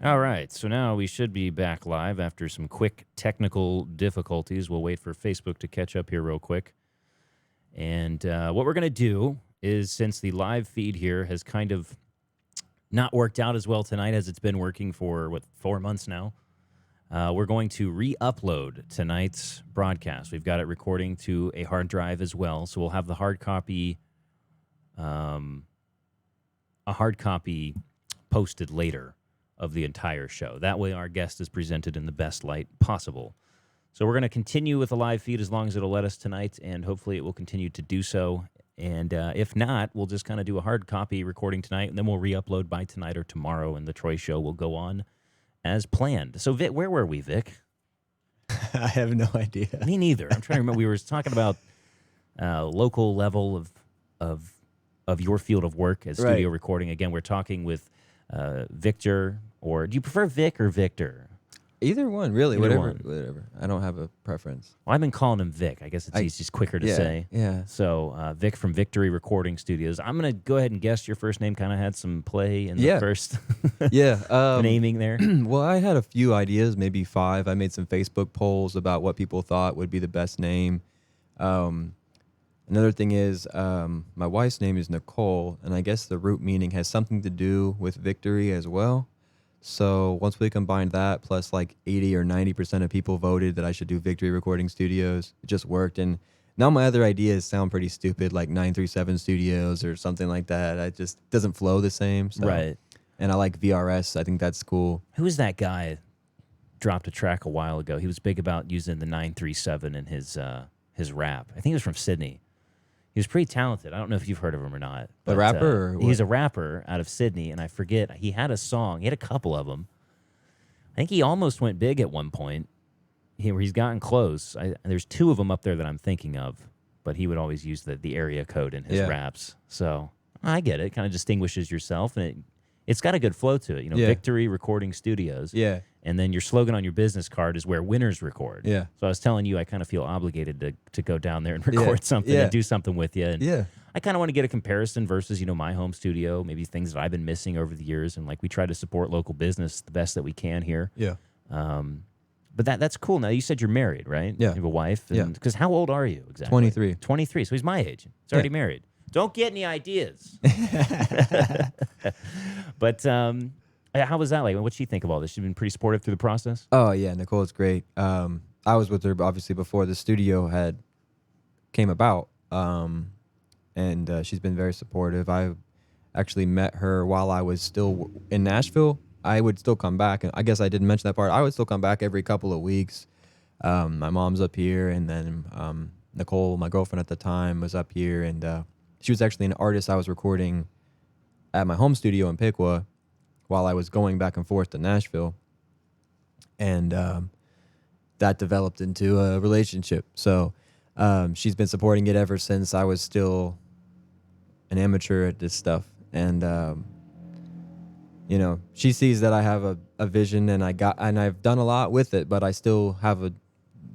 All right, so now we should be back live after some quick technical difficulties. We'll wait for Facebook to catch up here real quick. And what we're going to do is, since the live feed here has kind of not worked out as well tonight as it's been working for, 4 months now, we're going to re-upload tonight's broadcast. We've got it recording to a hard drive as well, so we'll have the hard copy, a hard copy posted later of the entire show. That way our guest is presented in the best light possible. So we're going to continue with the live feed as long as it'll let us tonight, and hopefully it will continue to do so. And if not, we'll just kind of do a hard copy recording tonight, and then we'll re-upload by tonight or tomorrow, and the Troy Show will go on as planned. So, Vic, where were we, Vic? I have no idea. Me neither. I'm trying to remember. We were talking about local level of your field of work as studio recording. Again, we're talking with Victor, or do you prefer Vic or Victor? Either one, really. Either Whatever. I don't have a preference. Well, I've been calling him Vic. I guess it's just quicker to say. Yeah. So, Vic from Victory Recording Studios. I'm going to go ahead and guess your first name kind of had some play in the first naming there. Well, I had a few ideas, maybe 5. I made some Facebook polls about what people thought would be the best name. Another thing is, my wife's name is Nicole, and I guess the root meaning has something to do with victory as well. So once we combined that, plus like 80 or 90% of people voted that I should do Victory Recording Studios, it just worked. And now my other ideas sound pretty stupid, like 937 Studios or something like that. It just doesn't flow the same. So. Right. And I like VRS. I think that's cool. Who is that guy? Dropped a track a while ago. He was big about using the 937 in his rap. I think he was from Sydney. He was pretty talented. I don't know if you've heard of him or not. A rapper? Or he's a rapper out of Sydney, and I forget. He had a song. He had a couple of them. I think he almost went big at one point. Where he's gotten close. There's 2 of them up there that I'm thinking of, but he would always use the area code in his raps. So I get it. Kind of distinguishes yourself, and it's got a good flow to it. You know, Victory Recording Studios. Yeah. And then your slogan on your business card is where winners record. Yeah. So I was telling you, I kind of feel obligated to go down there and record something and do something with you. And I kind of want to get a comparison versus, my home studio, maybe things that I've been missing over the years. And like we try to support local business the best that we can here. Yeah. But that's cool. Now, you said you're married, right? Yeah. You have a wife. Yeah. Because how old are you exactly? 23. 23. So he's my age. He's already married. Don't get any ideas. But how was that like? What'd she think of all this? She's been pretty supportive through the process? Oh, yeah. Nicole's great. I was with her, obviously, before the studio had came about. And she's been very supportive. I actually met her while I was still in Nashville. I would still come back. And I guess I didn't mention that part. I would still come back every couple of weeks. My mom's up here. And then Nicole, my girlfriend at the time, was up here. And she was actually an artist I was recording at my home studio in Piqua while I was going back and forth to Nashville. And that developed into a relationship. So she's been supporting it ever since I was still an amateur at this stuff. And, she sees that I have a vision and I've done a lot with it, but I still have a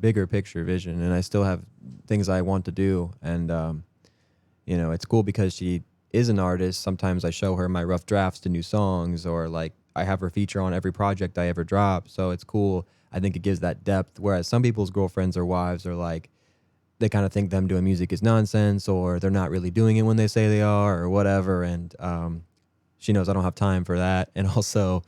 bigger picture vision and I still have things I want to do. And, it's cool because she is an artist. Sometimes I show her my rough drafts to new songs, or like I have her feature on every project I ever drop. So it's cool. I think it gives that depth. Whereas some people's girlfriends or wives are like, they kind of think them doing music is nonsense, or they're not really doing it when they say they are, or whatever. And she knows I don't have time for that. And also,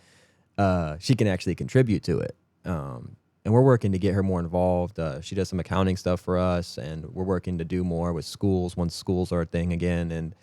she can actually contribute to it. And we're working to get her more involved. She does some accounting stuff for us, and we're working to do more with schools once schools are a thing again, and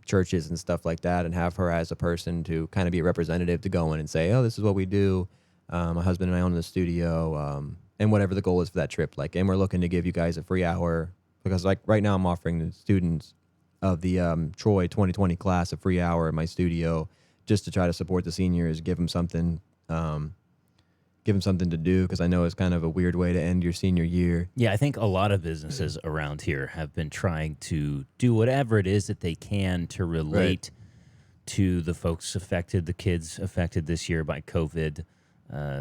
churches and stuff like that, and have her as a person to kind of be a representative to go in and say, oh, this is what we do. My husband and I own the studio, and whatever the goal is for that trip. Like, and we're looking to give you guys a free hour, because like right now I'm offering the students of the Troy 2020 class a free hour at my studio, just to try to support the seniors, give them something to do, because I know it's kind of a weird way to end your senior year. Yeah, I think a lot of businesses around here have been trying to do whatever it is that they can to relate to the folks affected, the kids affected this year by COVID.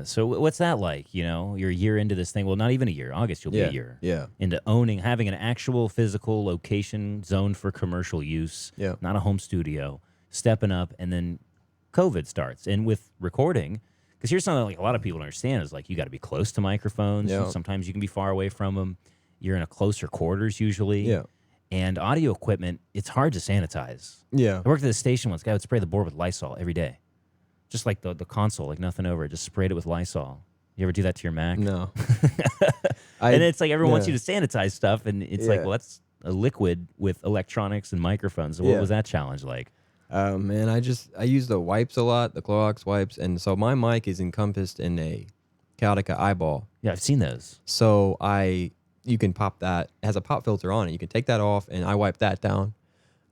So what's that like? You're a year into this thing. Well, not even a year. August, you'll be a year. Yeah. Into having an actual physical location zoned for commercial use, not a home studio, stepping up, and then COVID starts. And with recording, because here's something like a lot of people don't understand is like you got to be close to microphones. Yeah. Sometimes you can be far away from them. You're in a closer quarters usually. Yeah. And audio equipment, it's hard to sanitize. Yeah. I worked at the station once. Guy would spray the board with Lysol every day. Just like the console, like nothing over it. Just sprayed it with Lysol. You ever do that to your Mac? No. And it's like everyone wants yeah. you to sanitize stuff. And it's like, Yeah. well, that's a liquid with electronics and microphones. So what Yeah. was that challenge like? Man, I use the wipes a lot, the Clorox wipes, and so my mic is encompassed in a Chaotica eyeball. Yeah, I've seen those. So you can pop that. It has a pop filter on it. You can take that off, and I wipe that down.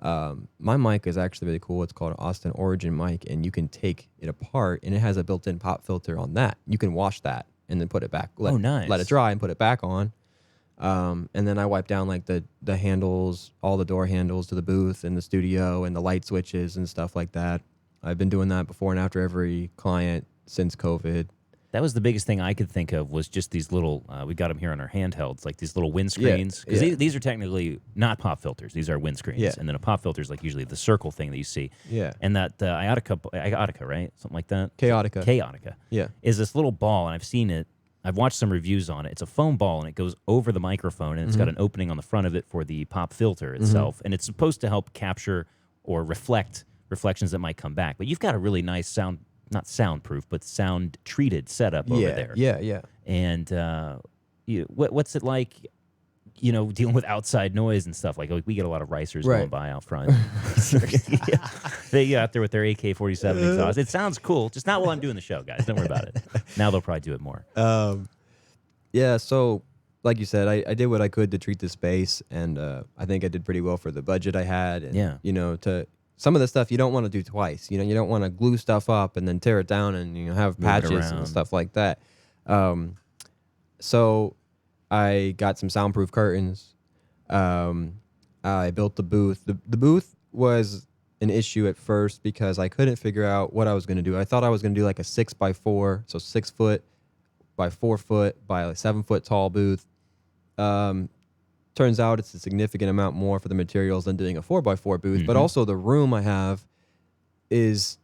My mic is actually really cool. It's called an Austin Origin mic, and you can take it apart, and it has a built-in pop filter on that. You can wash that and then put it back. Nice. Let it dry and put it back on. And then I wipe down like the handles, all the door handles to the booth and the studio and the light switches and stuff like that. I've been doing that before and after every client since COVID. That was the biggest thing I could think of was just these little, we got them here on our handhelds, like these little windscreens. Because these are technically not pop filters. These are windscreens. Yeah. And then a pop filter is like usually the circle thing that you see. Yeah. And that Iotica, right? Something like that? Chaotica. Chaotica. Yeah. Is this little ball, and I've seen it. I've watched some reviews on it. It's a foam ball, and it goes over the microphone, and it's got an opening on the front of it for the pop filter itself. And it's supposed to help capture or reflect reflections that might come back. But you've got a really nice sound, not soundproof, but sound-treated setup over there. Yeah. And what's it like, dealing with outside noise and stuff? Like we get a lot of ricers going by out front. They get out there with their AK-47 exhaust. It sounds cool, just not while I'm doing the show, guys. Don't worry about it. Now they'll probably do it more. Yeah, so like you said, I did what I could to treat the space, and I think I did pretty well for the budget I had. And, to some of the stuff you don't want to do twice. You don't want to glue stuff up and then tear it down and have Move it patches around. and stuff like that. So I got some soundproof curtains. I built the booth. The booth was an issue at first because I couldn't figure out what I was going to do. I thought I was going to do like a 6x4, so 6 foot by 4 foot by a 7 foot tall booth. Turns out it's a significant amount more for the materials than doing a 4x4 booth, but also the room I have is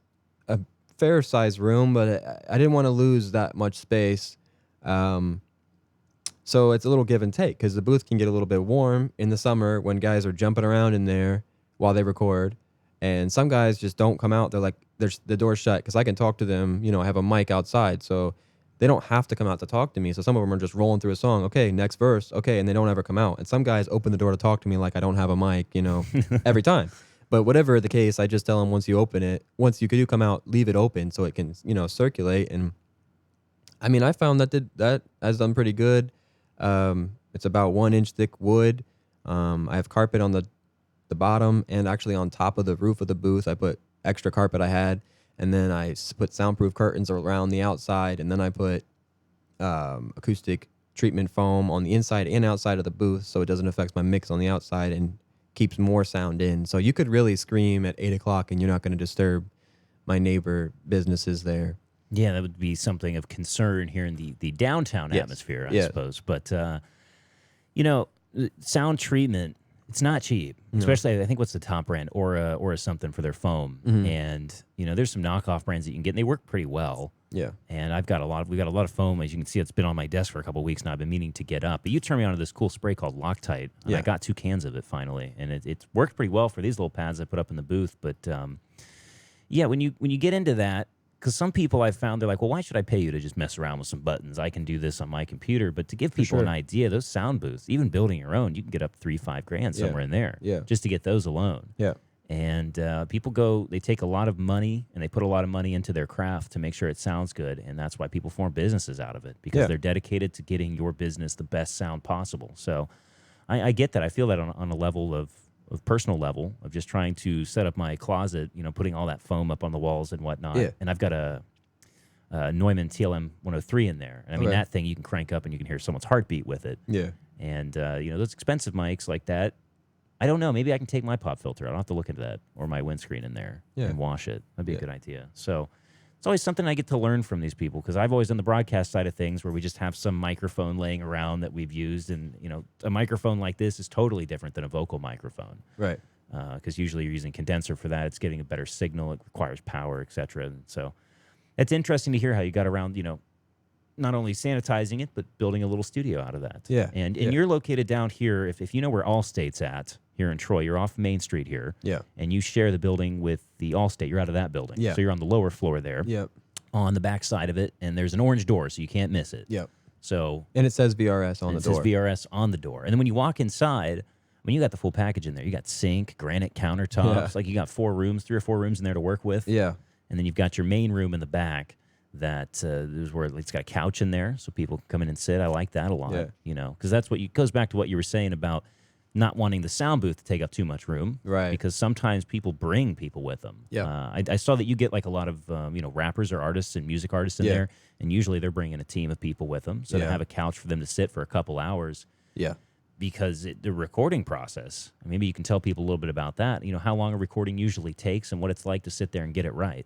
a fair sized room, but I didn't want to lose that much space. So it's a little give and take because the booth can get a little bit warm in the summer when guys are jumping around in there while they record. And some guys just don't come out. They're like, the door's shut because I can talk to them. I have a mic outside. So they don't have to come out to talk to me. So some of them are just rolling through a song. Okay, next verse. Okay, and they don't ever come out. And some guys open the door to talk to me like I don't have a mic, every time. But whatever the case, I just tell them once you do come out, leave it open so it can, circulate. And I mean, I found that has done pretty good. It's about 1 inch thick wood. I have carpet on the bottom and actually on top of the roof of the booth. I put extra carpet I had. And then I put soundproof curtains around the outside, and then I put acoustic treatment foam on the inside and outside of the booth so it doesn't affect my mix on the outside and keeps more sound in. So you could really scream at 8 o'clock and you're not going to disturb my neighbor businesses there. Yeah, that would be something of concern here in the downtown atmosphere, I suppose. But, sound treatment, it's not cheap, especially I think what's the top brand, Aura something for their foam. And, there's some knockoff brands that you can get, and they work pretty well. Yeah. And we got a lot of foam. As you can see, it's been on my desk for a couple of weeks now. I've been meaning to get up. But you turned me on to this cool spray called Loctite. And I got 2 cans of it finally. And it's worked pretty well for these little pads I put up in the booth. But, when you get into that, because some people I've found, they're like, well, why should I pay you to just mess around with some buttons? I can do this on my computer. But to give people an idea, those sound booths, even building your own, you can get up $3,000-$5,000 somewhere in there just to get those alone. Yeah. And people they take a lot of money and they put a lot of money into their craft to make sure it sounds good. And that's why people form businesses out of it because they're dedicated to getting your business the best sound possible. So I get that. I feel that on a level of personal level of just trying to set up my closet, putting all that foam up on the walls and whatnot. Yeah. And I've got a Neumann TLM 103 in there. And I mean, that thing you can crank up and you can hear someone's heartbeat with it. Yeah. And, those expensive mics like that, I don't know. Maybe I can take my pop filter. I don't have to look into that or my windscreen in there and wash it. That'd be a good idea. So it's always something I get to learn from these people because I've always done the broadcast side of things where we just have some microphone laying around that we've used. And, a microphone like this is totally different than a vocal microphone. Right. because usually you're using condenser for that. It's getting a better signal. It requires power, et cetera. And so it's interesting to hear how you got around, not only sanitizing it, but building a little studio out of that. Yeah. And Yeah. you're located down here, if you know where Allstate's at, here in Troy, you're off Main Street here. Yeah. And you share the building with the Allstate. You're out of that building. Yeah. So you're on the lower floor there. Yep. On the back side of it, and there's an orange door, so you can't miss it. Yep. So And it says VRS on the door. It says VRS on the door. And then when you walk inside, you got the full package in there. You got sink, granite countertops. Yeah. Like you got 3 or 4 rooms in there to work with. Yeah. And then you've got your main room in the back that is where it's got a couch in there, so people can come in and sit. I like that a lot. Yeah. Because that's goes back to what you were saying about not wanting the sound booth to take up too much room. Right. Because sometimes people bring people with them. Yeah. I saw that you get like a lot of rappers or artists and music artists in there, and usually they're bringing a team of people with them. So to have a couch for them to sit for a couple hours. Yeah. Because the recording process, maybe you can tell people a little bit about that. How long a recording usually takes and what it's like to sit there and get it right.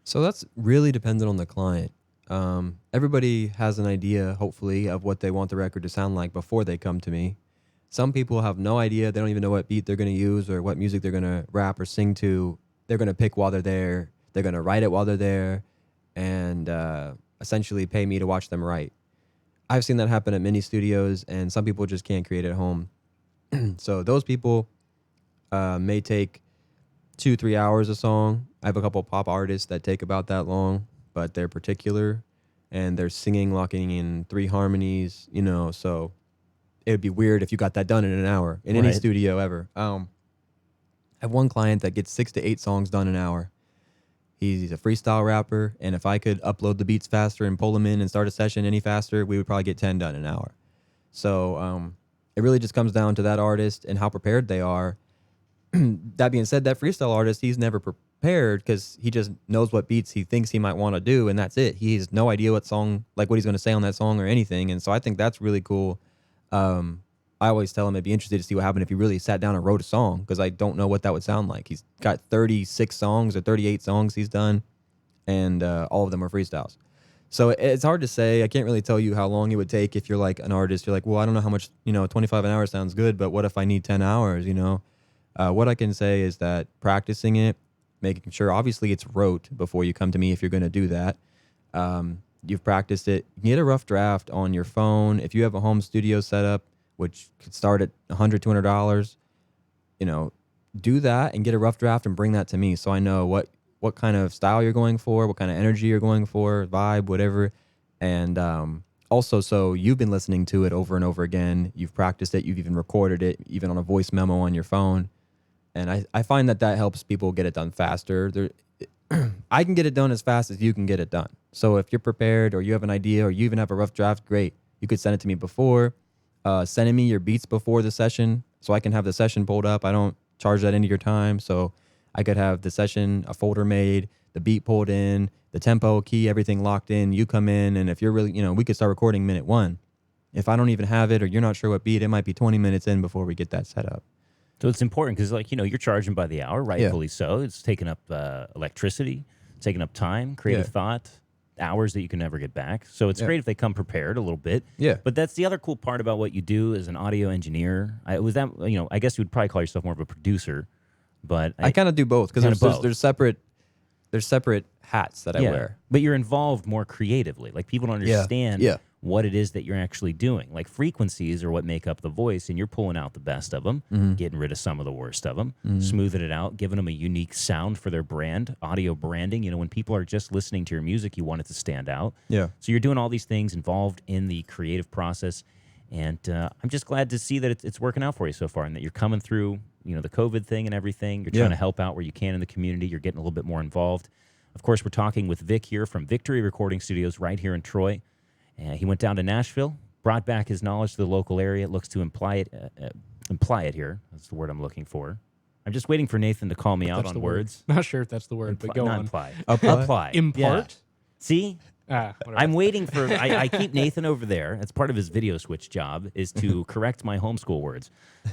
So that's really dependent on the client. Everybody has an idea, hopefully, of what they want the record to sound like before they come to me. Some people have no idea. They don't even know what beat they're going to use or what music they're going to rap or sing to. They're going to pick while they're there. They're going to write it while they're there and essentially pay me to watch them write. I've seen that happen at many studios, and some people just can't create at home. So those people may take 2-3 hours a song. I have a couple pop artists that take about that long, but they're particular, and they're singing, locking in 3 harmonies, so it would be weird if you got that done in an hour in any studio ever. I have one client that gets 6 to 8 songs done in an hour. He's a freestyle rapper, and if I could upload the beats faster and pull them in and start a session any faster, we would probably get 10 done in an hour. So it really just comes down to that artist and how prepared they are. That being said, that freestyle artist, he's never prepared because he just knows what beats he thinks he might want to do, and that's it. He has no idea what he's going to say on that song or anything, and so I think that's really cool. I always tell him I'd be interested to see what happened if he really sat down and wrote a song, because I don't know what that would sound like. He's got 36 songs or 38 songs he's done, and all of them are freestyles. So it's hard to say. I can't really tell you how long it would take if you're like an artist. You're like, well, I don't know how much, 25 an hour sounds good, but what if I need 10 hours, What I can say is that practicing it, making sure, obviously it's wrote before you come to me if you're going to do that. You've practiced it. You can get a rough draft on your phone. If you have a home studio setup, which could start at $100, $200, do that and get a rough draft and bring that to me so I know what kind of style you're going for, what kind of energy you're going for, vibe, whatever. And also, so you've been listening to it over and over again. You've practiced it. You've even recorded it, even on a voice memo on your phone. And I find that helps people get it done faster. I can get it done as fast as you can get it done. So if you're prepared or you have an idea or you even have a rough draft, great. You could send it to me before. Sending me your beats before the session so I can have the session pulled up. I don't charge that into your time. So I could have the session, a folder made, the beat pulled in, the tempo, key, everything locked in. You come in, and if you're really, we could start recording minute 1. If I don't even have it or you're not sure what beat, it might be 20 minutes in before we get that set up. So it's important because, you're charging by the hour, rightfully so. It's taking up electricity, taking up time, creative thought, hours that you can never get back. So it's great if they come prepared a little bit. Yeah. But that's the other cool part about what you do as an audio engineer. I guess you would probably call yourself more of a producer, but I kind of do both because there's separate hats that I wear. But you're involved more creatively. Like people don't understand what it is that you're actually doing. Like frequencies are what make up the voice, and you're pulling out the best of them, getting rid of some of the worst of them, smoothing it out, giving them a unique sound for their brand, audio branding. When people are just listening to your music, you want it to stand out. Yeah. So you're doing all these things involved in the creative process, and I'm just glad to see that it's working out for you so far, and that you're coming through, the COVID thing and everything. You're trying to help out where you can in the community. You're getting a little bit more involved. Of course, we're talking with Vic here from Victory Recording Studios right here in Troy. He went down to Nashville, brought back his knowledge to the local area. It looks to imply it here. That's the word I'm looking for. I'm just waiting for Nathan to call me out on words. Not sure if that's the word, but go not on. Imply. Apply? Apply. Impart? Yeah. See? Whatever. I'm waiting for, I keep Nathan over there. That's part of his video switch job, is to correct my homeschool words.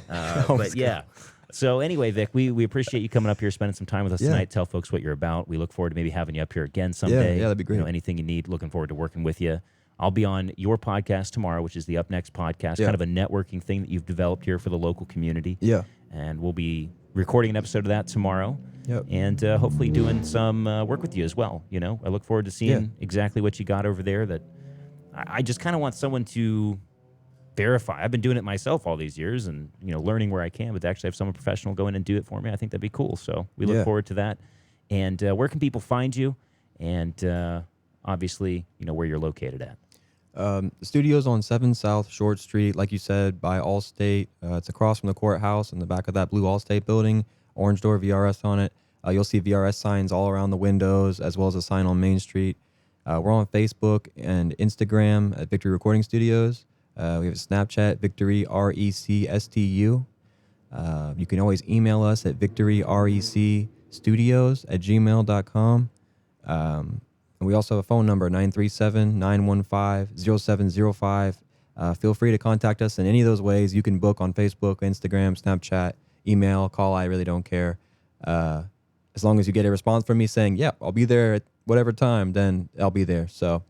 But yeah. So anyway, Vic, we appreciate you coming up here, spending some time with us tonight. Tell folks what you're about. We look forward to maybe having you up here again someday. Yeah, that'd be great. Anything you need, looking forward to working with you. I'll be on your podcast tomorrow, which is the Up Next podcast, kind of a networking thing that you've developed here for the local community. Yeah. And we'll be recording an episode of that tomorrow. Yep. And hopefully doing some work with you as well. You know, I look forward to seeing exactly what you got over there. That I just kind of want someone to verify. I've been doing it myself all these years and, you know, learning where I can, but to actually have someone professional go in and do it for me, I think that'd be cool. So we look Yeah. forward to that. And where can people find you? And obviously, you know, where you're located at. The studio's on 7 South Short Street, like you said, by Allstate. It's across from the courthouse in the back of that blue Allstate building, orange door VRS on it. You'll see VRS signs all around the windows, as well as a sign on Main Street. We're on Facebook and Instagram at Victory Recording Studios. We have a Snapchat, Victory RECSTU. You can always email us at victoryrecstudios@gmail.com. And we also have a phone number, 937-915-0705. Feel free to contact us in any of those ways. You can book on Facebook, Instagram, Snapchat, email, call. I really don't care. As long as you get a response from me saying, yeah, I'll be there at whatever time, then I'll be there. So,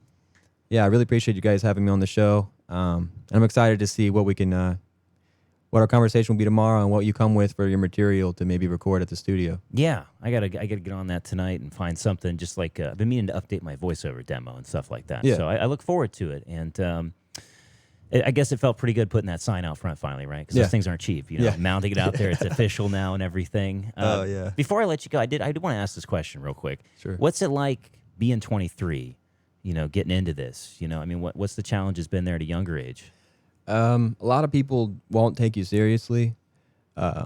yeah, I really appreciate you guys having me on the show. And I'm excited to see what we can what our conversation will be tomorrow and what you come with for your material to maybe record at the studio. Yeah, I gotta get on that tonight and find something. Just like I've been meaning to update my voiceover demo and stuff like that. Yeah. So I look forward to it. And I guess it felt pretty good putting that sign out front finally, right? Because those things aren't cheap. You know, mounting it out there, it's official now and everything. Oh, yeah. Before I let you go, I did want to ask this question real quick. Sure. What's it like being 23? You know, getting into this. You know, I mean, what's the challenge has been there at a younger age? A lot of people won't take you seriously. I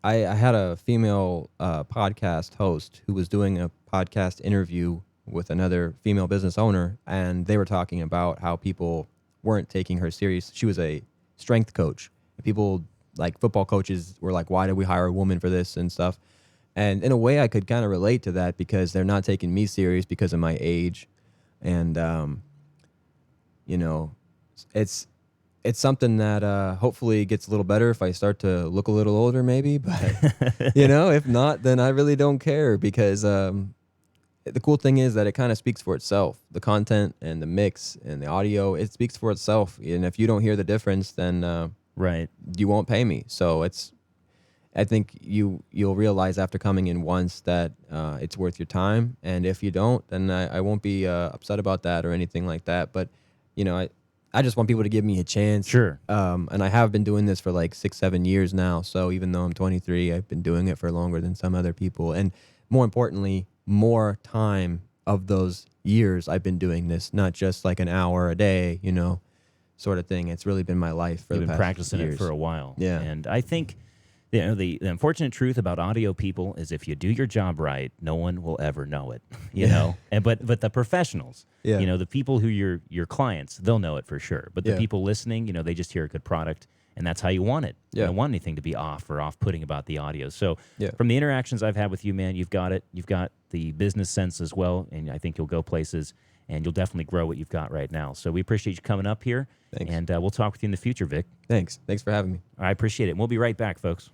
had a female podcast host who was doing a podcast interview with another female business owner, and they were talking about how people weren't taking her serious. She was a strength coach. People, like football coaches, were like, why did we hire a woman for this and stuff? And in a way, I could kind of relate to that because they're not taking me serious because of my age. And, you know, it's something that hopefully gets a little better if I start to look a little older, maybe. But, you know, if not, then I really don't care because the cool thing is that it kind of speaks for itself. The content and the mix and the audio, it speaks for itself. And if you don't hear the difference, then Right. you won't pay me. So I think you'll realize after coming in once that it's worth your time. And if you don't, then I won't be upset about that or anything like that. But, you know, I just want people to give me a chance. Sure. And I have been doing this for like 6-7 years now. So even though I'm 23, I've been doing it for longer than some other people. And more importantly, more time of those years I've been doing this, not just like an hour a day, you know, sort of thing. It's really been my life for You've the been past practicing years. it for a while. Yeah. And I think, you know, the unfortunate truth about audio people is if you do your job right, no one will ever know it, you know? And but the professionals, Yeah. you know, the people who your clients, they'll know it for sure. But the Yeah. people listening, you know, they just hear a good product and that's how you want it. You Yeah. don't want anything to be off or off-putting about the audio. So Yeah. from the interactions I've had with you, man, you've got it. You've got the business sense as well. And I think you'll go places and you'll definitely grow what you've got right now. So we appreciate you coming up here. Thanks. And we'll talk with you in the future, Vic. Thanks for having me. I appreciate it. And we'll be right back, folks.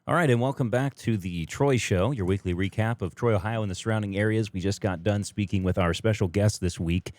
All right, and welcome back to the Troy Show, your weekly recap of Troy, Ohio, and the surrounding areas. We just got done speaking with our special guest this week,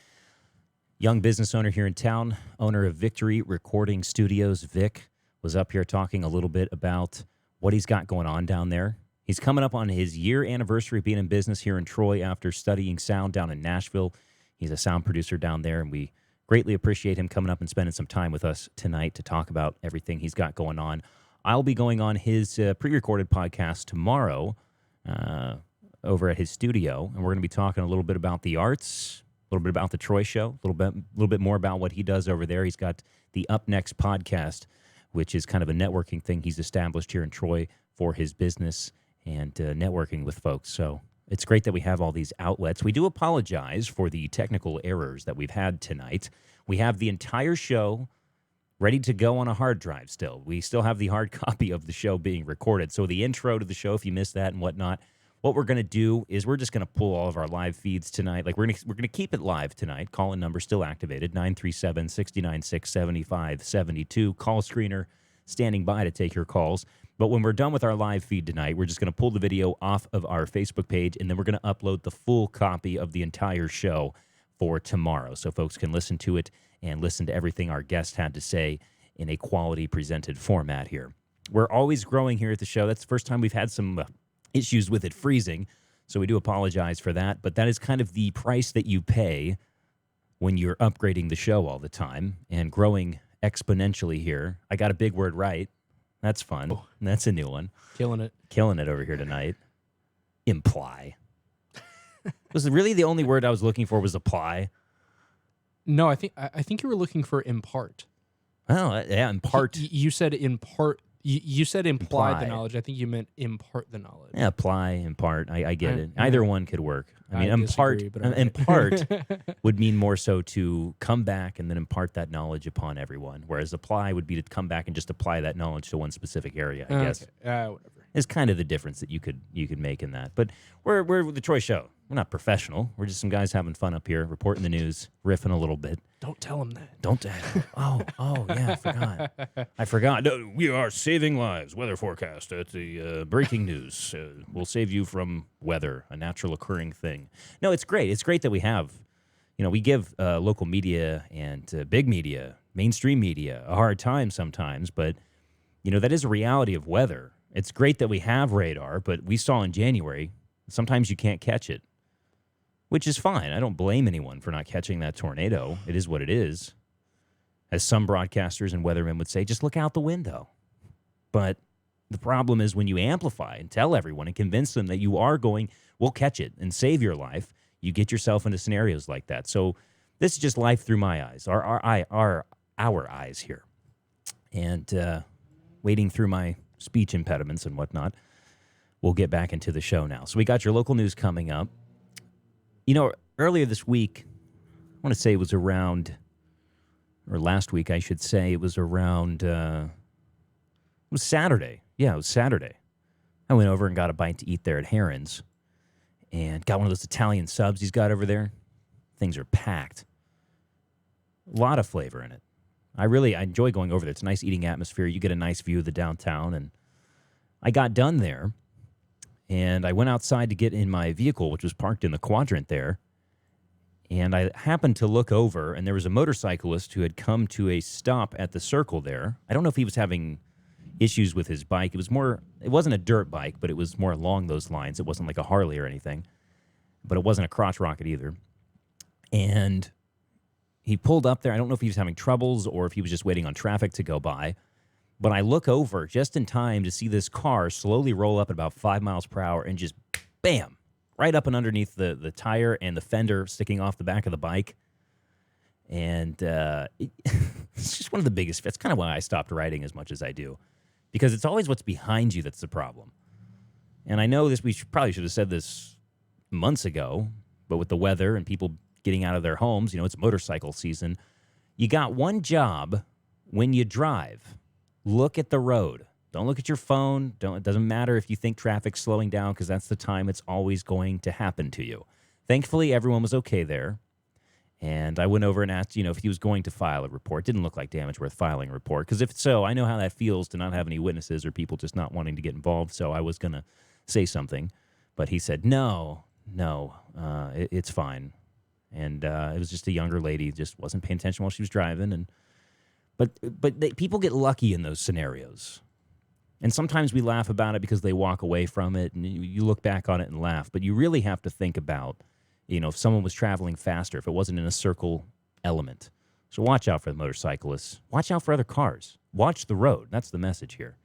young business owner here in town, owner of Victory Recording Studios. Vic was up here talking a little bit about what he's got going on down there. He's coming up on his year anniversary of being in business here in Troy after studying sound down in Nashville. He's a sound producer down there, and we greatly appreciate him coming up and spending some time with us tonight to talk about everything he's got going on. I'll be going on his pre-recorded podcast tomorrow over at his studio, and we're going to be talking a little bit about the arts, a little bit about the Troy Show, a little bit more about what he does over there. He's got the Up Next podcast, which is kind of a networking thing he's established here in Troy for his business and networking with folks. So it's great that we have all these outlets. We do apologize for the technical errors that we've had tonight. We have the entire show ready to go on a hard drive still. We still have the hard copy of the show being recorded. So the intro to the show, if you missed that and whatnot, what we're going to do is we're just going to pull all of our live feeds tonight. Like we're going to keep it live tonight. Call-in number still activated, 937-696-7572. Call screener standing by to take your calls. But when we're done with our live feed tonight, we're just going to pull the video off of our Facebook page, and then we're going to upload the full copy of the entire show for tomorrow so folks can listen to it and listen to everything our guest had to say in a quality presented format here. We're always growing here at the show. That's the first time we've had some issues with it freezing, so we do apologize for that. But that is kind of the price that you pay when you're upgrading the show all the time and growing exponentially here. I got a big word right. That's fun. Oh. That's a new one. Killing it. Killing it over here tonight. Imply. Was really the only word I was looking for was apply? No, I think you were looking for impart. Oh, yeah, impart. You said impart. You said imply Imply. the knowledge. I think you meant impart the knowledge. Yeah, apply, impart. I get it. Either one could work. I mean, impart, disagree, but all right. impart would mean more so to come back and then impart that knowledge upon everyone, whereas apply would be to come back and just apply that knowledge to one specific area, I guess. Whatever. Is kind of the difference that you could make in that. But we're the Troy Show. We're not professional. We're just some guys having fun up here, reporting the news, riffing a little bit. Don't tell him that. Don't. Oh, yeah, I forgot. No, we are saving lives. Weather forecast at the breaking news. We'll save you from weather, a natural occurring thing. No, it's great. It's great that we have, we give local media and big media, mainstream media, a hard time sometimes, but, that is a reality of weather. It's great that we have radar, but we saw in January, sometimes you can't catch it, which is fine. I don't blame anyone for not catching that tornado. It is what it is. As some broadcasters and weathermen would say, just look out the window. But the problem is when you amplify and tell everyone and convince them that you are we'll catch it and save your life, you get yourself into scenarios like that. So this is just life through my eyes, our eyes here. And wading through my speech impediments and whatnot, we'll get back into the show now. So we got your local news coming up. Earlier this week, I want to say it was around, or last week, I should say, it was around, it was Saturday. Yeah, it was Saturday. I went over and got a bite to eat there at Heron's and got one of those Italian subs he's got over there. Things are packed. A lot of flavor in it. I enjoy going over there. It's a nice eating atmosphere. You get a nice view of the downtown. And I got done there, and I went outside to get in my vehicle, which was parked in the quadrant there. And I happened to look over, and there was a motorcyclist who had come to a stop at the circle there. I don't know if he was having issues with his bike. It wasn't a dirt bike, but it was more along those lines. It wasn't like a Harley or anything, but it wasn't a crotch rocket either. And he pulled up there. I don't know if he was having troubles or if he was just waiting on traffic to go by. But I look over just in time to see this car slowly roll up at about 5 miles per hour and just, bam, right up and underneath the tire and the fender sticking off the back of the bike. And it's just one of the biggest. That's kind of why I stopped riding as much as I do, because it's always what's behind you that's the problem. And I know we probably should have said this months ago, but with the weather and people getting out of their homes, it's motorcycle season. You got one job when you drive. Look at the road. Don't look at your phone. It doesn't matter if you think traffic's slowing down, because that's the time it's always going to happen to you. Thankfully, everyone was okay there. And I went over and asked, if he was going to file a report. Didn't look like damage worth filing a report. Because if so, I know how that feels to not have any witnesses or people just not wanting to get involved. So I was going to say something. But he said, no, it's fine. And it was just a younger lady, just wasn't paying attention while she was driving. But people get lucky in those scenarios. And sometimes we laugh about it because they walk away from it, and you look back on it and laugh. But you really have to think about, if someone was traveling faster, if it wasn't in a circle element. So watch out for the motorcyclists. Watch out for other cars. Watch the road. That's the message here.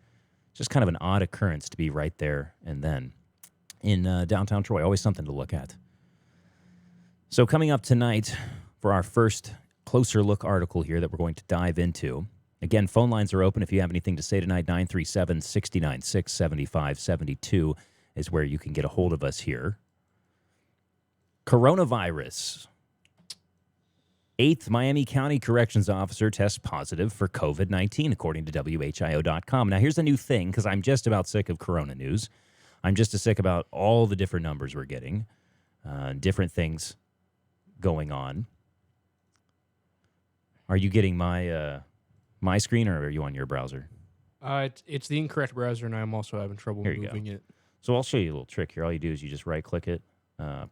It's just kind of an odd occurrence to be right there and then in downtown Troy. Always something to look at. So coming up tonight for our first closer look article here that we're going to dive into. Again, phone lines are open if you have anything to say tonight. 937-696-7572 is where you can get a hold of us here. Coronavirus. 8th Miami County Corrections Officer tests positive for COVID-19, according to WHIO.com. Now, here's a new thing, because I'm just about sick of corona news. I'm just as sick about all the different numbers we're getting, different things going on. Are you getting my screen, or are you on your browser? It's the incorrect browser, and I'm also having trouble moving it. So I'll show you a little trick here. All you do is you just right-click it,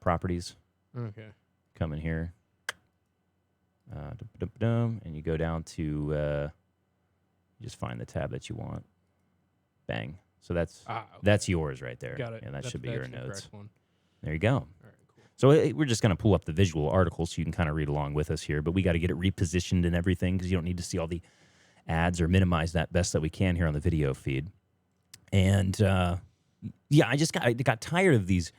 properties. Okay. Come in here. And you go down to, you just find the tab that you want. Bang. So that's yours right there. Got it. And that should be your notes. One. There you go. All right, cool. So we're just going to pull up the visual article so you can kind of read along with us here. But we got to get it repositioned and everything because you don't need to see all the ads or minimize that best that we can here on the video feed. And, I got tired of these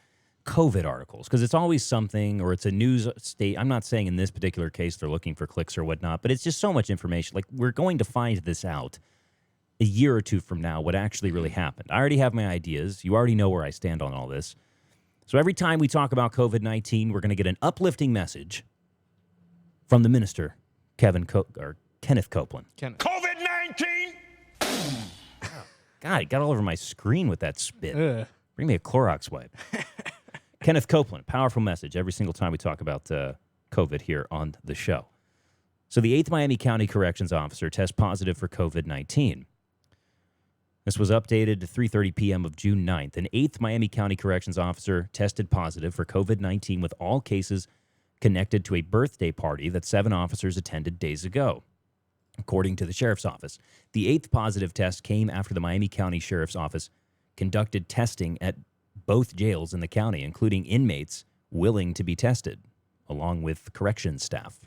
COVID articles because it's always something or it's a news state. I'm not saying in this particular case they're looking for clicks or whatnot, but it's just so much information. Like, we're going to find this out a year or two from now, what actually really happened. I already have my ideas. You already know where I stand on all this. So every time we talk about COVID-19, we're going to get an uplifting message from the minister, Kenneth Copeland. COVID-19! God, it got all over my screen with that spit. Ugh. Bring me a Clorox wipe. Kenneth Copeland, powerful message every single time we talk about COVID here on the show. So the 8th Miami County Corrections Officer tests positive for COVID-19. This was updated to 3:30 p.m. of June 9th. An 8th Miami County Corrections Officer tested positive for COVID-19 with all cases connected to a birthday party that 7 officers attended days ago, according to the Sheriff's Office. The 8th positive test came after the Miami County Sheriff's Office conducted testing at both jails in the county, including inmates willing to be tested, along with corrections staff.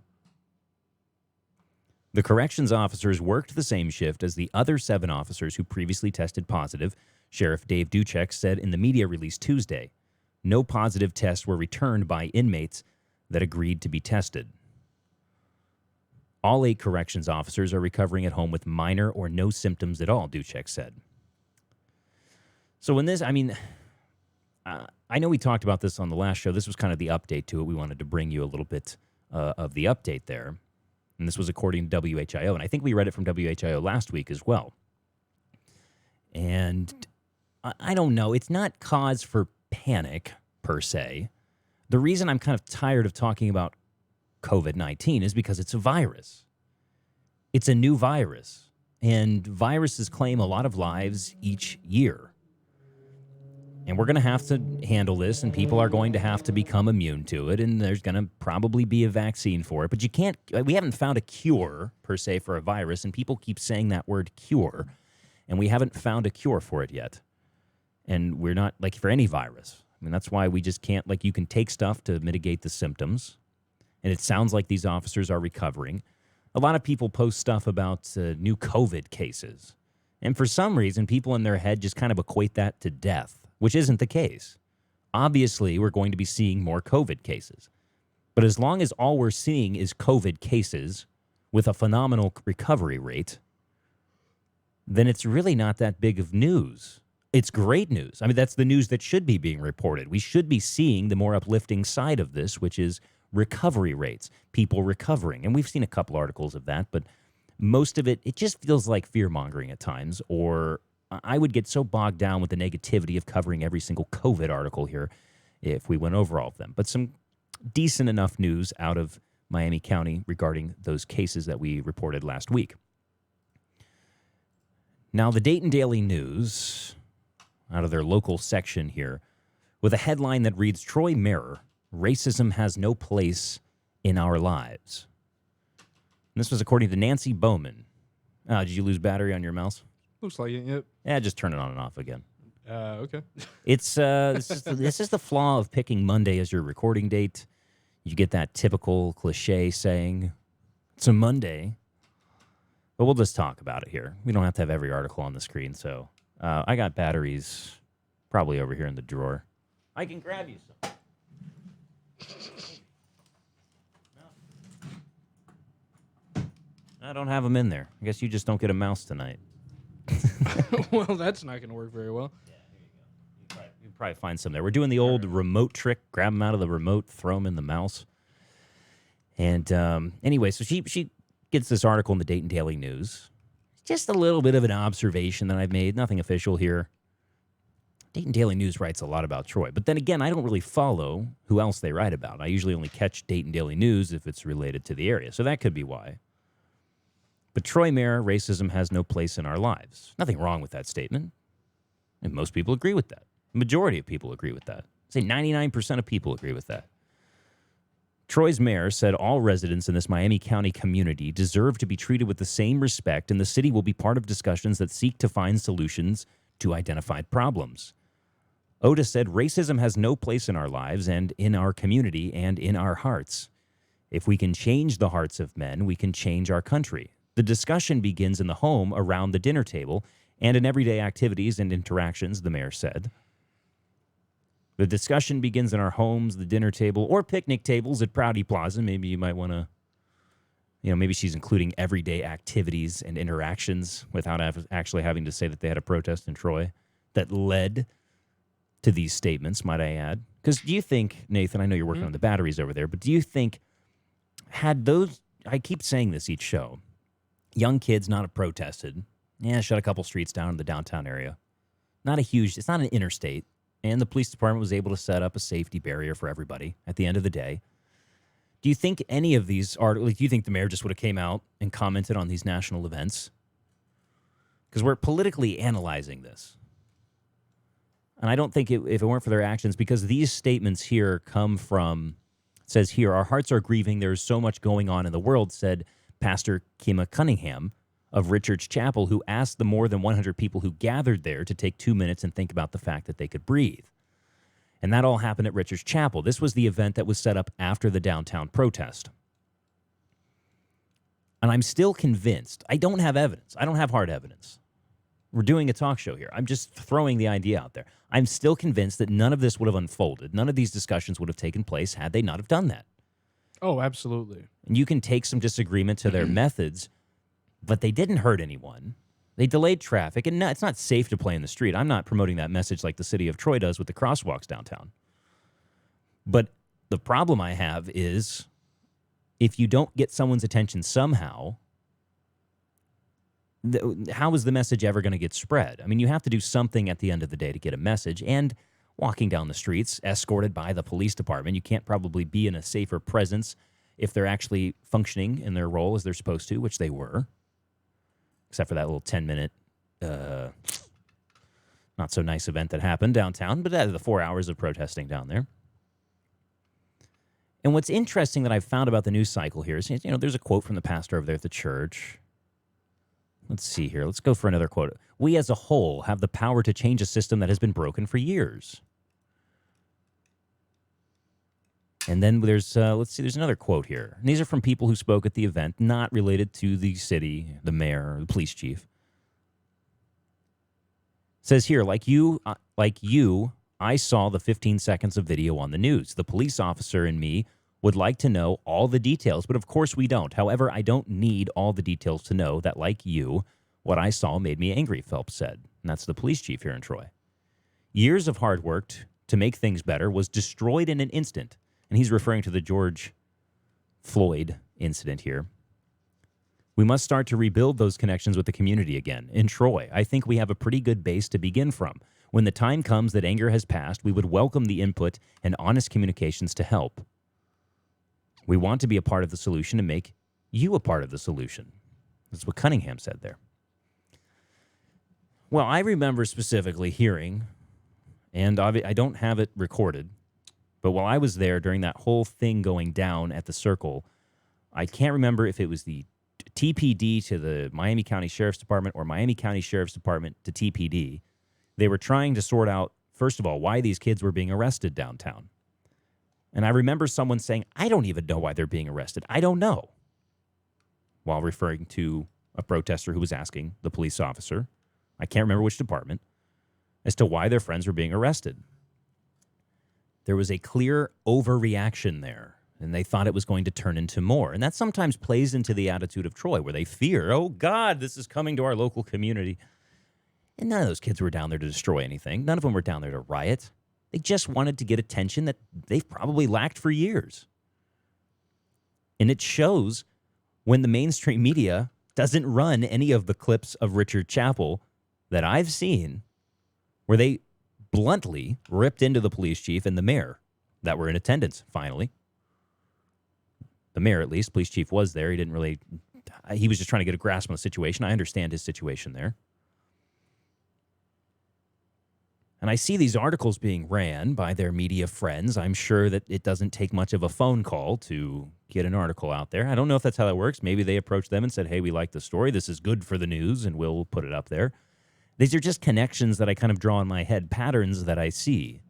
The corrections officers worked the same shift as the other 7 officers who previously tested positive, Sheriff Dave Duchek said in the media release Tuesday. No positive tests were returned by inmates that agreed to be tested. All 8 corrections officers are recovering at home with minor or no symptoms at all, Duchek said. So in this, I know we talked about this on the last show. This was kind of the update to it. We wanted to bring you a little bit of the update there. And this was according to WHIO. And I think we read it from WHIO last week as well. And I don't know. It's not cause for panic, per se. The reason I'm kind of tired of talking about COVID-19 is because it's a virus. It's a new virus. And viruses claim a lot of lives each year. And we're going to have to handle this, and people are going to have to become immune to it, and there's going to probably be a vaccine for it. But we haven't found a cure, per se, for a virus, and people keep saying that word cure, and we haven't found a cure for it yet. And we're not, like, for any virus. That's why we just can't, you can take stuff to mitigate the symptoms, and it sounds like these officers are recovering. A lot of people post stuff about new COVID cases, and for some reason, people in their head just kind of equate that to death, which isn't the case. Obviously, we're going to be seeing more COVID cases. But as long as all we're seeing is COVID cases with a phenomenal recovery rate, then it's really not that big of news. It's great news. That's the news that should be being reported. We should be seeing the more uplifting side of this, which is recovery rates, people recovering. And we've seen a couple articles of that, but most of it just feels like fear-mongering at times, or I would get so bogged down with the negativity of covering every single COVID article here if we went over all of them. But some decent enough news out of Miami County regarding those cases that we reported last week. Now, the Dayton Daily News, out of their local section here, with a headline that reads, Troy Mirror, racism has no place in our lives. And this was according to Nancy Bowman. Did you lose battery on your mouse? Looks like it. Yep. Yeah, just turn it on and off again. Okay. It's this is the flaw of picking Monday as your recording date. You get that typical cliche saying, it's a Monday. But we'll just talk about it here. We don't have to have every article on the screen. So I got batteries probably over here in the drawer. I can grab you some. I don't have them in there. I guess you just don't get a mouse tonight. Well, that's not going to work very well. Yeah, here you go. You can probably find some there. We're doing the old remote trick. Grab them out of the remote, throw them in the mouse. And anyway, so she gets this article in the Dayton Daily News. Just a little bit of an observation that I've made. Nothing official here. Dayton Daily News writes a lot about Troy. But then again, I don't really follow who else they write about. I usually only catch Dayton Daily News if it's related to the area. So that could be why. But Troy Mayor, racism has no place in our lives. Nothing wrong with that statement. And most people agree with that. The majority of people agree with that. Say 99% of people agree with that. Troy's mayor said all residents in this Miami County community deserve to be treated with the same respect, and the city will be part of discussions that seek to find solutions to identified problems. Oda said racism has no place in our lives and in our community and in our hearts. If we can change the hearts of men, we can change our country. The discussion begins in the home around the dinner table and in everyday activities and interactions, the mayor said. The discussion begins in our homes, the dinner table, or picnic tables at Prouty Plaza. Maybe you might want to, maybe she's including everyday activities and interactions without actually having to say that they had a protest in Troy that led to these statements, might I add. Because do you think, Nathan, I know you're working on the batteries over there, but do you think had those, I keep saying this each show, young kids not have protested, shut a couple streets down in the downtown area. It's not an interstate. And the police department was able to set up a safety barrier for everybody at the end of the day. Do you think any of these articles, do you think the mayor just would have came out and commented on these national events? Because we're politically analyzing this. And I don't think if it weren't for their actions, because these statements here come from, it says here, our hearts are grieving. There's so much going on in the world, said Pastor Kima Cunningham of Richard's Chapel, who asked the more than 100 people who gathered there to take 2 minutes and think about the fact that they could breathe. And that all happened at Richard's Chapel. This was the event that was set up after the downtown protest. And I'm still convinced. I don't have evidence. I don't have hard evidence. We're doing a talk show here. I'm just throwing the idea out there. I'm still convinced that none of this would have unfolded. None of these discussions would have taken place had they not have done that. Oh, absolutely. And you can take some disagreement to their methods, but they didn't hurt anyone. They delayed traffic, and it's not safe to play in the street. I'm not promoting that message like the city of Troy does with the crosswalks downtown. But the problem I have is if you don't get someone's attention somehow, how is the message ever going to get spread? I mean, you have to do something at the end of the day to get a message. And walking down the streets, escorted by the police department, you can't probably be in a safer presence if they're actually functioning in their role as they're supposed to, which they were. Except for that little 10-minute, not so nice event that happened downtown, but the 4 hours of protesting down there. And what's interesting that I've found about the news cycle here is, there's a quote from the pastor over there at the church. Let's see here. Let's go for another quote. We as a whole have the power to change a system that has been broken for years. And then there's another quote here. And these are from people who spoke at the event, not related to the city, the mayor, or the police chief. It says here, like you, I saw the 15 seconds of video on the news. The police officer and me would like to know all the details, but of course we don't. However, I don't need all the details to know that, like you, what I saw made me angry, Phelps said. And that's the police chief here in Troy. Years of hard work to make things better was destroyed in an instant. And he's referring to the George Floyd incident here. We must start to rebuild those connections with the community again. In Troy, I think we have a pretty good base to begin from. When the time comes that anger has passed, we would welcome the input and honest communications to help. We want to be a part of the solution and make you a part of the solution. That's what Cunningham said there. Well, I remember specifically hearing, and I don't have it recorded, but while I was there during that whole thing going down at the Circle, I can't remember if it was the TPD to the Miami County Sheriff's Department or Miami County Sheriff's Department to TPD. They were trying to sort out, first of all, why these kids were being arrested downtown. And I remember someone saying, I don't even know why they're being arrested. I don't know. While referring to a protester who was asking the police officer, I can't remember which department, as to why their friends were being arrested. There was a clear overreaction there, and they thought it was going to turn into more. And that sometimes plays into the attitude of Troy, where they fear, oh, God, this is coming to our local community. And none of those kids were down there to destroy anything. None of them were down there to riot. They just wanted to get attention that they've probably lacked for years. And it shows when the mainstream media doesn't run any of the clips of Richard Chappell that I've seen where they bluntly ripped into the police chief and the mayor that were in attendance, finally. The mayor, at least, police chief was there. He was just trying to get a grasp on the situation. I understand his situation there. And I see these articles being ran by their media friends. I'm sure that it doesn't take much of a phone call to get an article out there. I don't know if that's how that works. Maybe they approached them and said, hey, we like the story. This is good for the news, and we'll put it up there. These are just connections that I kind of draw in my head, patterns that I see.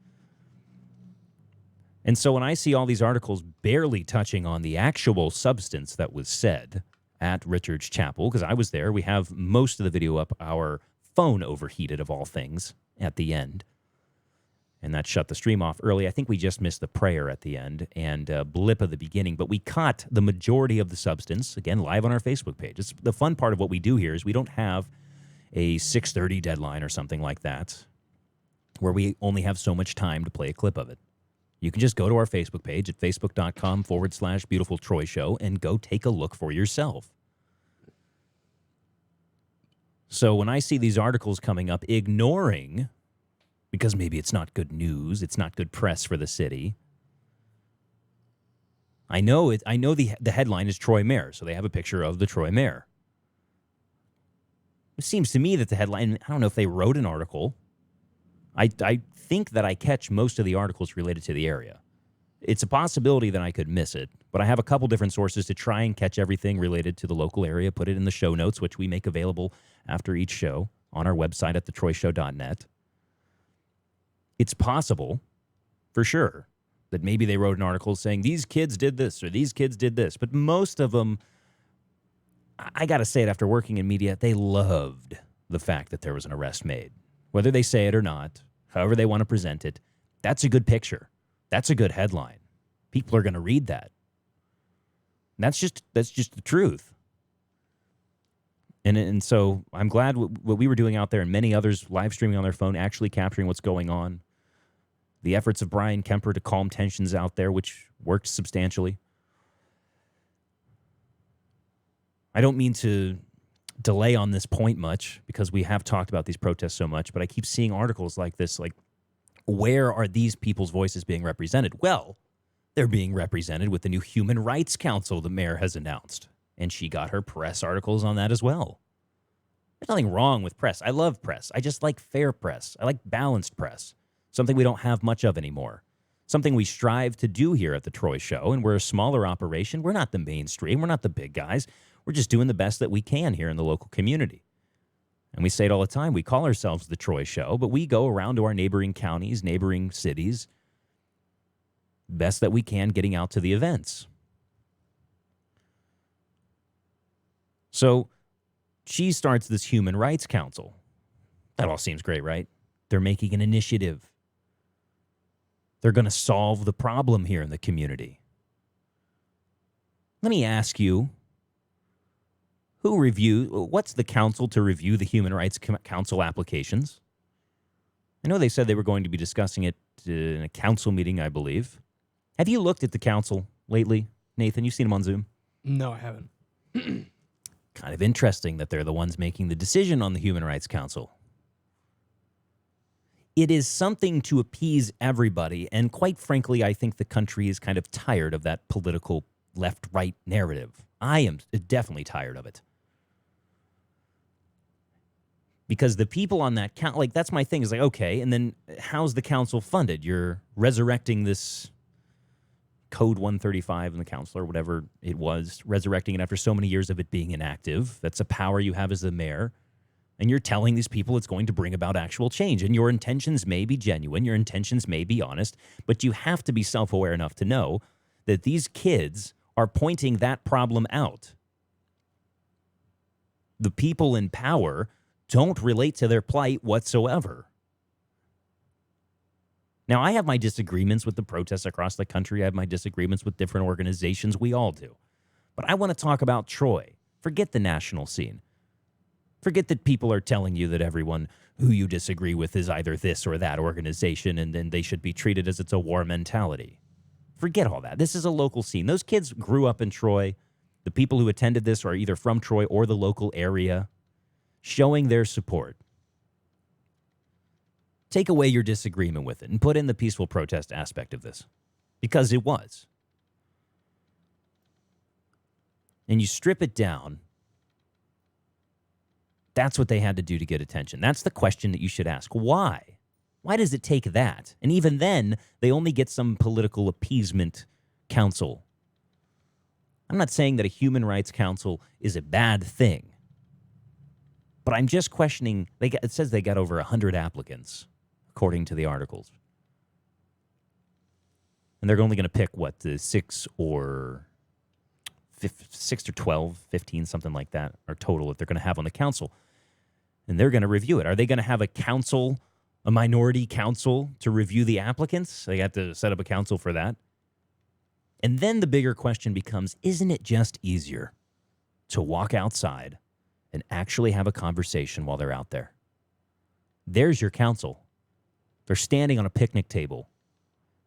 And so when I see all these articles barely touching on the actual substance that was said at Richard's Chapel, because I was there, we have most of the video up. Our phone overheated, of all things, at the end. And that shut the stream off early. I think we just missed the prayer at the end and a blip of the beginning. But we caught the majority of the substance, again, live on our Facebook page. It's the fun part of what we do here is we don't have a 6:30 deadline or something like that, where we only have so much time to play a clip of it. You can just go to our Facebook page at facebook.com/Beautiful Troy Show and go take a look for yourself. So when I see these articles coming up ignoring, because maybe it's not good news, it's not good press for the city. I know the headline is Troy Mayor, so they have a picture of the Troy Mayor. It seems to me that the headline, I don't know if they wrote an article. I think that I catch most of the articles related to the area. It's a possibility that I could miss it, but I have a couple different sources to try and catch everything related to the local area, put it in the show notes, which we make available after each show on our website at thetroyshow.net. It's possible, for sure, that maybe they wrote an article saying these kids did this or these kids did this, but most of them, I got to say it, after working in media, they loved the fact that there was an arrest made. Whether they say it or not, however they want to present it, that's a good picture. That's a good headline. People are going to read that. And that's just the truth. And so I'm glad what we were doing out there and many others live streaming on their phone, actually capturing what's going on. The efforts of Brian Kemper to calm tensions out there, which worked substantially. I don't mean to delay on this point much because we have talked about these protests so much, but I keep seeing articles like this, like, where are these people's voices being represented? Well, they're being represented with the new Human Rights Council the mayor has announced, and she got her press articles on that as well. There's nothing wrong with press. I love press. I just like fair press. I like balanced press, something we don't have much of anymore, something we strive to do here at the Troy Show, and we're a smaller operation. We're not the mainstream. We're not the big guys. We're just doing the best that we can here in the local community. And we say it all the time. We call ourselves the Troy Show, but we go around to our neighboring counties, neighboring cities, best that we can, getting out to the events. So she starts this Human Rights Council. That all seems great, right? They're making an initiative. They're going to solve the problem here in the community. Let me ask you, what's the council to review the Human Rights Council applications? I know they said they were going to be discussing it in a council meeting, I believe. Have you looked at the council lately, Nathan? You've seen them on Zoom? No, I haven't. Kind of interesting that they're the ones making the decision on the Human Rights Council. It is something to appease everybody, and quite frankly, I think the country is kind of tired of that political left-right narrative. I am definitely tired of it. Because the people on that count, like, that's my thing, is like, okay, and then how's the council funded? You're resurrecting this Code 135 in the council or whatever it was, resurrecting it after so many years of it being inactive. That's a power you have as the mayor. And you're telling these people it's going to bring about actual change. And your intentions may be genuine, your intentions may be honest, but you have to be self-aware enough to know that these kids are pointing that problem out. The people in power don't relate to their plight whatsoever. Now, I have my disagreements with the protests across the country. I have my disagreements with different organizations. We all do. But I want to talk about Troy. Forget the national scene. Forget that people are telling you that everyone who you disagree with is either this or that organization and then they should be treated as it's a war mentality. Forget all that. This is a local scene. Those kids grew up in Troy. The people who attended this are either from Troy or the local area, showing their support. Take away your disagreement with it and put in the peaceful protest aspect of this, because it was. And you strip it down. That's what they had to do to get attention. That's the question that you should ask. Why? Why does it take that? And even then, they only get some political appeasement council. I'm not saying that a human rights council is a bad thing, but I'm just questioning. It says they got over 100 applicants, according to the articles. And they're only going to pick, the 6 or 12, 15, something like that, or total that they're going to have on the council. And they're going to review it. Are they going to have a minority council to review the applicants? They have to set up a council for that. And then the bigger question becomes, isn't it just easier to walk outside and actually have a conversation while they're out there? There's your council. They're standing on a picnic table,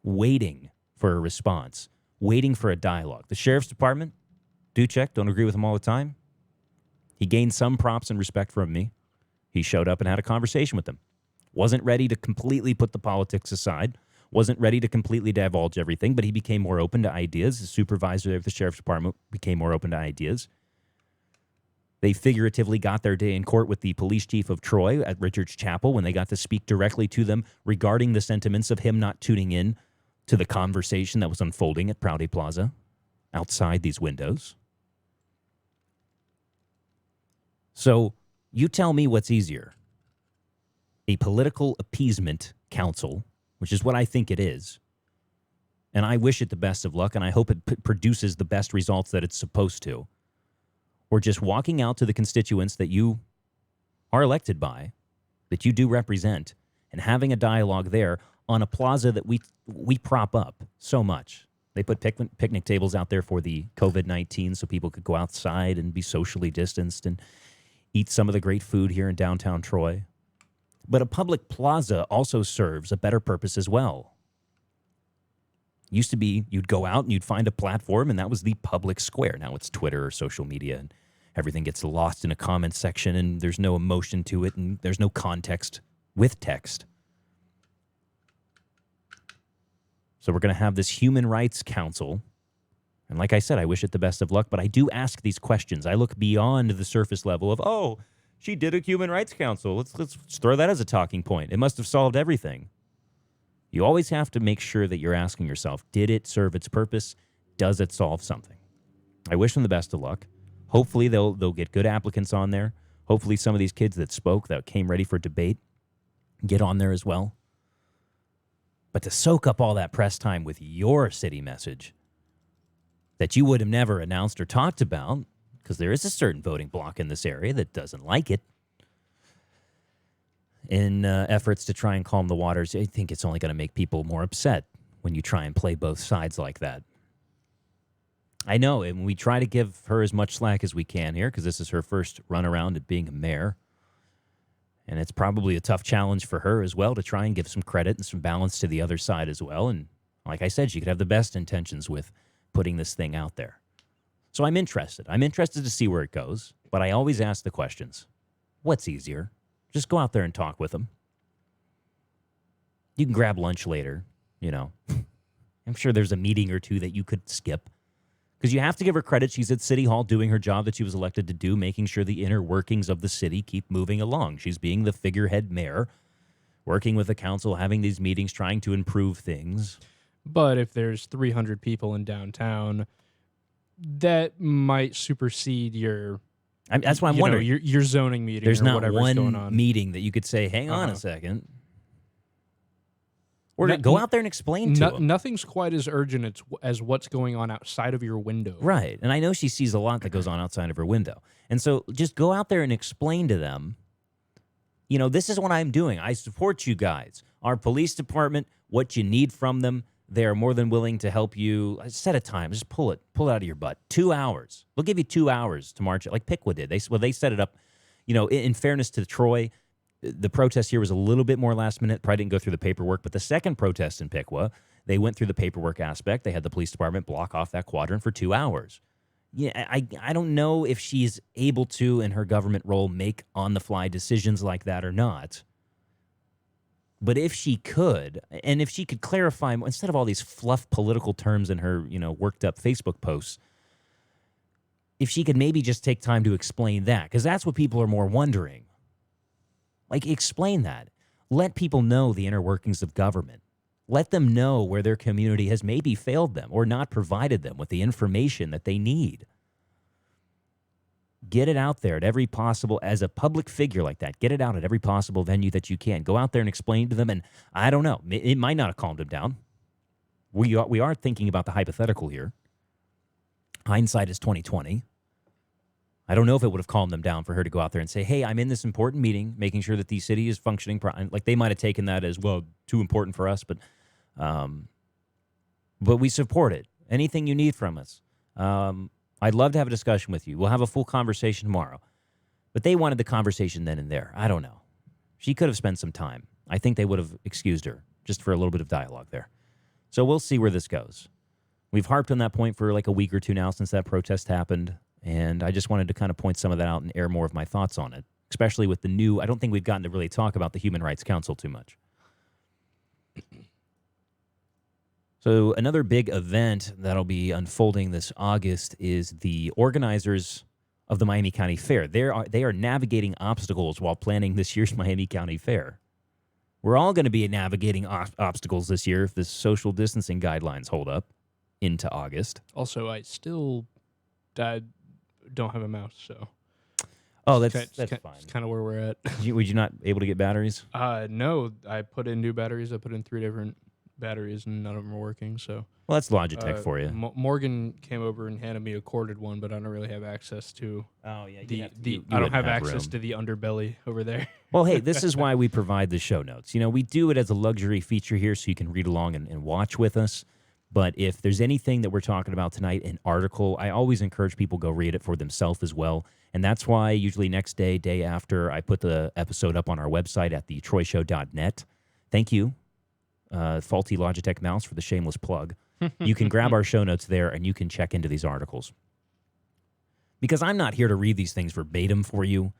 waiting for a response, waiting for a dialogue. The sheriff's department, Ducek, don't agree with him all the time. He gained some props and respect from me. He showed up and had a conversation with them. Wasn't ready to completely put the politics aside. Wasn't ready to completely divulge everything, but he became more open to ideas. The supervisor of the sheriff's department became more open to ideas. They figuratively got their day in court with the police chief of Troy at Richards Chapel when they got to speak directly to them regarding the sentiments of him not tuning in to the conversation that was unfolding at Prouty Plaza outside these windows. So you tell me what's easier. A political appeasement council, which is what I think it is, and I wish it the best of luck, and I hope it produces the best results that it's supposed to, or just walking out to the constituents that you are elected by, that you do represent, and having a dialogue there on a plaza that we prop up so much. They put picnic tables out there for the COVID-19 so people could go outside and be socially distanced and eat some of the great food here in downtown Troy. But a public plaza also serves a better purpose as well. Used to be you'd go out and you'd find a platform and that was the public square. Now it's Twitter or social media and everything gets lost in a comment section and there's no emotion to it and there's no context with text. So we're going to have this Human Rights Council. And like I said, I wish it the best of luck, but I do ask these questions. I look beyond the surface level of, oh, she did a Human Rights Council. Let's throw that as a talking point. It must have solved everything. You always have to make sure that you're asking yourself, did it serve its purpose? Does it solve something? I wish them the best of luck. Hopefully they'll get good applicants on there. Hopefully some of these kids that spoke, that came ready for debate, get on there as well. But to soak up all that press time with your city message that you would have never announced or talked about, because there is a certain voting bloc in this area that doesn't like it, in efforts to try and calm the waters, I think it's only going to make people more upset when you try and play both sides like that. I know, and we try to give her as much slack as we can here, because this is her first run around at being a mayor. And it's probably a tough challenge for her as well to try and give some credit and some balance to the other side as well. And like I said, she could have the best intentions with putting this thing out there. So I'm interested. I'm interested to see where it goes. But I always ask the questions. What's easier? Just go out there and talk with them. You can grab lunch later, you know. I'm sure there's a meeting or two that you could skip, Because you have to give her credit. She's at City Hall doing her job that she was elected to do, making sure the inner workings of the city keep moving along. She's being the figurehead mayor, working with the council, having these meetings, trying to improve things. But if there's 300 people in downtown, that might supersede your That's why I'm wondering. your zoning meeting. There's or not whatever's going one on. meeting that you could say, hang on a Uh-huh. second. Or go out there and explain to them. Nothing's quite as urgent as what's going on outside of your window. Right. And I know she sees a lot that goes on outside of her window. And so just go out there and explain to them, this is what I'm doing. I support you guys. Our police department, what you need from them, they are more than willing to help you. Set a time. Just pull it out of your butt. 2 hours. We'll give you 2 hours to march it, like Piqua did. They set it up, in fairness to Troy, the protest here was a little bit more last minute. Probably didn't go through the paperwork. But the second protest in Piqua, they went through the paperwork aspect. They had the police department block off that quadrant for 2 hours. Yeah, I don't know if she's able to, in her government role, make on-the-fly decisions like that or not. But if she could, and if she could clarify, instead of all these fluff political terms in her, worked-up Facebook posts, if she could maybe just take time to explain that, because that's what people are more wondering. Like, explain that. Let people know the inner workings of government. Let them know where their community has maybe failed them or not provided them with the information that they need. Get it out there at every possible, as a public figure like that, get it out at every possible venue that you can. Go out there and explain to them, and I don't know, it might not have calmed them down. We are thinking about the hypothetical here. Hindsight is 2020. I don't know if it would have calmed them down for her to go out there and say, hey, I'm in this important meeting, making sure that the city is functioning. Like, they might have taken that as, well, too important for us, but we support it. Anything you need from us. I'd love to have a discussion with you. We'll have a full conversation tomorrow. But they wanted the conversation then and there. I don't know. She could have spent some time. I think they would have excused her just for a little bit of dialogue there. So we'll see where this goes. We've harped on that point for like a week or two now since that protest happened. And I just wanted to kind of point some of that out and air more of my thoughts on it, especially with the new, I don't think we've gotten to really talk about the Human Rights Council too much. So another big event that'll be unfolding this August is the organizers of the Miami County Fair. They are navigating obstacles while planning this year's Miami County Fair. We're all going to be navigating obstacles this year if the social distancing guidelines hold up into August. Also, I still don't have a mouse, so. Oh, that's fine. It's kind of where we're at. Were you not able to get batteries? No, I put in new batteries. I put in 3 different batteries, and none of them are working. So, well, that's Logitech for you. Morgan came over and handed me a corded one, but I don't really have access to. Oh yeah, I don't have access to the underbelly over there. Well, hey, this is why we provide the show notes. We do it as a luxury feature here, so you can read along and watch with us. But if there's anything that we're talking about tonight, an article, I always encourage people to go read it for themselves as well. And that's why usually next day after, I put the episode up on our website at thetroyshow.net. Thank you, Faulty Logitech Mouse, for the shameless plug. You can grab our show notes there, and you can check into these articles. Because I'm not here to read these things verbatim for you.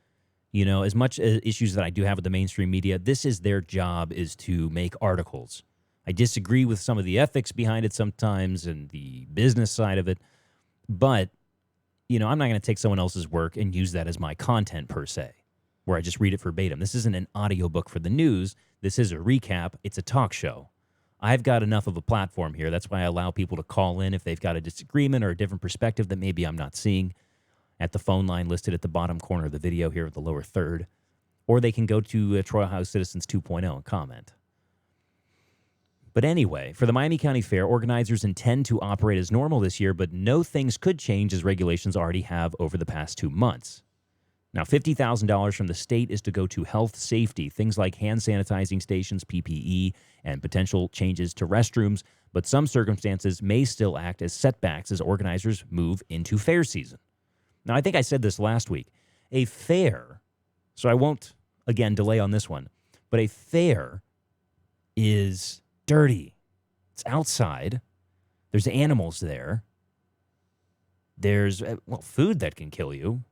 As much issues that I do have with the mainstream media, this is their job, is to make articles. I disagree with some of the ethics behind it sometimes and the business side of it. But, I'm not going to take someone else's work and use that as my content per se, where I just read it verbatim. This isn't an audiobook for the news. This is a recap. It's a talk show. I've got enough of a platform here. That's why I allow people to call in if they've got a disagreement or a different perspective that maybe I'm not seeing, at the phone line listed at the bottom corner of the video here at the lower third. Or they can go to Troy Ohio Citizens 2.0 and comment. But anyway, for the Miami County Fair, organizers intend to operate as normal this year, but no things could change as regulations already have over the past 2 months. Now, $50,000 from the state is to go to health safety, things like hand sanitizing stations, PPE, and potential changes to restrooms, but some circumstances may still act as setbacks as organizers move into fair season. Now, I think I said this last week. A fair, so I won't, again, delay on this one, but a fair is dirty. It's outside. There's animals there. There's, food that can kill you.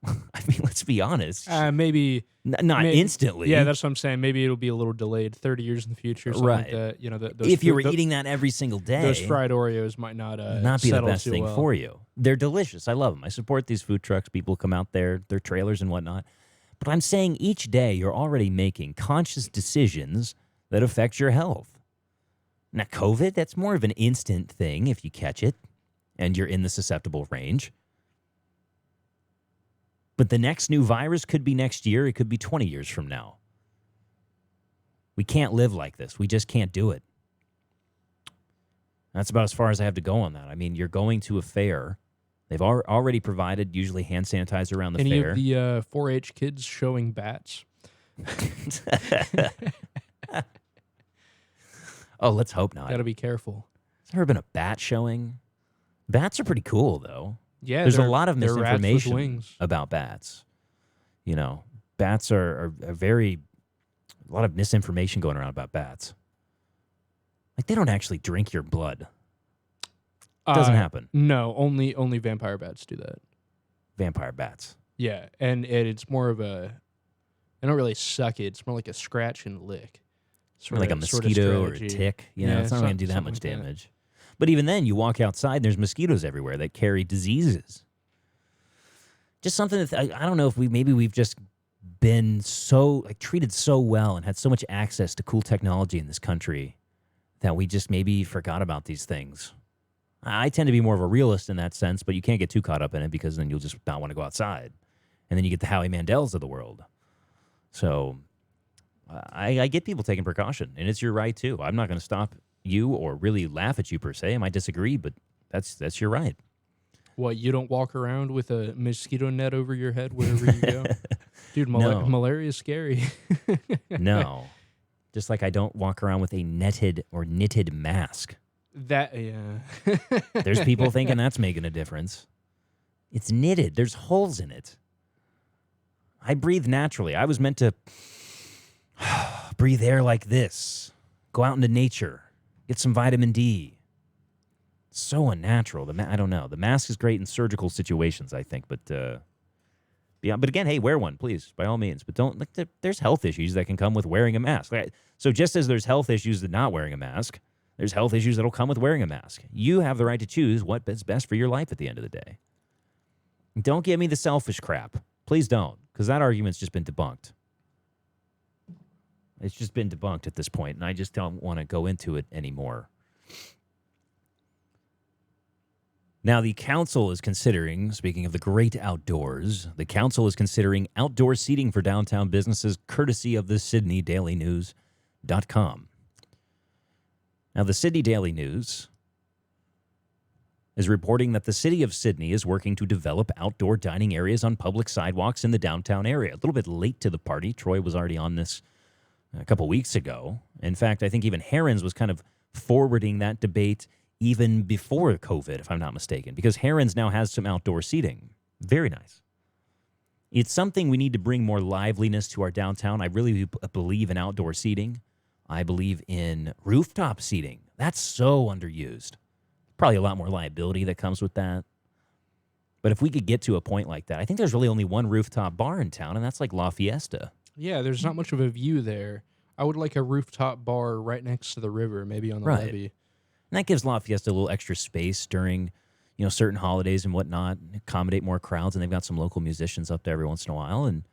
I mean, let's be honest. Maybe. Not instantly. Yeah, that's what I'm saying. Maybe it'll be a little delayed, 30 years in the future, something like Right. that. You know, If you were eating that every single day, those fried Oreos might not be the settle best too thing well. for you. They're delicious. I love them. I support these food trucks. People come out there, their trailers and whatnot. But I'm saying each day you're already making conscious decisions that affect your health. Now, COVID, that's more of an instant thing if you catch it and you're in the susceptible range. But the next new virus could be next year. It could be 20 years from now. We can't live like this. We just can't do it. That's about as far as I have to go on that. I mean, you're going to a fair. They've already provided usually hand sanitizer around the Any fair. of the 4-H kids showing bats? Oh, let's hope not. Got to be careful. Has there ever been a bat showing? Bats are pretty cool, though. Yeah, There's a lot of they're rats with misinformation wings. about bats. You know, bats are a lot of misinformation going around about bats. Like, they don't actually drink your blood. Doesn't happen. No, only vampire bats do that. Vampire bats. Yeah, and it's more of a. They don't really suck it. It's more like a scratch and lick. Like a mosquito or a tick. You know, it's not going to do that much damage. But even then, you walk outside, and there's mosquitoes everywhere that carry diseases. Just something that I don't know if we've just been so treated so well and had so much access to cool technology in this country that we just maybe forgot about these things. I tend to be more of a realist in that sense, but you can't get too caught up in it because then you'll just not want to go outside. And then you get the Howie Mandels of the world. So I get people taking precaution, and it's your right too. I'm not going to stop you or really laugh at you per se. I might disagree, but that's your right. What, you don't walk around with a mosquito net over your head wherever you go? Dude, No. malaria is scary. No. Just like I don't walk around with a netted or knitted mask. Yeah. There's people thinking that's making a difference. It's knitted. There's holes in it. I breathe naturally. I was meant to breathe air like this. Go out into nature. Get some vitamin D. So unnatural. I don't know. The mask is great in surgical situations, I think, but beyond. But again, hey, wear one, please, by all means. But don't. There's health issues that can come with wearing a mask. So just as there's health issues with not wearing a mask, there's health issues that'll come with wearing a mask. You have the right to choose what is best for your life at the end of the day. Don't give me the selfish crap. Please don't, because that argument's just been debunked. It's just been debunked at this point, and I just don't want to go into it anymore. Now, the council is considering, speaking of the great outdoors, the council is considering outdoor seating for downtown businesses courtesy of the SydneyDailyNews.com. Now, the Sydney Daily News is reporting that the city of Sydney is working to develop outdoor dining areas on public sidewalks in the downtown area. A little bit late to the party. Troy was already on this a couple weeks ago. In fact, I think even Herons was kind of forwarding that debate even before COVID, if I'm not mistaken, because Herons now has some outdoor seating. Very nice. It's something we need to bring more liveliness to our downtown. I really believe in outdoor seating. I believe in rooftop seating. That's so underused. Probably a lot more liability that comes with that. But if we could get to a point like that, I think there's really only one rooftop bar in town, and that's like La Fiesta. Yeah, there's not much of a view there. I would like a rooftop bar right next to the river, maybe on the levee. And that gives La Fiesta a little extra space during, certain holidays and whatnot, accommodate more crowds, and they've got some local musicians up there every once in a while, and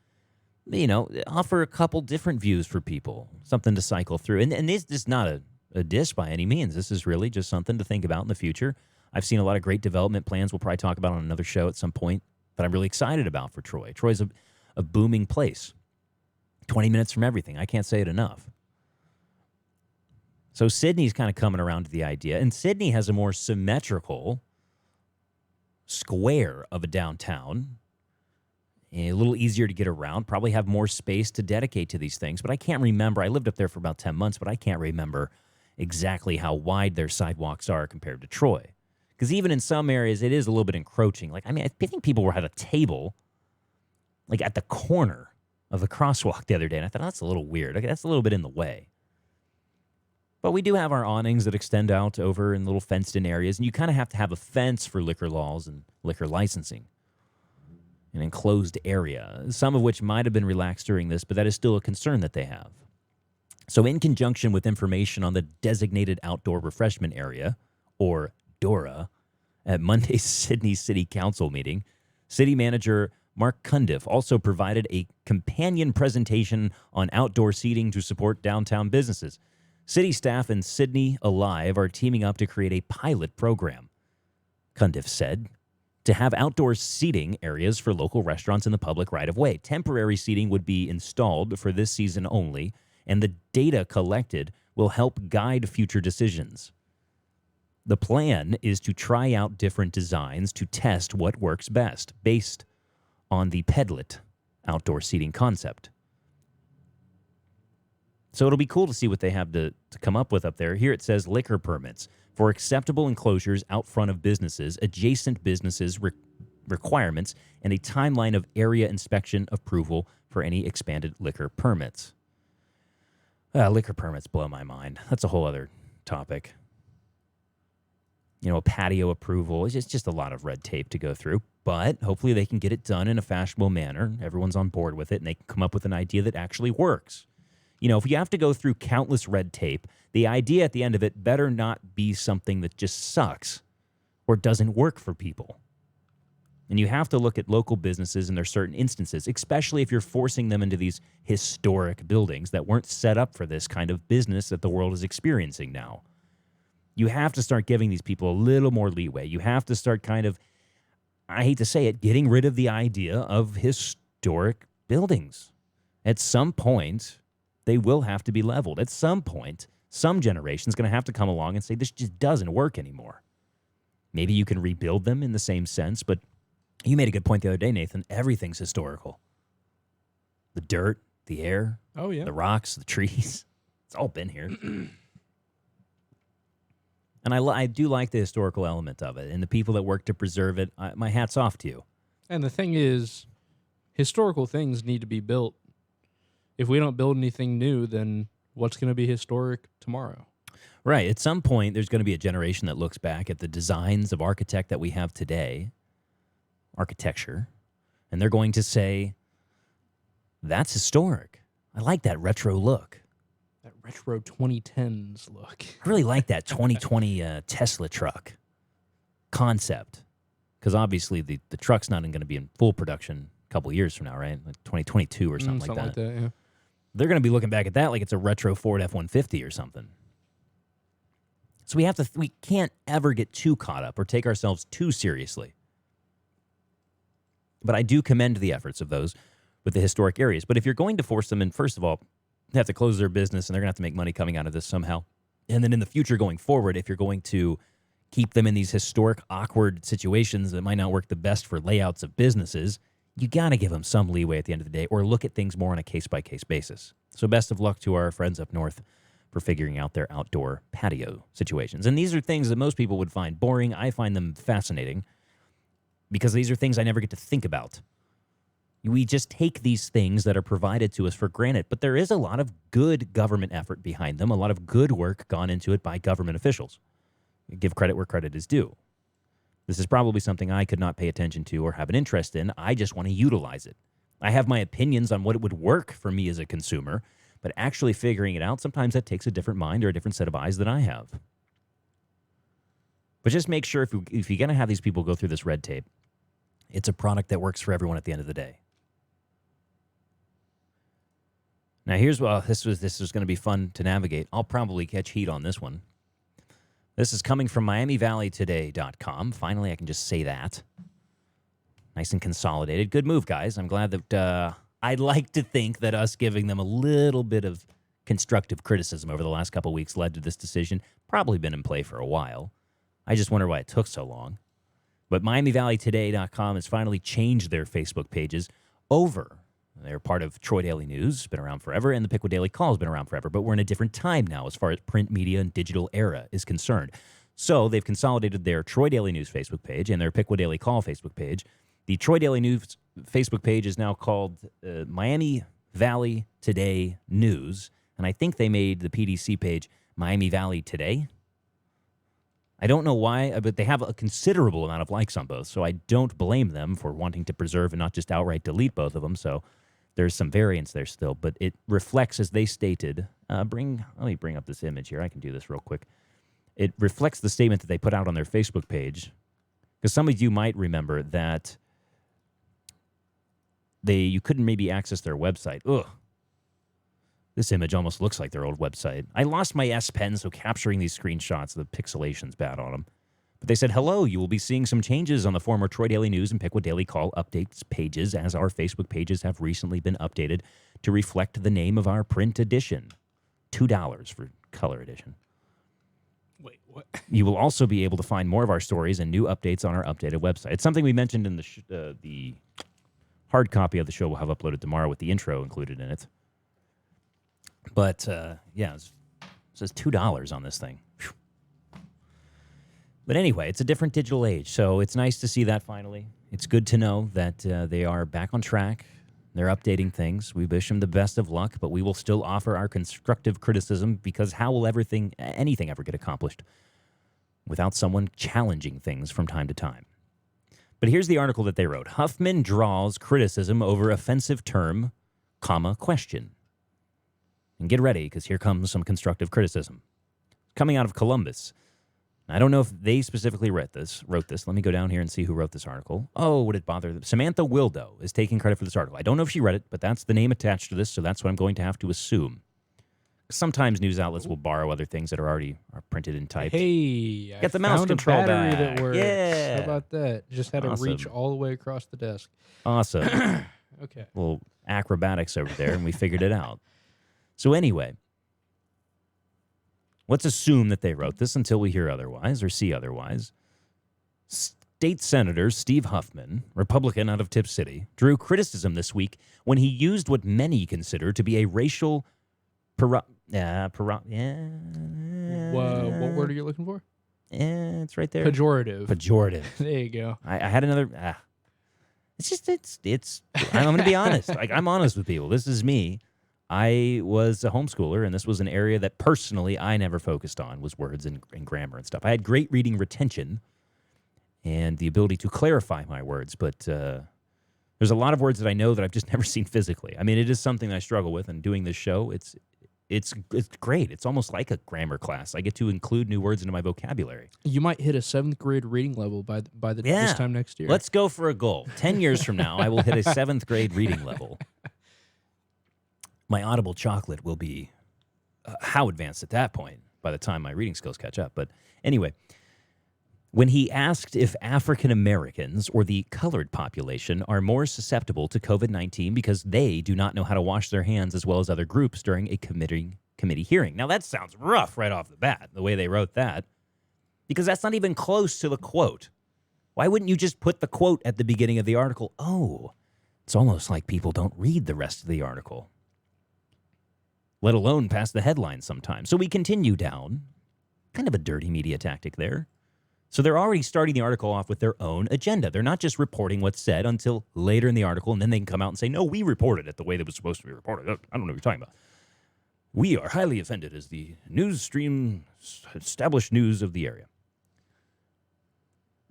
offer a couple different views for people, something to cycle through. And this is not a diss by any means. This is really just something to think about in the future. I've seen a lot of great development plans we'll probably talk about on another show at some point that I'm really excited about for Troy. Troy's a booming place. 20 minutes from everything. I can't say it enough. So Sydney's kind of coming around to the idea. And Sydney has a more symmetrical square of a downtown. A little easier to get around. Probably have more space to dedicate to these things. But I can't remember. I lived up there for about 10 months, but I can't remember exactly how wide their sidewalks are compared to Troy. Because even in some areas, it is a little bit encroaching. I think people were at a table, at the corner of the crosswalk the other day. And I thought, that's a little weird. That's a little bit in the way. But we do have our awnings that extend out over in little fenced-in areas. And you kind of have to have a fence for liquor laws and liquor licensing. an enclosed area, some of which might have been relaxed during this, but that is still a concern that they have. So in conjunction with information on the designated outdoor refreshment area, or DORA, at Monday's Sydney City Council meeting, City Manager Mark Cundiff also provided a companion presentation on outdoor seating to support downtown businesses. City staff and Sydney Alive are teaming up to create a pilot program, Cundiff said, to have outdoor seating areas for local restaurants in the public right-of-way. Temporary seating would be installed for this season only, and the data collected will help guide future decisions. The plan is to try out different designs to test what works best, based on the Pedlet outdoor seating concept. So it'll be cool to see what they have to come up with up there. Here it says liquor permits for acceptable enclosures out front of businesses, adjacent businesses requirements, and a timeline of area inspection approval for any expanded liquor permits. Liquor permits blow my mind. That's a whole other topic. You know, a patio approval. It's just a lot of red tape to go through. But hopefully they can get it done in a fashionable manner. Everyone's on board with it, and they can come up with an idea that actually works. You know, if you have to go through countless red tape, the idea at the end of it better not be something that just sucks or doesn't work for people. And you have to look at local businesses in their certain instances, especially if you're forcing them into these historic buildings that weren't set up for this kind of business that the world is experiencing now. You have to start giving these people a little more leeway. You have to start kind of, I hate to say it, getting rid of the idea of historic buildings. At some point, they will have to be leveled. At some point, some generation's going to have to come along and say, this just doesn't work anymore. Maybe you can rebuild them in the same sense, but you made a good point the other day, Nathan. Everything's historical. The dirt, the air, the rocks, the trees. It's all been here. And I do like the historical element of it. And the people that work to preserve it, my hat's off to you. And the thing is, historical things need to be built. If we don't build anything new, then what's going to be historic tomorrow? Right. At some point, there's going to be a generation that looks back at the designs of architect that we have today, architecture, and they're going to say, that's historic. I like that retro look. That retro 2010s look. I really like that 2020 Tesla truck concept, because obviously the truck's not going to be in full production a couple of years from now, right? Like 2022 or something like that. Yeah. They're going to be looking back at that like it's a retro Ford F-150 or something. So we can't ever get too caught up or take ourselves too seriously. But I do commend the efforts of those with the historic areas. But if you're going to force them in, first of all, they have to close their business and they're going to have to make money coming out of this somehow. And then in the future going forward, if you're going to keep them in these historic, awkward situations that might not work the best for layouts of businesses, you got to give them some leeway at the end of the day or look at things more on a case-by-case basis. So best of luck to our friends up north for figuring out their outdoor patio situations. And these are things that most people would find boring. I find them fascinating because these are things I never get to think about. We just take these things that are provided to us for granted, but there is a lot of good government effort behind them, a lot of good work gone into it by government officials. Give credit where credit is due. This is probably something I could not pay attention to or have an interest in. I just want to utilize it. I have my opinions on what it would work for me as a consumer, but actually figuring it out, sometimes that takes a different mind or a different set of eyes than I have. But just make sure if you're going to have these people go through this red tape, it's a product that works for everyone at the end of the day. Now, here's this was going to be fun to navigate. I'll probably catch heat on this one. This is coming from MiamiValleyToday.com. Finally, I can just say that. Nice and consolidated. Good move, guys. I'm glad that I'd like to think that us giving them a little bit of constructive criticism over the last couple of weeks led to this decision. Probably been in play for a while. I just wonder why it took so long. But MiamiValleyToday.com has finally changed their Facebook pages over. They're part of Troy Daily News, been around forever, and the Pickwood Daily Call has been around forever, but we're in a different time now as far as print media and digital era is concerned. So they've consolidated their Troy Daily News Facebook page and their Pickwood Daily Call Facebook page. The Troy Daily News Facebook page is now called Miami Valley Today News, and I think they made the PDC page Miami Valley Today. I don't know why, but they have a considerable amount of likes on both, so I don't blame them for wanting to preserve and not just outright delete both of them. So there's some variance there still, but it reflects, as they stated, let me bring up this image here. I can do this real quick. It reflects the statement that they put out on their Facebook page, because some of you might remember that you couldn't maybe access their website. Ugh. This image almost looks like their old website. I lost my S Pen, so capturing these screenshots, the pixelation's bad on them. But they said, hello, you will be seeing some changes on the former Troy Daily News and Pickwood Daily Call updates pages, as our Facebook pages have recently been updated to reflect the name of our print edition. $2 for color edition. Wait, what? You will also be able to find more of our stories and new updates on our updated website. It's something we mentioned in the hard copy of the show we'll have uploaded tomorrow with the intro included in it. But, yeah, it says $2 on this thing. Whew. But anyway, it's a different digital age, so it's nice to see that finally. It's good to know that they are back on track. They're updating things. We wish them the best of luck, but we will still offer our constructive criticism, because how will anything ever get accomplished without someone challenging things from time to time? But here's the article that they wrote. Huffman draws criticism over offensive term, question. And get ready, because here comes some constructive criticism. Coming out of Columbus. I don't know if they specifically wrote this. Let me go down here and see who wrote this article. Oh, would it bother them? Samantha Wildo is taking credit for this article. I don't know if she read it, but that's the name attached to this, so that's what I'm going to have to assume. Sometimes news outlets will borrow other things that are printed and typed. Hey, Get the I mouse found control a battery back. that works. Yeah. How about that? Just had to reach Awesome. all the way across the desk. Awesome. Okay. Little acrobatics over there, and we figured it out. So anyway, let's assume that they wrote this until we hear otherwise or see otherwise. State Senator Steve Huffman, Republican out of Tip City, drew criticism this week when he used what many consider to be a racial what word are you looking for? It's right there. Pejorative. Pejorative. There you go. I had another. It's. I'm going to be honest. I'm honest with people. This is me. I was a homeschooler, and this was an area that personally I never focused on, was words and grammar and stuff. I had great reading retention and the ability to clarify my words, but there's a lot of words that I know that I've just never seen physically. I mean, it is something that I struggle with, and doing this show, it's great. It's almost like a grammar class. I get to include new words into my vocabulary. You might hit a 7th grade reading level by this time next year. Let's go for a goal. 10 years from now, I will hit a 7th grade reading level. My Audible chocolate will be how advanced at that point by the time my reading skills catch up. But anyway, when he asked if African Americans or the colored population are more susceptible to COVID-19 because they do not know how to wash their hands as well as other groups during a committee hearing. Now, that sounds rough right off the bat, the way they wrote that, because that's not even close to the quote. Why wouldn't you just put the quote at the beginning of the article? Oh, it's almost like people don't read the rest of the article, let alone past the headline sometimes. So we continue down. Kind of a dirty media tactic there. So they're already starting the article off with their own agenda. They're not just reporting what's said until later in the article, and then they can come out and say, no, we reported it the way that was supposed to be reported. I don't know what you're talking about. We are highly offended as the news stream established news of the area.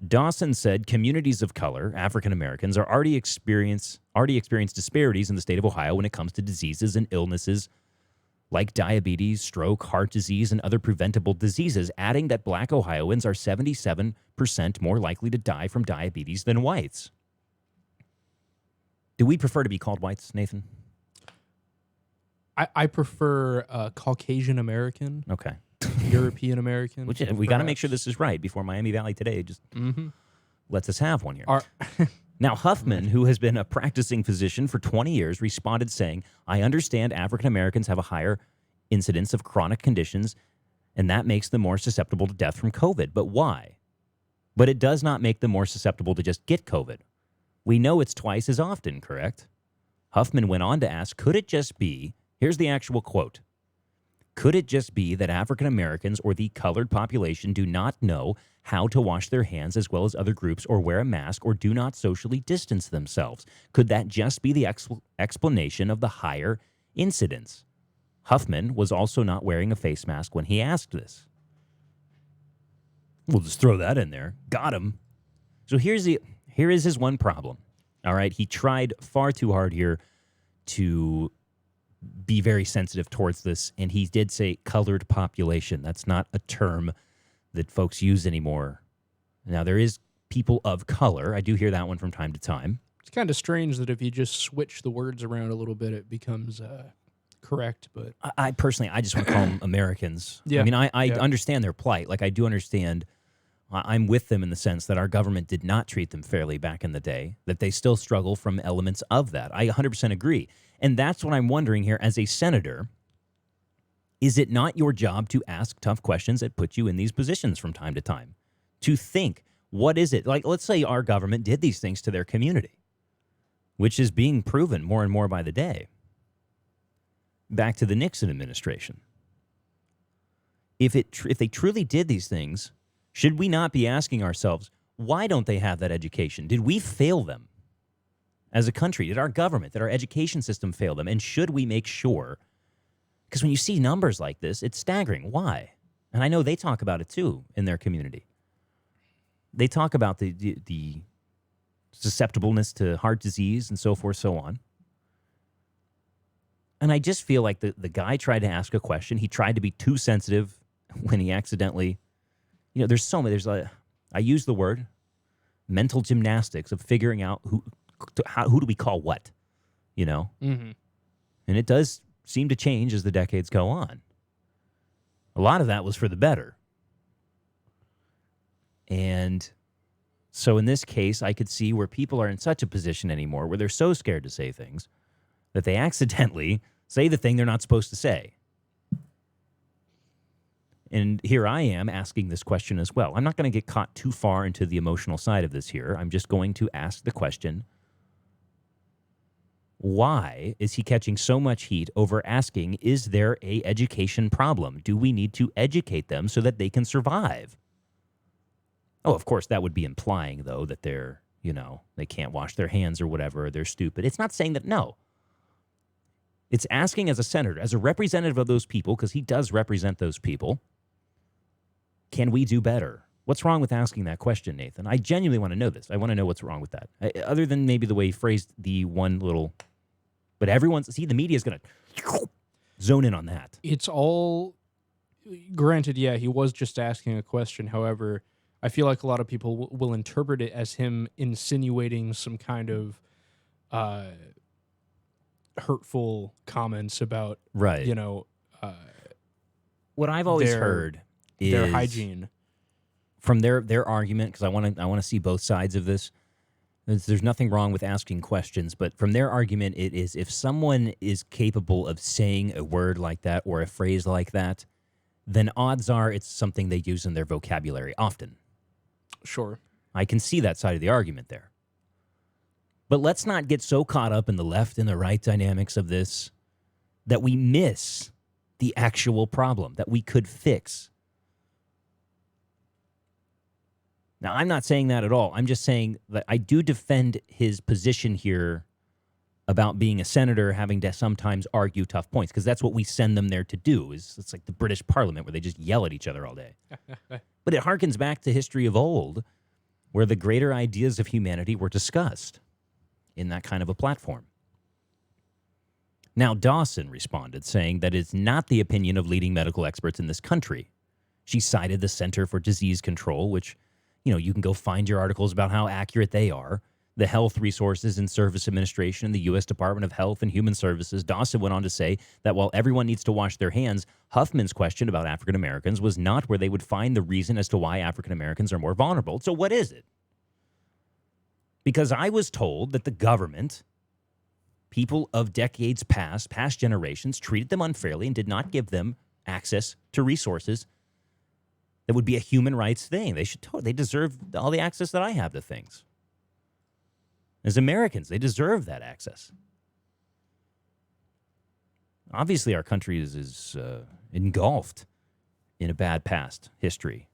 Dawson said communities of color, African Americans, are already experience disparities in the state of Ohio when it comes to diseases and illnesses like diabetes, stroke, heart disease, and other preventable diseases, adding that Black Ohioans are 77% more likely to die from diabetes than whites. Do we prefer to be called whites, Nathan? I prefer Caucasian American, Okay. European American. Which we got to make sure this is right before Miami Valley Today just lets us have one here. Now, Huffman, who has been a practicing physician for 20 years, responded saying, I understand African Americans have a higher incidence of chronic conditions, and that makes them more susceptible to death from COVID. But why? But it does not make them more susceptible to just get COVID. We know it's twice as often, correct? Huffman went on to ask, could it just be, here's the actual quote, could it just be that African Americans or the colored population do not know how to wash their hands as well as other groups or wear a mask or do not socially distance themselves? Could that just be the explanation of the higher incidence? Huffman was also not wearing a face mask when he asked this. We'll just throw that in there. Got him. So here is his one problem. All right, he tried far too hard here to be very sensitive towards this, and he did say colored population. That's not a term that folks use anymore. Now, there is people of color. I do hear that one from time to time. It's kind of strange that if you just switch the words around a little bit, it becomes correct. But I personally, I just want to call them Americans. Yeah. I mean, I Yeah. understand their plight. Like, I do understand. I'm with them in the sense that our government did not treat them fairly back in the day, that they still struggle from elements of that. I 100% agree. And that's what I'm wondering here as a senator. Is it not your job to ask tough questions that put you in these positions from time to time? To think, what is it? Like, let's say our government did these things to their community, which is being proven more and more by the day. Back to the Nixon administration. If they truly did these things, should we not be asking ourselves, why don't they have that education? Did we fail them as a country? Did our government, did our education system fail them? And should we make sure? Because when you see numbers like this, it's staggering. Why? And I know they talk about it too in their community. They talk about the susceptibleness to heart disease and so forth, so on. And I just feel like the guy tried to ask a question. He tried to be too sensitive when he accidentally, there's so many, I use the word mental gymnastics of figuring out who do we call what, Mm-hmm. And it does seem to change as the decades go on. A lot of that was for the better. And so in this case, I could see where people are in such a position anymore where they're so scared to say things that they accidentally say the thing they're not supposed to say. And here I am asking this question as well. I'm not going to get caught too far into the emotional side of this here. I'm just going to ask the question, why is he catching so much heat over asking, is there a education problem? Do we need to educate them so that they can survive? Oh, of course, that would be implying, though, that they're, they can't wash their hands or whatever, or they're stupid. It's not saying that, no. It's asking as a senator, as a representative of those people, because he does represent those people, can we do better? What's wrong with asking that question, Nathan? I genuinely want to know this. I want to know what's wrong with that. Other than maybe the way he phrased the one little... But the media is going to zone in on that. It's all... Granted, yeah, he was just asking a question. However, I feel like a lot of people will interpret it as him insinuating some kind of hurtful comments about, Right. What I've always heard is their hygiene. From their argument, because I want to see both sides of this. There's nothing wrong with asking questions, but from their argument, it is if someone is capable of saying a word like that or a phrase like that, then odds are it's something they use in their vocabulary often. Sure. I can see that side of the argument there. But let's not get so caught up in the left and the right dynamics of this that we miss the actual problem that we could fix. Now, I'm not saying that at all. I'm just saying that I do defend his position here about being a senator, having to sometimes argue tough points, because that's what we send them there to do. It's like the British Parliament where they just yell at each other all day. But it harkens back to history of old, where the greater ideas of humanity were discussed in that kind of a platform. Now, Dawson responded, saying that it's not the opinion of leading medical experts in this country. She cited the Center for Disease Control, which, you can go find your articles about how accurate they are, the Health Resources and Service Administration, and the U.S. Department of Health and Human Services. Dawson went on to say that while everyone needs to wash their hands, Huffman's question about African Americans was not where they would find the reason as to why African Americans are more vulnerable. So what is it? Because I was told that the government, people of decades past generations, treated them unfairly and did not give them access to resources that would be a human rights thing. They deserve all the access that I have to things. As Americans, they deserve that access. Obviously, our country is engulfed in a bad past history.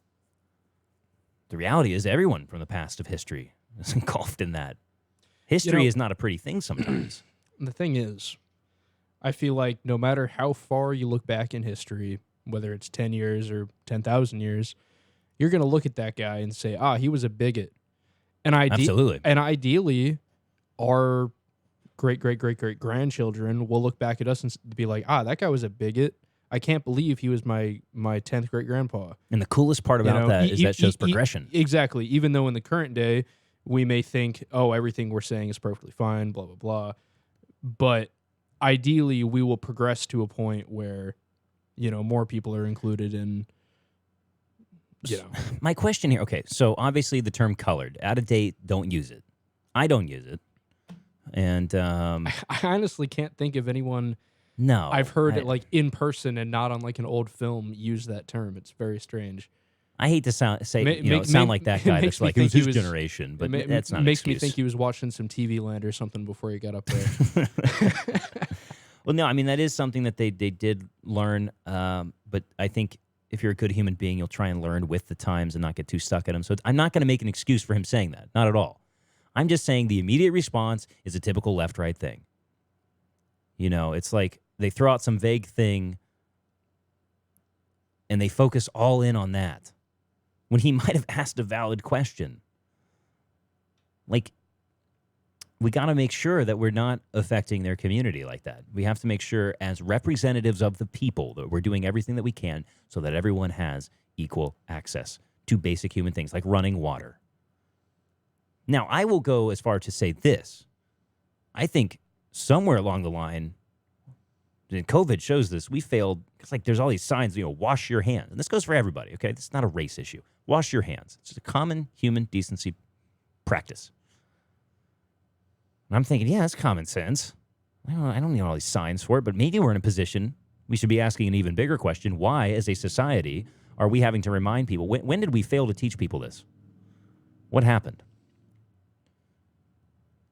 The reality is everyone from the past of history is engulfed in that. History is not a pretty thing sometimes. The thing is, I feel like no matter how far you look back in history, whether it's 10 years or 10,000 years, you're going to look at that guy and say, he was a bigot. And Absolutely. and ideally, our great grandchildren will look back at us and be like, that guy was a bigot. I can't believe he was my 10th great grandpa. And the coolest part about that is that shows progression. Exactly. Even though in the current day, we may think, everything we're saying is perfectly fine, blah, blah, blah. But ideally, we will progress to a point where, more people are included in, My question here, okay, so obviously the term colored, out of date, don't use it. I don't use it. And I honestly can't think of anyone no. I've heard it like in person and not on like an old film use that term. It's very strange. I hate to sound like that guy that's like, who's his generation, but that's not an excuse. Makes me think he was watching some TV Land or something before he got up there. Well, no, I mean, that is something that they did learn, but I think if you're a good human being, you'll try and learn with the times and not get too stuck at them. So I'm not going to make an excuse for him saying that, not at all. I'm just saying the immediate response is a typical left-right thing. It's like they throw out some vague thing and they focus all in on that when he might have asked a valid question. Like, we got to make sure that we're not affecting their community like that. We have to make sure as representatives of the people that we're doing everything that we can so that everyone has equal access to basic human things like running water. Now, I will go as far to say this. I think somewhere along the line, and COVID shows this, we failed. It's like there's all these signs, wash your hands. And this goes for everybody, okay? This is not a race issue. Wash your hands. It's just a common human decency practice. And I'm thinking, yeah, that's common sense. I don't need all these signs for it, but maybe we're in a position, we should be asking an even bigger question. Why, as a society, are we having to remind people? When did we fail to teach people this? What happened?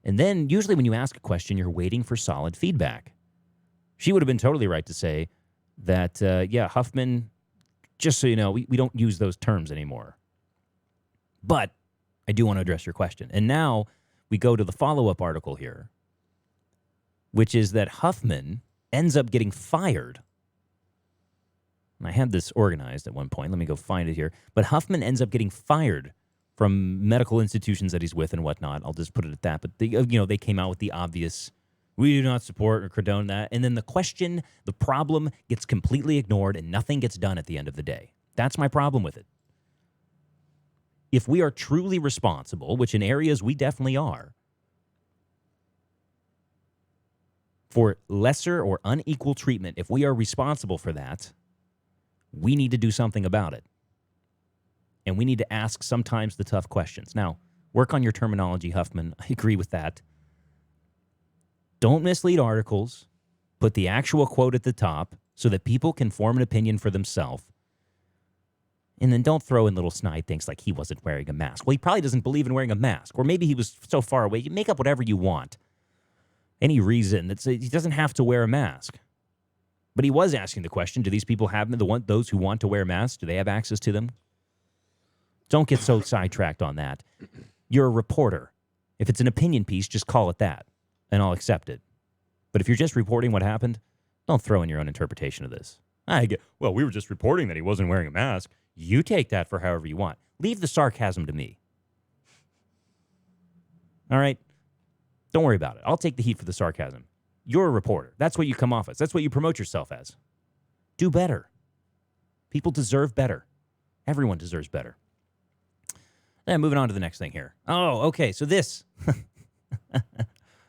And then usually when you ask a question, you're waiting for solid feedback. She would have been totally right to say that, Huffman, just so you know, we don't use those terms anymore. But I do want to address your question. And now we go to the follow-up article here, which is that Huffman ends up getting fired. And I had this organized at one point. Let me go find it here. But Huffman ends up getting fired from medical institutions that he's with and whatnot. I'll just put it at that. But they came out with the obvious, we do not support or condone that. And then the problem gets completely ignored and nothing gets done at the end of the day. That's my problem with it. If we are truly responsible, which in areas we definitely are, for lesser or unequal treatment, if we are responsible for that, we need to do something about it. And we need to ask sometimes the tough questions. Now, work on your terminology, Huffman. I agree with that. Don't mislead articles. Put the actual quote at the top so that people can form an opinion for themselves. And then don't throw in little snide things like he wasn't wearing a mask. Well, he probably doesn't believe in wearing a mask. Or maybe he was so far away. You make up whatever you want. Any reason. He doesn't have to wear a mask. But he was asking the question, do these people have those who want to wear masks, do they have access to them? Don't get so sidetracked on that. You're a reporter. If it's an opinion piece, just call it that, and I'll accept it. But if you're just reporting what happened, don't throw in your own interpretation of this. We were just reporting that he wasn't wearing a mask. You take that for however you want. Leave the sarcasm to me. All right? Don't worry about it. I'll take the heat for the sarcasm. You're a reporter. That's what you come off as. That's what you promote yourself as. Do better. People deserve better. Everyone deserves better. Then moving on to the next thing here. Oh, okay. So this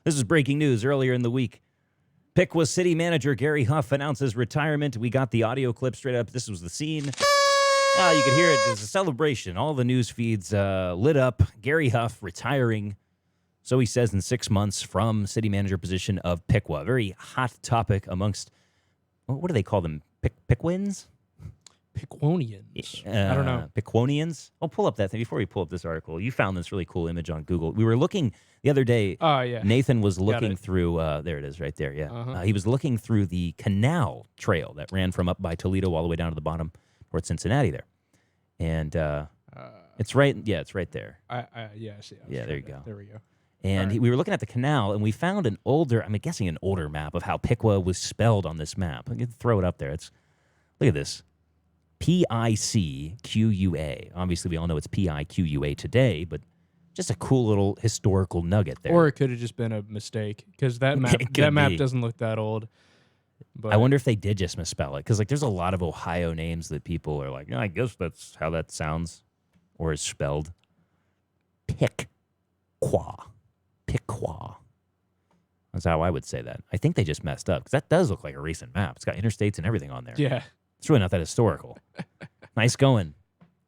is breaking news earlier in the week. Piqua City Manager Gary Huff announces retirement. We got the audio clip straight up. This was the scene. You could hear it. There's a celebration. All the news feeds lit up. Gary Huff retiring. So he says in 6 months from city manager position of Piqua. Very hot topic amongst, what do they call them? Piquans? Piquonians. I don't know. Piquonians? I'll pull up that thing before we pull up this article. You found this really cool image on Google. We were looking the other day. Oh, yeah. Nathan was looking through, there it is right there, yeah. Uh-huh. He was looking through the canal trail that ran from up by Toledo all the way down to the bottom towards Cincinnati there. And it's right, it's right there. I see. Yeah, there you go. There we go. And right. we were looking at the canal, and we found an older map of how Piqua was spelled on this map. I can throw it up there. Look at this. PICQUA. Obviously, we all know it's PIQUA today, but just a cool little historical nugget there. Or it could have just been a mistake because that map It could be. doesn't look that old. But I wonder if they did just misspell it, because like there's a lot of Ohio names that people are like, yeah, I guess that's how that sounds or is spelled. Piqua. That's how I would say that. I think they just messed up because that does look like a recent map. It's got interstates and everything on there. yeah, It's really not that historical. Nice going.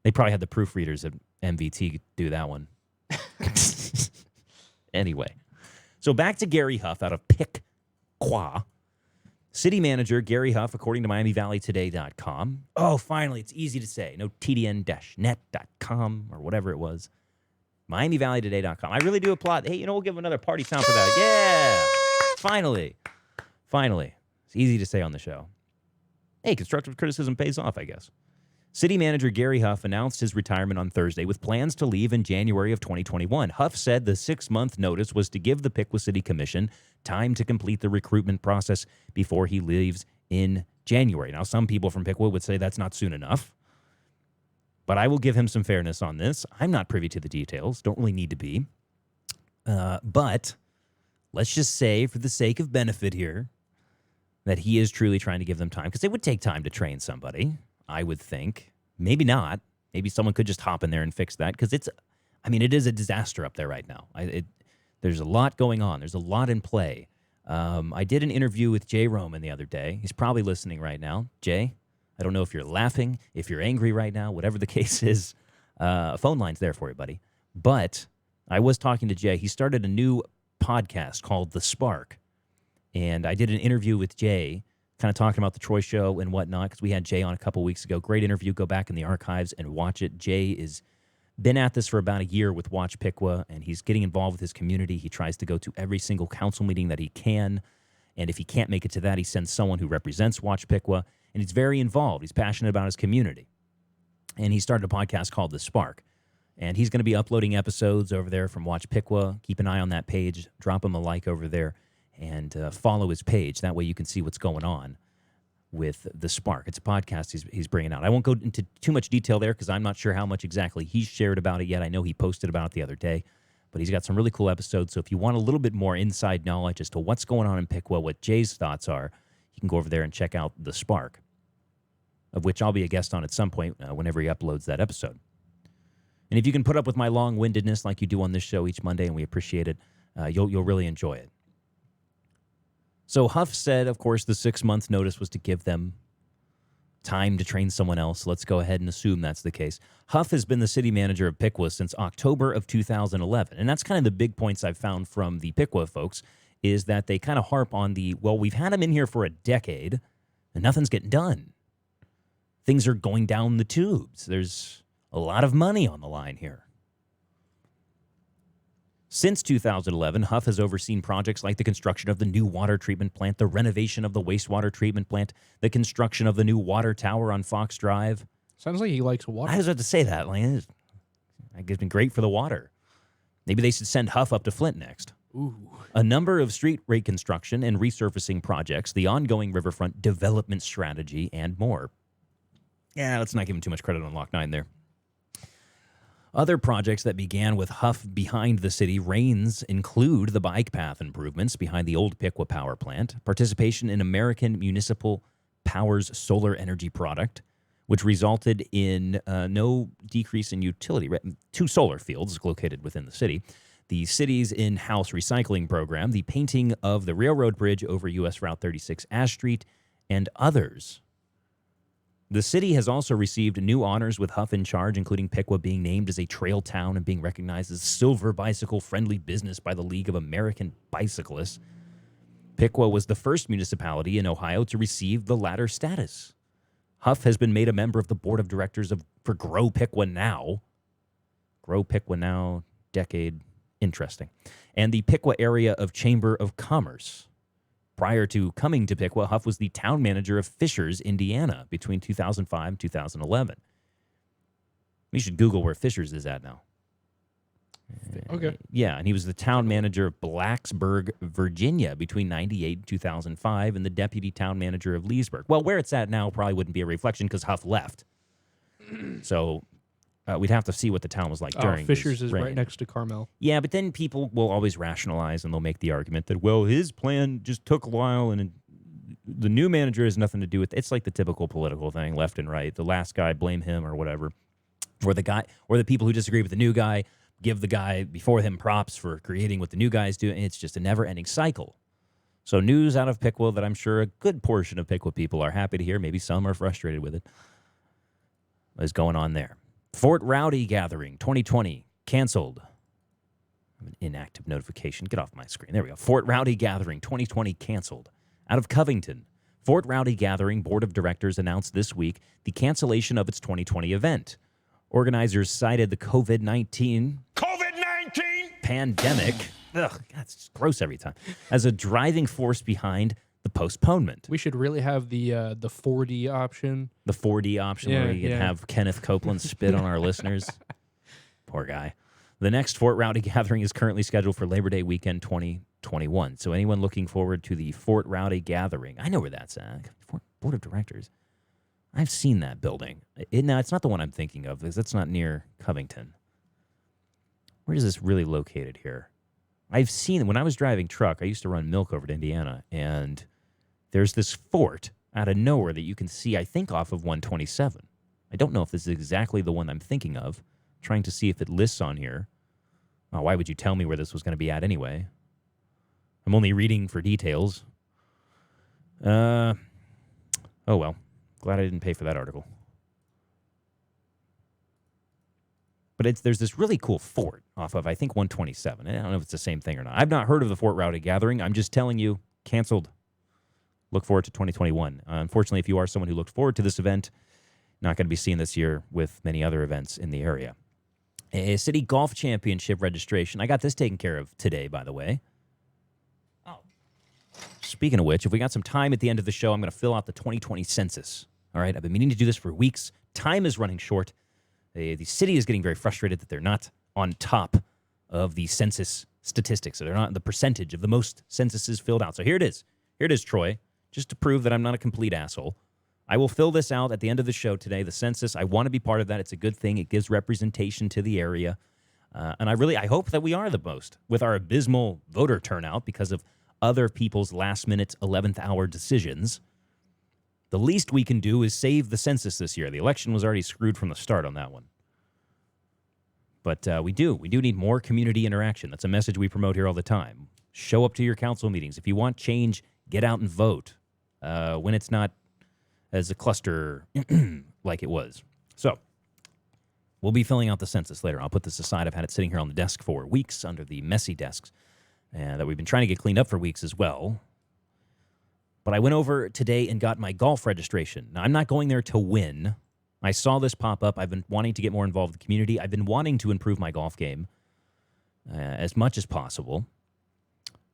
They probably had the proofreaders at MVT do that one. Anyway, so back to Gary Huff out of Piqua. City manager Gary Huff, according to MiamiValleyToday.com. Oh, finally, it's easy to say. No TDN-net.com or whatever it was. MiamiValleyToday.com. I really do applaud. Hey, we'll give another party sound for that. Yeah. Finally. It's easy to say on the show. Hey, constructive criticism pays off, I guess. City manager Gary Huff announced his retirement on Thursday with plans to leave in January of 2021. Huff said the 6-month notice was to give the Piqua City Commission time to complete the recruitment process before he leaves in January. Now, some people from Piqua would say that's not soon enough, but I will give him some fairness on this. I'm not privy to the details, don't really need to be. But let's just say, for the sake of benefit here, that he is truly trying to give them time, because it would take time to train somebody, I would think. Maybe not. Maybe someone could just hop in there and fix that, because it is a disaster up there right now. There's a lot going on. There's a lot in play. I did an interview with Jay Roman the other day. He's probably listening right now. Jay, I don't know if you're laughing, if you're angry right now, whatever the case is. Phone line's there for you, buddy. But I was talking to Jay. He started a new podcast called The Spark. And I did an interview with Jay, kind of talking about the Troy show and whatnot, because we had Jay on a couple weeks ago. Great interview. Go back in the archives and watch it. Jay is been at this for about a year with Watch Piqua, and he's getting involved with his community. He tries to go to every single council meeting that he can, and if he can't make it to that, he sends someone who represents Watch Piqua, and he's very involved. He's passionate about his community, and he started a podcast called The Spark, and he's going to be uploading episodes over there from Watch Piqua. Keep an eye on that page. Drop him a like over there, and follow his page. That way you can see what's going on with The Spark. It's a podcast he's bringing out. I won't go into too much detail there because I'm not sure how much exactly he's shared about it yet. I know he posted about it the other day, but he's got some really cool episodes. So if you want a little bit more inside knowledge as to what's going on in Piqua, what Jay's thoughts are, you can go over there and check out The Spark, of which I'll be a guest on at some point whenever he uploads that episode. And if you can put up with my long-windedness like you do on this show each Monday, and we appreciate it, you'll really enjoy it. So Huff said, of course, the 6-month notice was to give them time to train someone else. Let's go ahead and assume that's the case. Huff has been the city manager of Piqua since October of 2011. And that's kind of the big points I've found from the Piqua folks, is that they kind of harp on we've had him in here for a decade and nothing's getting done. Things are going down the tubes. There's a lot of money on the line here. Since 2011, Huff has overseen projects like the construction of the new water treatment plant, the renovation of the wastewater treatment plant, the construction of the new water tower on Fox Drive. sounds like he likes water. I was about to say that. Like, it's been great for the water. Maybe they should send Huff up to Flint next. Ooh. A number of street reconstruction and resurfacing projects, the ongoing riverfront development strategy, and more. Yeah, let's not give him too much credit on Lock 9 there. Other projects that began with Huff behind the city reins include the bike path improvements behind the old Piqua power plant, participation in American Municipal Power's solar energy product, which resulted in no decrease in utility. 2 solar fields located within the city, the city's in-house recycling program, the painting of the railroad bridge over U.S. Route 36 Ash Street, and others. The city has also received new honors with Huff in charge, including Piqua being named as a trail town and being recognized as silver bicycle-friendly business by the League of American Bicyclists. Piqua was the first municipality in Ohio to receive the latter status. Huff has been made a member of the board of directors for Grow Piqua Now. Grow Piqua Now, decade, interesting. And the Piqua area of Chamber of Commerce. Prior to coming to Piqua, Huff was the town manager of Fishers, Indiana, between 2005 and 2011. We should Google where Fishers is at now. Okay. Yeah, and he was the town manager of Blacksburg, Virginia, between 98 and 2005, and the deputy town manager of Leesburg. Well, where it's at now probably wouldn't be a reflection because Huff left. So we'd have to see what the town was like during Fishers his is reign. right next to Carmel. Yeah, but then people will always rationalize and they'll make the argument that, well, his plan just took a while and the new manager has nothing to do with it. It's like the typical political thing, left and right. The last guy, blame him or whatever. Or the people who disagree with the new guy give the guy before him props for creating what the new guy's doing. It's just a never-ending cycle. So news out of Piqua that I'm sure a good portion of Piqua people are happy to hear, maybe some are frustrated with it, is going on there. Fort Rowdy Gathering 2020 canceled. An inactive notification. Get off my screen. There we go. Fort Rowdy Gathering 2020 canceled. Out of Covington, Fort Rowdy Gathering Board of Directors announced this week the cancellation of its 2020 event. Organizers cited the COVID-19 pandemic, ugh, that's gross every time, as a driving force behind the postponement. We should really have the 4D option. The 4D option where you can have Kenneth Copeland spit on our listeners. Poor guy. The next Fort Rowdy Gathering is currently scheduled for Labor Day weekend 2021. So anyone looking forward to the Fort Rowdy Gathering, I know where that's at. Board of Directors. I've seen that building. No, it's not the one I'm thinking of because it's not near Covington. Where is this really located here? I've seen it. When I was driving truck, I used to run milk over to Indiana, and there's this fort out of nowhere that you can see, I think, off of 127. I don't know if this is exactly the one I'm thinking of. Trying to see if it lists on here. Oh, why would you tell me where this was going to be at anyway? I'm only reading for details. Oh, well. Glad I didn't pay for that article. But there's this really cool fort off of, I think, 127. I don't know if it's the same thing or not. I've not heard of the Fort Rowdy Gathering. I'm just telling you, canceled. Look forward to 2021. Unfortunately, if you are someone who looked forward to this event, not going to be seen this year with many other events in the area. A city golf championship registration. I got this taken care of today, by the way. Oh. Speaking of which, if we got some time at the end of the show, I'm going to fill out the 2020 census. All right, I've been meaning to do this for weeks. Time is running short. The city is getting very frustrated that they're not on top of the census statistics. So they're not the percentage of the most censuses filled out. So here it is. Here it is, Troy. Just to prove that I'm not a complete asshole. I will fill this out at the end of the show today, the census. I want to be part of that. It's a good thing. It gives representation to the area. And I hope that we are the most with our abysmal voter turnout because of other people's last-minute 11th-hour decisions. The least we can do is save the census this year. The election was already screwed from the start on that one. But we do need more community interaction. That's a message we promote here all the time. Show up to your council meetings. If you want change, get out and vote when it's not as a cluster like it was. So we'll be filling out the census later. I'll put this aside. I've had it sitting here on the desk for weeks under the messy desks that we've been trying to get cleaned up for weeks as well. But I went over today and got my golf registration. Now, I'm not going there to win. I saw this pop up. I've been wanting to get more involved in the community. I've been wanting to improve my golf game as much as possible.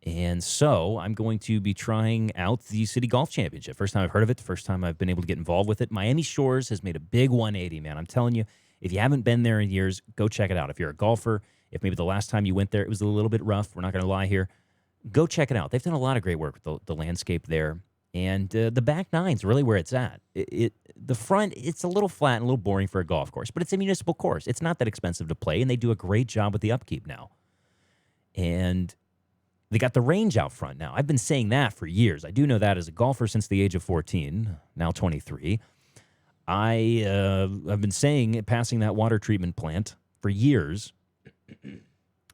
And so I'm going to be trying out the City Golf Championship. First time I've heard of it. First time I've been able to get involved with it. Miami Shores has made a big 180, man. I'm telling you, if you haven't been there in years, go check it out. If you're a golfer, if maybe the last time you went there, it was a little bit rough. We're not going to lie here. Go check it out. They've done a lot of great work with the landscape there. And the back nine's really where it's at. The front, it's a little flat and a little boring for a golf course, but it's a municipal course. It's not that expensive to play, and they do a great job with the upkeep now. And they got the range out front now. I've been saying that for years. I do know that as a golfer since the age of 14, now 23. I've been saying, passing that water treatment plant for years,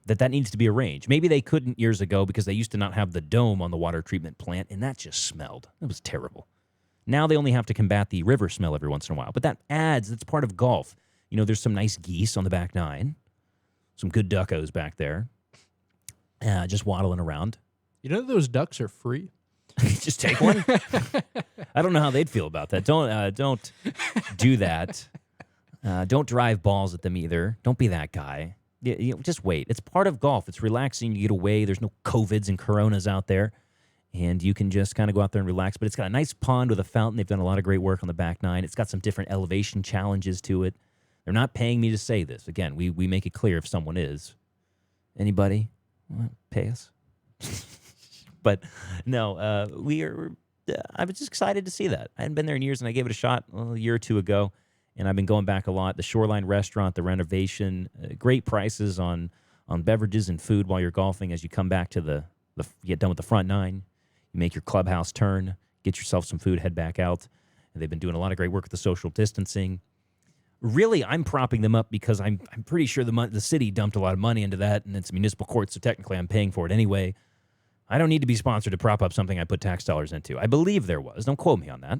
that needs to be arranged. Maybe they couldn't years ago because they used to not have the dome on the water treatment plant, and that just smelled. It was terrible. Now they only have to combat the river smell every once in a while, but that's part of golf. You know, there's some nice geese on the back nine, some good duckos back there, just waddling around. You know those ducks are free? Just take one. I don't know how they'd feel about that. Don't do that. Don't drive balls at them either. Don't be that guy. Just wait. It's part of golf. It's relaxing. You get away. There's no COVIDs and Coronas out there. And you can just kind of go out there and relax. But it's got a nice pond with a fountain. They've done a lot of great work on the back nine. It's got some different elevation challenges to it. They're not paying me to say this. Again, we make it clear if someone is. Anybody? Pay us. But no, I was just excited to see that. I hadn't been there in years, and I gave it a shot a year or two ago. and I've been going back a lot. The Shoreline Restaurant, the renovation, great prices on beverages and food while you're golfing as you come back to you get done with the front nine. You make your clubhouse turn, get yourself some food, head back out. And they've been doing a lot of great work with the social distancing. Really, I'm propping them up because I'm pretty sure the city dumped a lot of money into that, and it's municipal court, so technically I'm paying for it anyway. I don't need to be sponsored to prop up something I put tax dollars into. I believe there was. Don't quote me on that.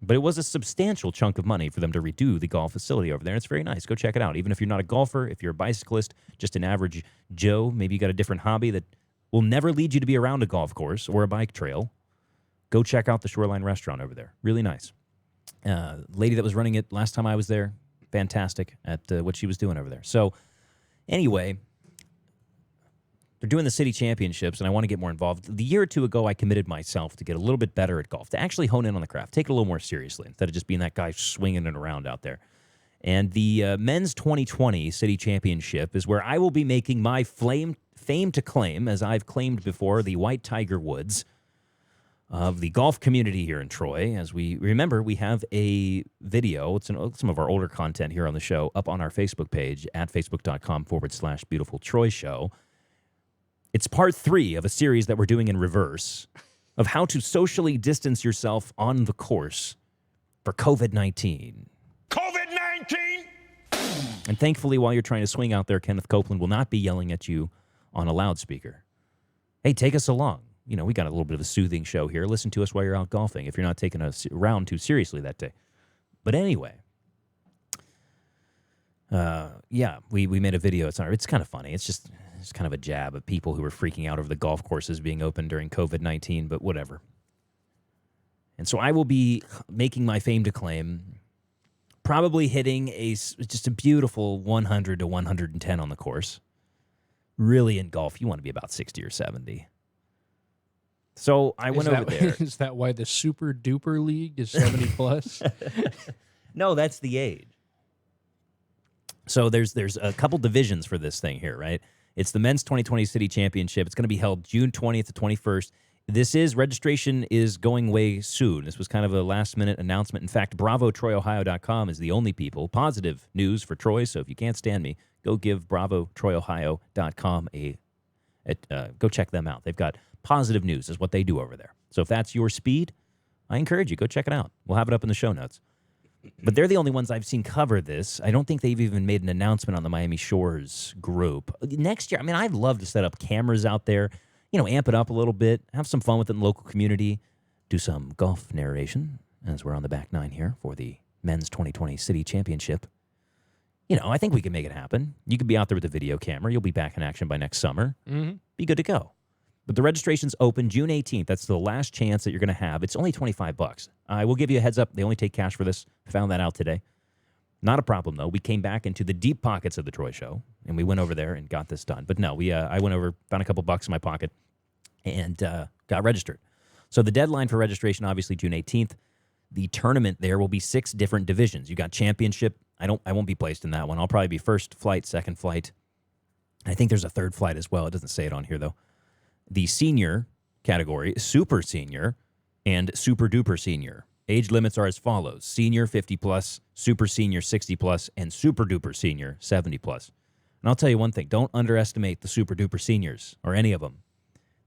But it was a substantial chunk of money for them to redo the golf facility over there. It's very nice. Go check it out. Even if you're not a golfer, if you're a bicyclist, just an average Joe, maybe you got a different hobby that will never lead you to be around a golf course or a bike trail, go check out the Shoreline Restaurant over there. Really nice. Lady that was running it last time I was there, fantastic at what she was doing over there. So anyway, they're doing the city championships, and I want to get more involved. The year or two ago, I committed myself to get a little bit better at golf, to actually hone in on the craft, take it a little more seriously instead of just being that guy swinging it around out there. And the men's 2020 city championship is where I will be making my fame to claim, as I've claimed before, the White Tiger Woods of the golf community here in Troy. As we remember, we have a video. It's some of our older content here on the show up on our Facebook page at facebook.com/Beautiful Troy Show. It's part 3 of a series that we're doing in reverse of how to socially distance yourself on the course for COVID-19. COVID-19! And thankfully, while you're trying to swing out there, Kenneth Copeland will not be yelling at you on a loudspeaker. Hey, take us along. You know, we got a little bit of a soothing show here. Listen to us while you're out golfing if you're not taking a round too seriously that day. But anyway, yeah, we made a video. It's kind of funny. It's kind of a jab at people who were freaking out over the golf courses being open during COVID-19, but whatever. And so I will be making my fame to claim, probably hitting just a beautiful 100 to 110 on the course. Really, in golf, you want to be about 60 or 70. So I went over there. Is that why the Super Duper League is 70 plus? No, that's the age. So there's a couple divisions for this thing here, right? It's the men's 2020 city championship. It's going to be held June 20th to 21st. Registration is going way soon. This was kind of a last-minute announcement. In fact, BravoTroyOhio.com is the only people. Positive news for Troy, so if you can't stand me, go give BravoTroyOhio.com go check them out. They've got positive news is what they do over there. So if that's your speed, I encourage you, go check it out. We'll have it up in the show notes. But they're the only ones I've seen cover this. I don't think they've even made an announcement on the Miami Shores group. Next year, I mean, I'd love to set up cameras out there, amp it up a little bit, have some fun with it in the local community, do some golf narration as we're on the back nine here for the men's 2020 city championship. I think we can make it happen. You could be out there with a video camera. You'll be back in action by next summer. Mm-hmm. Be good to go. But the registration's open June 18th. That's the last chance that you're going to have. It's only $25. I will give you a heads up. They only take cash for this. Found that out today. Not a problem, though. We came back into the deep pockets of the Troy Show, and we went over there and got this done. But no, I went over, found a couple bucks in my pocket, and got registered. So the deadline for registration, obviously, June 18th. The tournament there will be 6 different divisions. You got championship. I won't be placed in that one. I'll probably be first flight, second flight. I think there's a third flight as well. It doesn't say it on here, though. The senior category, super senior, and super duper senior. Age limits are as follows: senior 50 plus, super senior 60 plus, and super duper senior 70 plus. And I'll tell you one thing: don't underestimate the super duper seniors or any of them.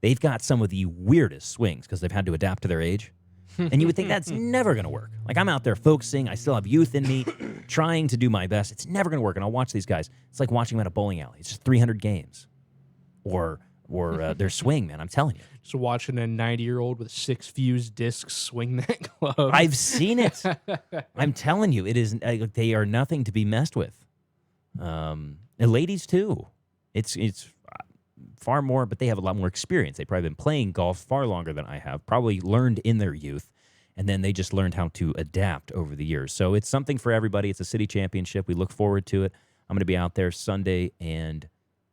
They've got some of the weirdest swings because they've had to adapt to their age. And you would think that's never going to work. Like, I'm out there focusing. I still have youth in me, trying to do my best. It's never going to work. And I'll watch these guys. It's like watching them at a bowling alley. It's just 300 games. Or their swing, man. I'm telling you. Just watching a 90-year-old with 6 fused discs swing that glove. I've seen it. I'm telling you, it is. They are nothing to be messed with. And ladies too. It's far more, but they have a lot more experience. They've probably been playing golf far longer than I have. Probably learned in their youth, and then they just learned how to adapt over the years. So it's something for everybody. It's a city championship. We look forward to it. I'm going to be out there Saturday and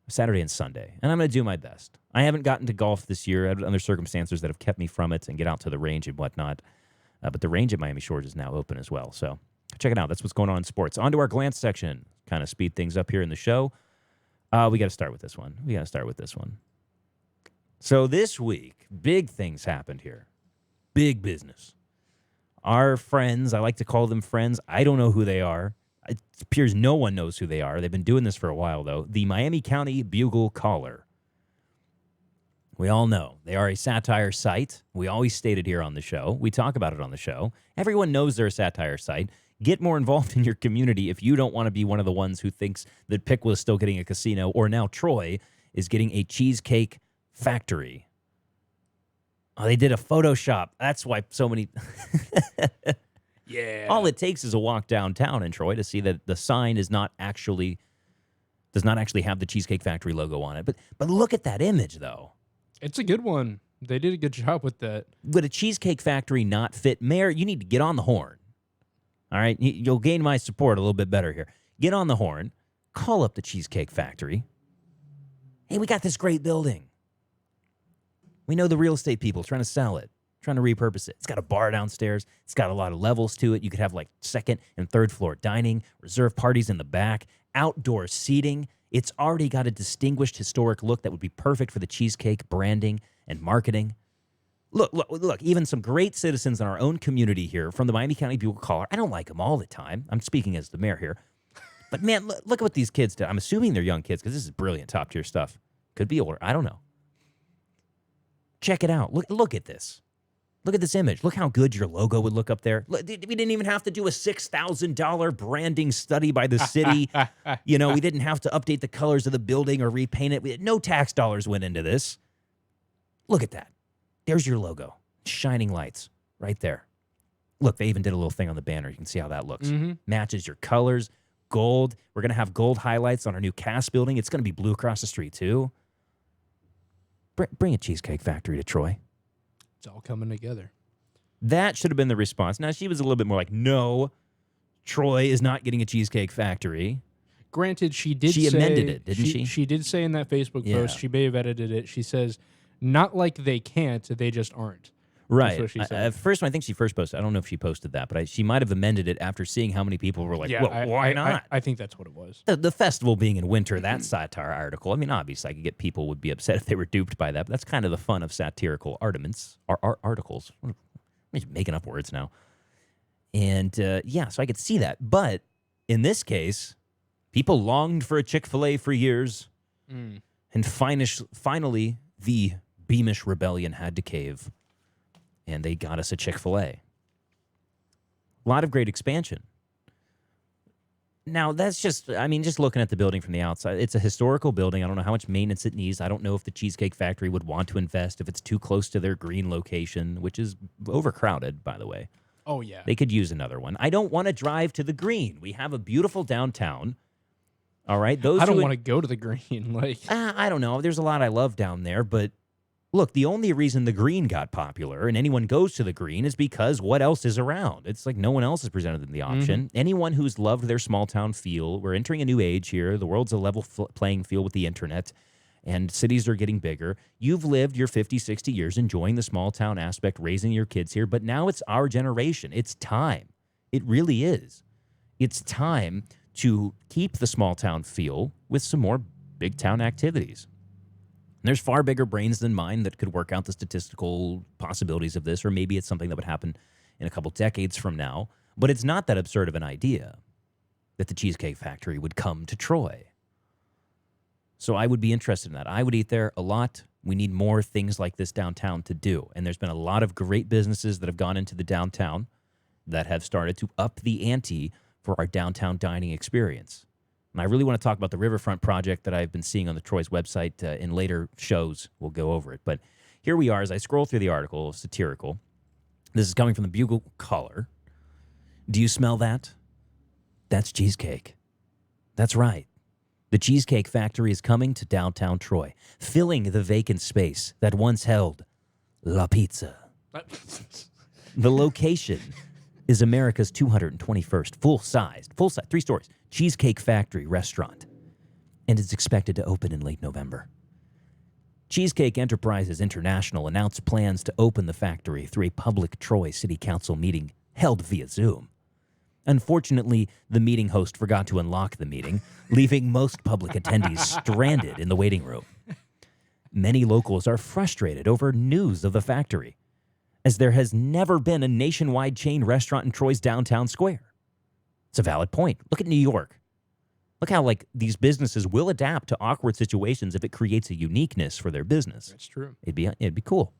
Sunday, and I'm going to do my best. I haven't gotten to golf this year. I have other circumstances that have kept me from it and get out to the range and whatnot. But the range at Miami Shores is now open as well. So check it out. That's what's going on in sports. On to our glance section. Kind of speed things up here in the show. We got to start with this one. So this week, big things happened here. Big business. Our friends, I like to call them friends. I don't know who they are. It appears no one knows who they are. They've been doing this for a while, though. The Miami County Bugle-Caller. We all know they are a satire site. We always state it here on the show. We talk about it on the show. Everyone knows they're a satire site. Get more involved in your community if you don't want to be one of the ones who thinks that Piqua is still getting a casino, or now Troy is getting a cheesecake factory. Oh, they did a Photoshop. That's why so many... Yeah. All it takes is a walk downtown in Troy to see that the sign does not actually have the Cheesecake Factory logo on it. But look at that image, though. It's a good one. They did a good job with that. Would a Cheesecake Factory not fit? Mayor, you need to get on the horn. All right? You'll gain my support a little bit better here. Get on the horn. Call up the Cheesecake Factory. Hey, we got this great building. We know the real estate people trying to sell it, trying to repurpose it. It's got a bar downstairs. It's got a lot of levels to it. You could have like second and third floor dining, reserved parties in the back, outdoor seating. It's already got a distinguished historic look that would be perfect for the cheesecake branding and marketing. Look, even some great citizens in our own community here from the Miami County Bugle-Caller. I don't like them all the time. I'm speaking as the mayor here. But man, look at what these kids do. I'm assuming they're young kids because this is brilliant, top tier stuff. Could be older. I don't know. Check it out. Look at this. Look at this image. Look how good your logo would look up there. Look, we didn't even have to do a $6,000 branding study by the city. We didn't have to update the colors of the building or repaint it. No tax dollars went into this. Look at that. There's your logo. Shining lights right there. Look, they even did a little thing on the banner. You can see how that looks. Mm-hmm. Matches your colors. Gold. We're going to have gold highlights on our new cast building. It's going to be blue across the street, too. Bring a Cheesecake Factory to Troy. It's all coming together. That should have been the response. Now, she was a little bit more like, no, Troy is not getting a Cheesecake Factory. Granted, she amended it, didn't she? She did say in that Facebook Yeah. post, she may have edited it. She says, not like they can't, they just aren't. Right. That's what she said. At first, I think she first posted. I don't know if she posted that, but she might have amended it after seeing how many people were like, well, why not? I think that's what it was. The festival being in winter, that satire article. I mean, obviously, I could get people would be upset if they were duped by that, but that's kind of the fun of satirical articles. I'm just making up words now. And so I could see that. But in this case, people longed for a Chick-fil-A for years. And finally, the Beamish Rebellion had to cave. And they got us a Chick-fil-A. A lot of great expansion. Now, that's just looking at the building from the outside. It's a historical building. I don't know how much maintenance it needs. I don't know if the Cheesecake Factory would want to invest if it's too close to their green location, which is overcrowded, by the way. Oh, yeah. They could use another one. I don't want to drive to the green. We have a beautiful downtown. All right? I don't want to go to the green. I don't know. There's a lot I love down there, but look, the only reason the green got popular and anyone goes to the green is because what else is around? It's like no one else is presented them the option. Anyone who's loved their small town feel, we're entering a new age here. The world's a level playing field with the internet, and cities are getting bigger. You've lived your 50, 60 years enjoying the small town aspect, raising your kids here, but now it's our generation. It's time. It really is. It's time to keep the small town feel with some more big town activities. There's far bigger brains than mine that could work out the statistical possibilities of this, or maybe it's something that would happen in a couple decades from now. But it's not that absurd of an idea that the Cheesecake Factory would come to Troy. So I would be interested in that. I would eat there a lot. We need more things like this downtown to do. And there's been a lot of great businesses that have gone into the downtown that have started to up the ante for our downtown dining experience. And I really want to talk about the Riverfront project that I've been seeing on the Troy's website. In later shows, we'll go over it. But here we are as I scroll through the article, satirical. This is coming from the Bugle-Caller. Do you smell that? That's cheesecake. That's right. The Cheesecake Factory is coming to downtown Troy, filling the vacant space that once held La Pizza. The location is America's 221st full-size, 3 stories, Cheesecake Factory restaurant, and is expected to open in late November. Cheesecake Enterprises International announced plans to open the factory through a public Troy City Council meeting held via Zoom. Unfortunately, the meeting host forgot to unlock the meeting, leaving most public attendees stranded in the waiting room. Many locals are frustrated over news of the factory. as there has never been a nationwide chain restaurant in Troy's downtown square. It's a valid point. Look at New York. Look how like these businesses will adapt to awkward situations if it creates a uniqueness for their business. That's true. It'd be cool.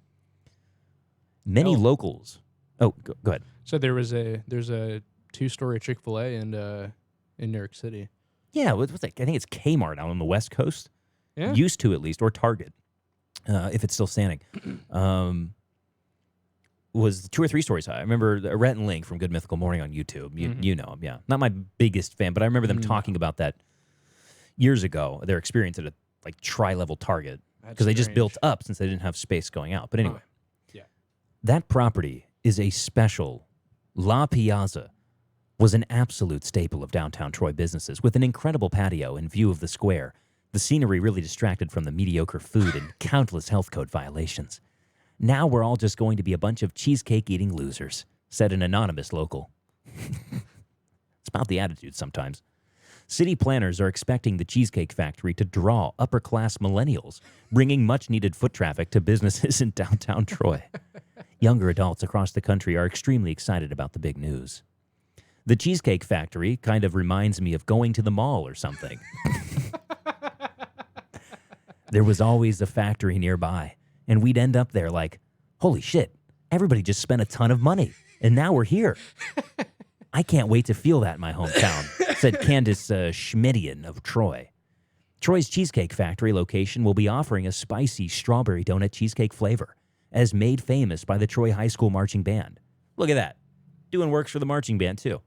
Many Oh. locals. Oh, go ahead. So there's a 2-story Chick-fil-A in New York City. Yeah, what's that? I think it's Kmart out on the West Coast. Yeah. Used to, at least, or Target, if it's still standing. Was 2 or 3 stories high. I remember Rhett and Link from Good Mythical Morning on YouTube. You know him, yeah. Not my biggest fan, but I remember them talking about that years ago, their experience at a like tri-level Target, because they just built up since they didn't have space going out. But anyway, Yeah. that property is a special. La Piazza was an absolute staple of downtown Troy businesses, with an incredible patio and view of the square. The scenery really distracted from the mediocre food and countless health code violations. Now we're all just going to be a bunch of cheesecake-eating losers, said an anonymous local. It's about the attitude sometimes. City planners are expecting the Cheesecake Factory to draw upper-class millennials, bringing much-needed foot traffic to businesses in downtown Troy. Younger adults across the country are extremely excited about the big news. The Cheesecake Factory kind of reminds me of going to the mall or something. There was always a factory nearby, and we'd end up there like, holy shit, everybody just spent a ton of money, and now we're here. I can't wait to feel that in my hometown, said Candace Schmidian of Troy. Troy's Cheesecake Factory location will be offering a spicy strawberry donut cheesecake flavor, as made famous by the Troy High School Marching Band. Look at that. Doing works for the marching band, too.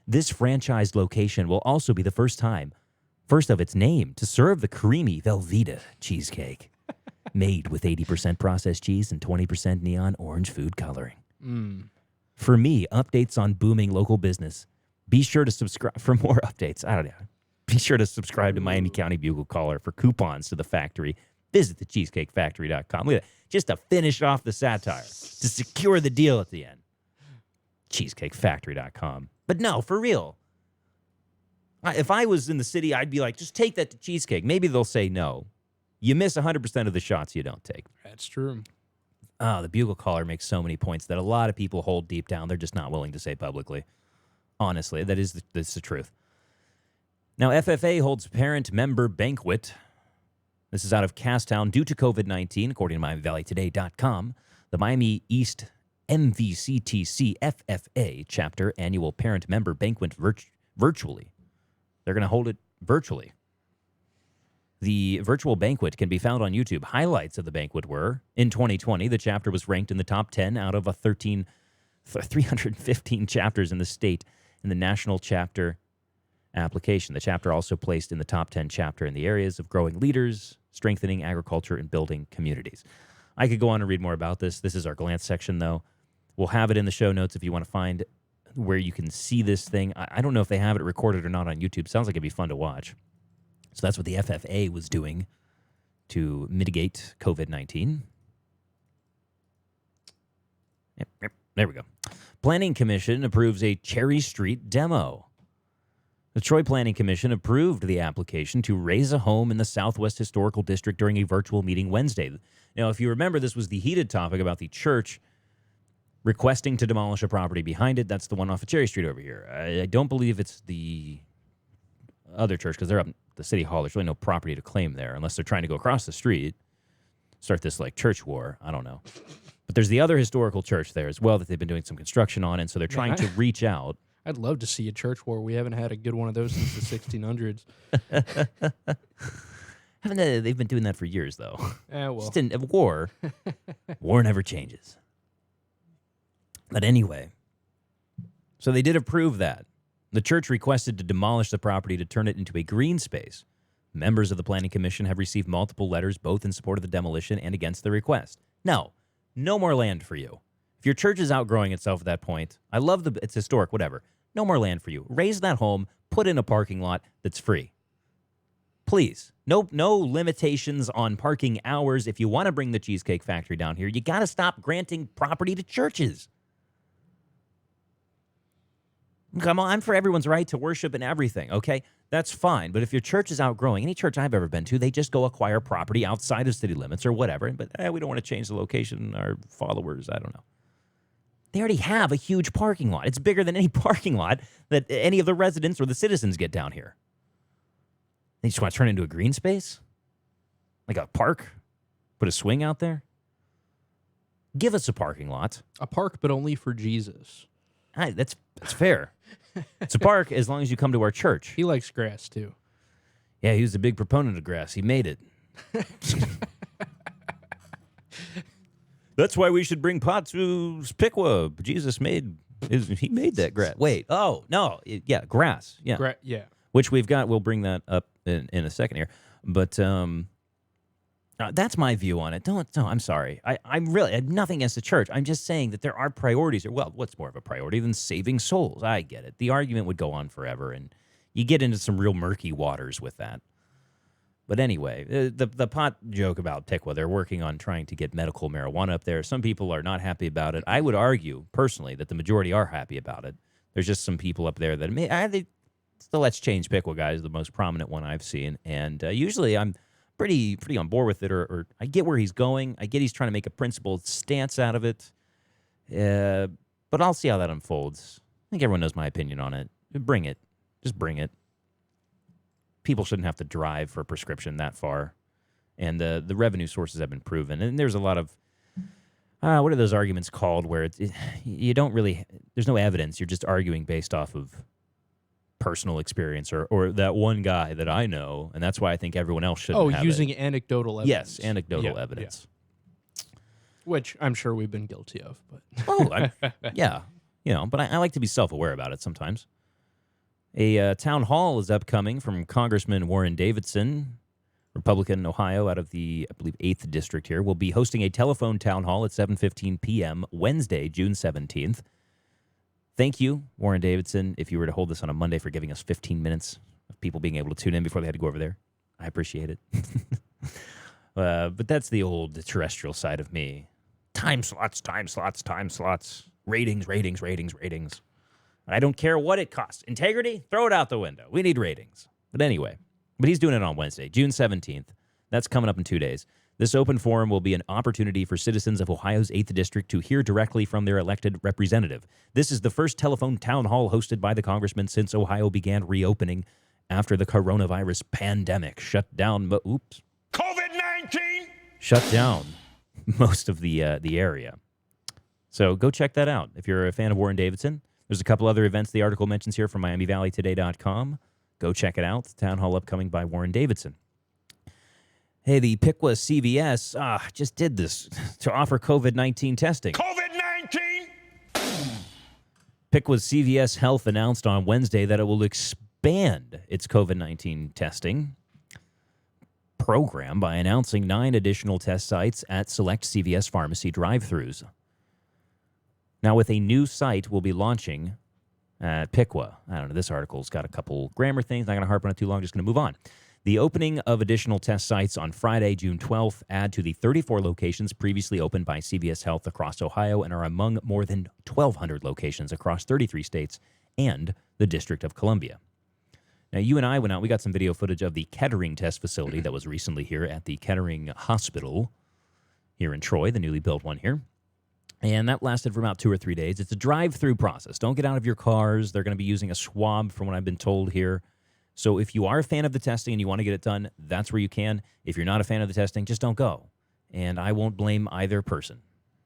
This franchised location will also be the first of its name, to serve the creamy Velveeta cheesecake, made with 80% processed cheese and 20% neon orange food coloring. For me, updates on booming local business. Be sure to subscribe for more updates. I don't know. Be sure to subscribe to Miami County Bugle Caller for coupons to the factory. Visit thecheesecakefactory.com. Look at that. Just to finish off the satire, to secure the deal at the end. Cheesecakefactory.com. But no, for real. If I was in the city, I'd be like, just take that to Cheesecake. Maybe they'll say no. You miss 100% of the shots you don't take. That's true. Oh, the Bugle Caller makes so many points that a lot of people hold deep down. They're just not willing to say publicly. Honestly, that's the truth. Now, FFA holds parent-member banquet. This is out of Casstown due to COVID-19, according to MiamiValleyToday.com. The Miami East MVCTC FFA chapter annual parent-member banquet virtually. They're going to hold it virtually. The virtual banquet can be found on YouTube. Highlights of the banquet were, in 2020, the chapter was ranked in the top 10 out of 315 chapters in the state in the national chapter application. The chapter also placed in the top 10 chapter in the areas of growing leaders, strengthening agriculture, and building communities. I could go on and read more about this. This is our glance section, though. We'll have it in the show notes if you want to find where you can see this thing. I don't know if they have it recorded or not on YouTube. Sounds like it'd be fun to watch. So that's what the FFA was doing to mitigate COVID-19. Yep, there we go. Planning Commission approves a Cherry Street demo. The Troy Planning Commission approved the application to raise a home in the Southwest Historical District during a virtual meeting Wednesday. Now, if you remember, this was the heated topic about the church requesting to demolish a property behind it. That's the one off of Cherry Street over here. I don't believe it's the other church because they're up the city hall. There's really no property to claim there unless they're trying to go across the street, start this like church war. I don't know. But there's the other historical church there as well that they've been doing some construction on, and so they're trying to reach out. I'd love to see a church war. We haven't had a good one of those since the 1600s. Haven't they? They've been doing that for years, though. Well. Just in war. War never changes. But anyway, so they did approve that. The church requested to demolish the property to turn it into a green space. Members of the Planning Commission have received multiple letters, both in support of the demolition and against the request. No more land for you. If your church is outgrowing itself at that point, I love it's historic, whatever. No more land for you. Raise that home, put in a parking lot that's free. Please. No limitations on parking hours. If you want to bring the Cheesecake Factory down here, you got to stop granting property to churches. Come on, I'm for everyone's right to worship and everything, okay? That's fine. But if your church is outgrowing, any church I've ever been to, they just go acquire property outside of city limits or whatever. But we don't want to change the location, our followers, I don't know. They already have a huge parking lot. It's bigger than any parking lot that any of the residents or the citizens get down here. They just want to turn it into a green space? Like a park? Put a swing out there? Give us a parking lot. A park, but only for Jesus. That's fair. It's a park as long as you come to our church. He likes grass, too. Yeah, he was a big proponent of grass. He made it. That's why we should bring pot to Piqua. Jesus made that grass. Wait, oh no, grass. Yeah, yeah. Which we've got. We'll bring that up in a second here. But that's my view on it. No, I'm sorry. I have nothing against the church. I'm just saying that there are priorities. Well, what's more of a priority than saving souls? I get it. The argument would go on forever, and you get into some real murky waters with that. But anyway, the pot joke about Piqua, they're working on trying to get medical marijuana up there. Some people are not happy about it. I would argue, personally, that the majority are happy about it. There's just some people up there that the Let's Change Piqua guy is the most prominent one I've seen. And usually I'm pretty on board with it, or I get where he's going. I get he's trying to make a principled stance out of it. But I'll see how that unfolds. I think everyone knows my opinion on it. Bring it. Just bring it. People shouldn't have to drive for a prescription that far. And the revenue sources have been proven. And there's a lot of, what are those arguments called where you don't really, there's no evidence. You're just arguing based off of personal experience or that one guy that I know. And that's why I think everyone else should have using it. anecdotal evidence. Yes, anecdotal evidence. Yeah. Which I'm sure we've been guilty of. But yeah. But I like to be self-aware about it sometimes. A town hall is upcoming from Congressman Warren Davidson, Republican in Ohio, out of the, I believe, 8th district here. Will be hosting a telephone town hall at 7:15 p.m. Wednesday, June 17th. Thank you, Warren Davidson, if you were to hold this on a Monday, for giving us 15 minutes of people being able to tune in before they had to go over there. I appreciate it. But that's the old terrestrial side of me. Time slots. Ratings. I don't care what it costs. Integrity, throw it out the window. We need ratings. But anyway, he's doing it on Wednesday, June 17th. That's coming up in 2 days. This open forum will be an opportunity for citizens of Ohio's 8th District to hear directly from their elected representative. This is the first telephone town hall hosted by the congressman since Ohio began reopening after the coronavirus pandemic shut down. COVID-19. Shut down most of the area. So go check that out if you're a fan of Warren Davidson. There's a couple other events the article mentions here from MiamiValleyToday.com. Go check it out. The town hall upcoming by Warren Davidson. Hey, the Piqua CVS just did this to offer COVID-19 testing. COVID-19. Piqua's CVS Health announced on Wednesday that it will expand its COVID-19 testing program by announcing 9 additional test sites at select CVS pharmacy drive-thrus. Now, with a new site we'll be launching at Piqua. I don't know, this article's got a couple grammar things. Not going to harp on it too long, just going to move on. The opening of additional test sites on Friday, June 12th, add to the 34 locations previously opened by CVS Health across Ohio and are among more than 1,200 locations across 33 states and the District of Columbia. Now, you and I went out. We got some video footage of the Kettering test facility that was recently here at the Kettering Hospital here in Troy, the newly built one here. And that lasted for about 2 or 3 days. It's a drive-through process. Don't get out of your cars. They're going to be using a swab from what I've been told here. So if you are a fan of the testing and you want to get it done, that's where you can. If you're not a fan of the testing, just don't go. And I won't blame either person.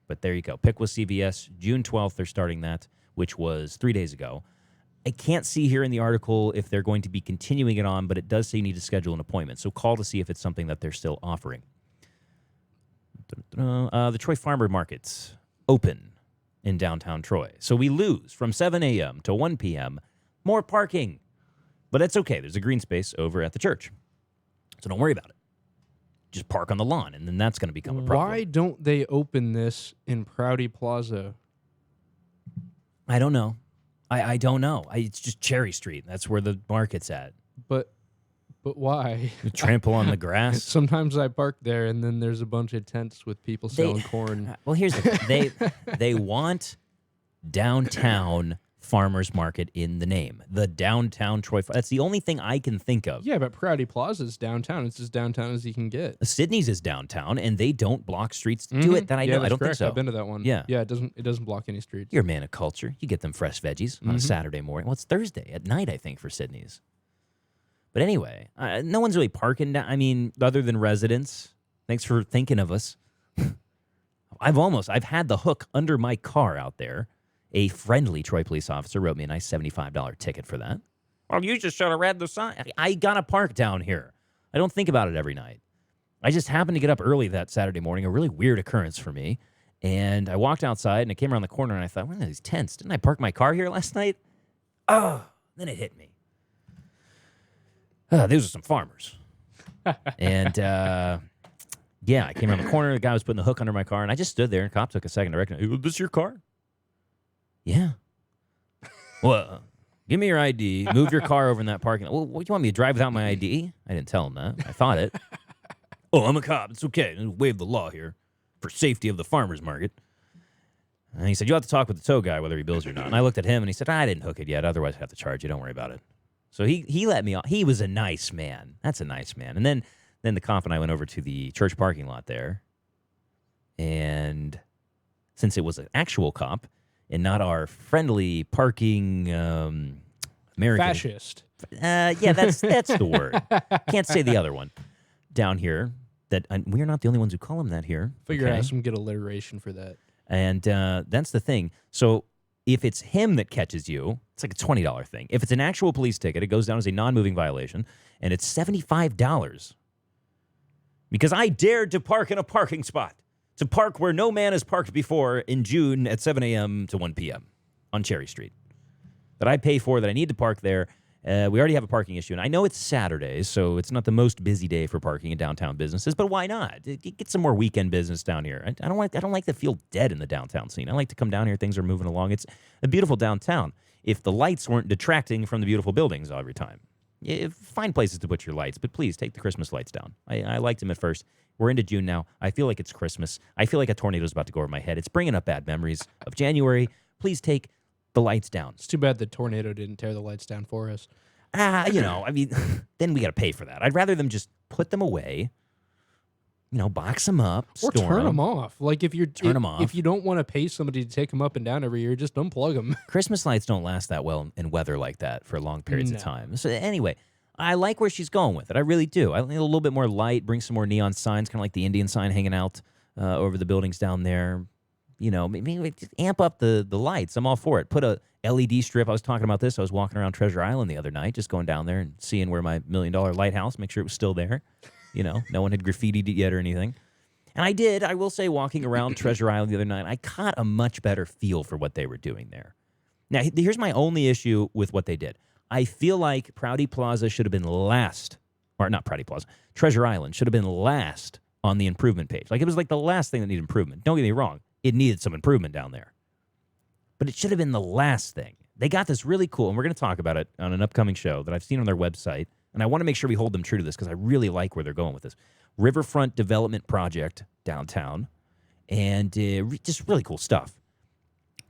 But there you go. Piqua CVS, June 12th, they're starting that, which was 3 days ago. I can't see here in the article if they're going to be continuing it on, but it does say you need to schedule an appointment. So call to see if it's something that they're still offering. The Troy Farmer Market's open in downtown Troy. So we lose from 7 a.m. to 1 p.m. more parking. But that's okay. There's a green space over at the church. So don't worry about it. Just park on the lawn, and then that's going to become a problem. Why don't they open this in Prouty Plaza? I don't know. I don't know. It's just Cherry Street. That's where the market's at. But why? You trample on the grass. Sometimes I park there, and then there's a bunch of tents with people selling corn. Well, here's the thing. They want downtown farmer's market in the name. The downtown Troy. That's the only thing I can think of. Yeah, but Prouty Plaza's downtown. It's as downtown as you can get. Sydney's is downtown, and they don't block streets to do it. That I Yeah, know. I that's don't correct. think so. I've been to that one. Yeah. Yeah, it doesn't block any streets. You're a man of culture. You get them fresh veggies on a Saturday morning. Well, it's Thursday at night, I think, for Sydney's. But anyway, no one's really parking down. I mean, other than residents. Thanks for thinking of us. I've had the hook under my car out there. A friendly Troy police officer wrote me a nice $75 ticket for that. Well, you just should have read the sign. I got to park down here. I don't think about it every night. I just happened to get up early that Saturday morning, a really weird occurrence for me. And I walked outside, and I came around the corner, and I thought, what are these tents? Didn't I park my car here last night? Oh, then it hit me. Those are some farmers. And, yeah, I came around the corner. The guy was putting the hook under my car, and I just stood there, and the cop took a second to recognize, "Is this your car?" Yeah. Well, give me your ID. Move your car over in that parking lot. Well, what, you want me to drive without my ID? I didn't tell him that. I thought it. Oh, I'm a cop. It's okay. I'll waive the law here for safety of the farmer's market. And he said, you'll have to talk with the tow guy whether he bills you or not. And I looked at him, and he said, I didn't hook it yet. Otherwise, I have to charge you. Don't worry about it. So he let me off. He was a nice man. That's a nice man. And then the cop and I went over to the church parking lot there. And since it was an actual cop, and not our friendly parking American Fascist. Yeah, that's the word. Can't say the other one down here. That we're not the only ones who call him that here. Figure okay? out some good alliteration for that. And that's the thing. So if it's him that catches you, it's like a $20 thing. If it's an actual police ticket, it goes down as a non-moving violation, and it's $75 because I dared to park in a parking spot. To park where no man has parked before in June at 7 a.m. to 1 p.m. on Cherry Street. That I pay for, that I need to park there. We already have a parking issue. And I know it's Saturday, so it's not the most busy day for parking in downtown businesses, but why not? Get some more weekend business down here. I don't like to feel dead in the downtown scene. I like to come down here. Things are moving along. It's a beautiful downtown. If the lights weren't detracting from the beautiful buildings every time. Find places to put your lights, but please take the Christmas lights down. I liked them at first. We're into June now. I feel like it's Christmas. I feel like a tornado's about to go over my head. It's bringing up bad memories of January. Please take the lights down. It's too bad the tornado didn't tear the lights down for us. I mean, then we got to pay for that. I'd rather them just put them away, box them up, Or store turn them off. Like if you off. you don't want to pay somebody to take them up and down every year, just unplug them. Christmas lights don't last that well in weather like that for long periods of No. time. So anyway, I like where she's going with it. I really do. I need a little bit more light, bring some more neon signs, kind of like the Indian sign hanging out over the buildings down there. Maybe just amp up the lights. I'm all for it. Put a LED strip. I was talking about this. I was walking around Treasure Island the other night, just going down there and seeing where my $1 million lighthouse, make sure it was still there. No one had graffitied it yet or anything. And I did. I will say, walking around Treasure Island the other night, I caught a much better feel for what they were doing there. Now, here's my only issue with what they did. I feel like Prouty Plaza should have been last, or not Prouty Plaza, Treasure Island should have been last on the improvement page. Like, it was like the last thing that needed improvement. Don't get me wrong. It needed some improvement down there. But it should have been the last thing. They got this really cool, and we're going to talk about it on an upcoming show that I've seen on their website, and I want to make sure we it true to this because I really like where they're going with this. Riverfront Development Project downtown, and just really cool stuff.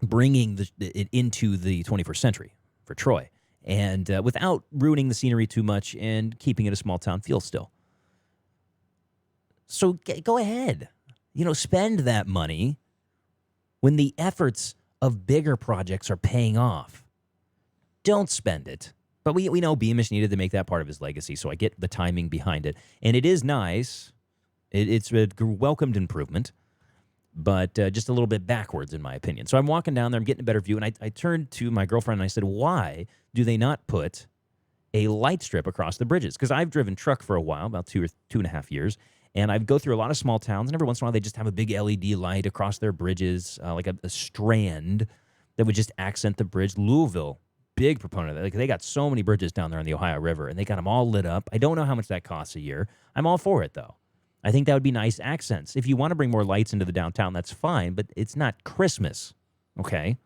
Bringing it into the 21st century for Troy, and without ruining the scenery too much and keeping it a small town feel still. So go ahead. Spend that money when the efforts of bigger projects are paying off. Don't spend it. But we know Beamish needed to make that part of his legacy, so I get the timing behind it. And it is nice. It's a welcomed improvement, but just a little bit backwards, in my opinion. So I'm walking down there. I'm getting a better view, and I turned to my girlfriend, and I said, why do they not put a light strip across the bridges? Because I've driven truck for a while, about 2.5 years, and I go through a lot of small towns, and every once in a while they just have a big LED light across their bridges, like a strand that would just accent the bridge. Louisville, big proponent of that. Like, they got so many bridges down there on the Ohio River, and they got them all lit up. I don't know how much that costs a year. I'm all for it, though. I think that would be nice accents. If you want to bring more lights into the downtown, that's fine, but it's not Christmas, okay?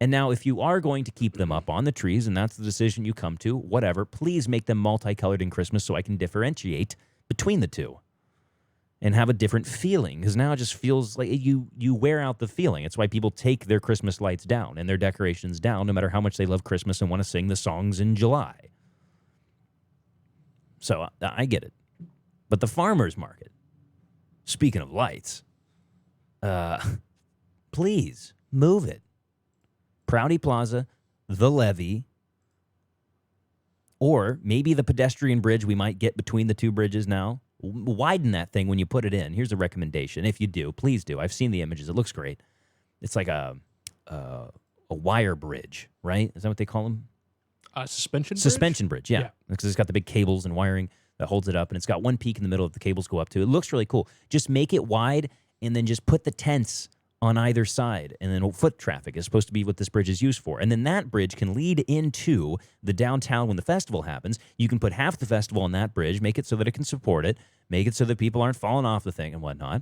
And now, if you are going to keep them up on the trees, and that's the decision you come to, whatever, please make them multicolored in Christmas so I can differentiate between the two. and have a different feeling, because now it just feels like you wear out the feeling. It's why people take their Christmas lights down and their decorations down, no matter how much they love Christmas and want to sing the songs in July. So I get it. But the farmer's market, speaking of lights, please move it. Prouty Plaza, the levee, or maybe the pedestrian bridge we might get between the two bridges now. Widen that thing when you put it in. Here's a recommendation. If you do, please do. I've seen the images. It looks great. It's like a wire bridge, right? Is that what they call them? Suspension bridge? Suspension bridge, yeah. Yeah. Because it's got the big cables and wiring that holds it up, and it's got one peak in the middle that the cables go up to. It looks really cool. Just make it wide, and then just put the tents on either side, and then foot traffic is supposed to be what this bridge is used for. And then that bridge can lead into the downtown when the festival happens. You can put half the festival on that bridge, make it so that it can support it, make it so that people aren't falling off the thing and whatnot.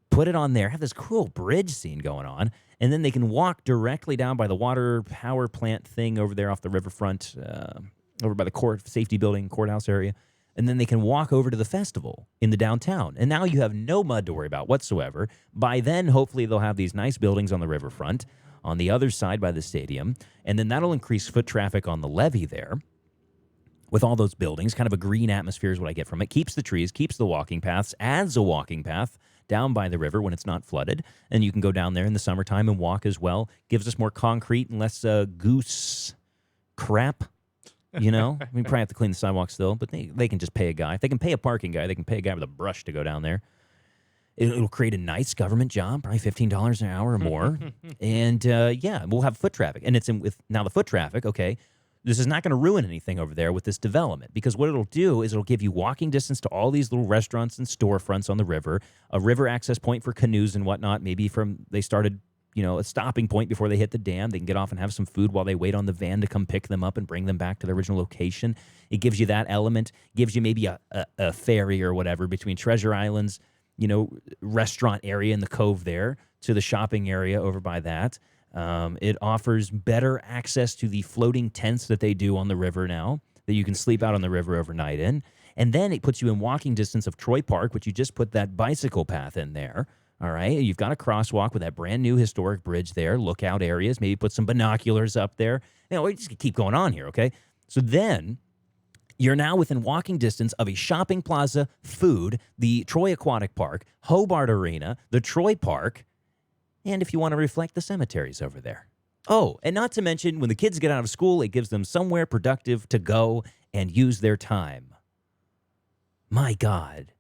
Put it on there, have this cool bridge scene going on, and then they can walk directly down by the water power plant thing over there off the riverfront, over by the court safety building, courthouse area. And then they can walk over to the festival in the downtown. And now you have no mud to worry about whatsoever. By then, hopefully, they'll have these nice buildings on the riverfront on the other side by the stadium. And then that'll increase foot traffic on the levee there with all those buildings. Kind of a green atmosphere is what I get from it. Keeps the trees, keeps the walking paths, adds a walking path down by the river when it's not flooded. And you can go down there in the summertime and walk as well. Gives us more concrete and less goose crap. You know, we probably have to clean the sidewalk still, but they can just pay a guy. If they can pay a parking guy, they can pay a guy with a brush to go down there. It'll create a nice government job, probably $15 an hour or more. And, yeah, we'll have foot traffic. And it's with now the foot traffic, okay, this is not going to ruin anything over there with this development, because what it'll do is it'll give you walking distance to all these little restaurants and storefronts on the river, a river access point for canoes and whatnot. Maybe they started a stopping point before they hit the dam. They can get off and have some food while they wait on the van to come pick them up and bring them back to their original location. It gives you that element, gives you maybe a ferry or whatever between Treasure Island's, restaurant area in the cove there to the shopping area over by that. It offers better access to the floating tents that they do on the river now that you can sleep out on the river overnight in. And then it puts you in walking distance of Troy Park, which you just put that bicycle path in there. All right, you've got a crosswalk with that brand new historic bridge there, lookout areas, maybe put some binoculars up there. We just keep going on here, okay? So then you're now within walking distance of a shopping plaza, food, the Troy Aquatic Park, Hobart Arena, the Troy Park, and if you want to reflect, the cemeteries over there. Oh, and not to mention, when the kids get out of school, it gives them somewhere productive to go and use their time. My God.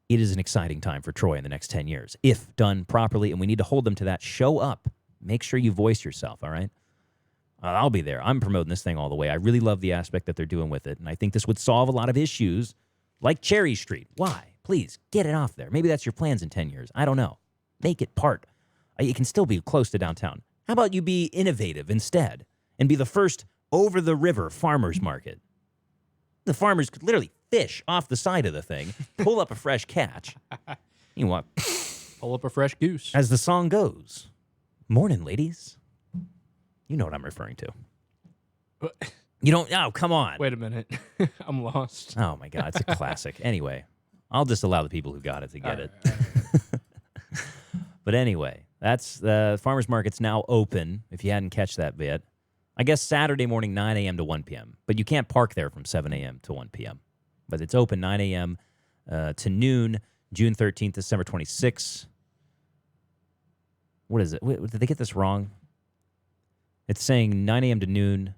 It is an exciting time for Troy in the next 10 years, if done properly, and we need to hold them to that. Show up. Make sure you voice yourself, all right? I'll be there. I'm promoting this thing all the way. I really love the aspect that they're doing with it, and I think this would solve a lot of issues like Cherry Street. Why? Please, get it off there. Maybe that's your plans in 10 years. I don't know. Make it part. It can still be close to downtown. How about you be innovative instead and be the first over-the-river farmer's market? The farmers could literally fish off the side of the thing, pull up a fresh catch. You want Pull up a fresh goose. as the song goes. Morning, ladies. You know what I'm referring to. You don't? Oh, come on. Wait a minute. I'm lost. Oh, my God. It's a classic. Anyway, I'll just allow the people who got it to get it. But anyway, that's the farmer's market's now open, if you hadn't catch that bit. I guess Saturday morning, 9 a.m. to 1 p.m. But you can't park there from 7 a.m. to 1 p.m. But it's open 9 a.m. To noon, June 13th, December 26th. What is it? Did they get this wrong? It's saying 9 a.m. to noon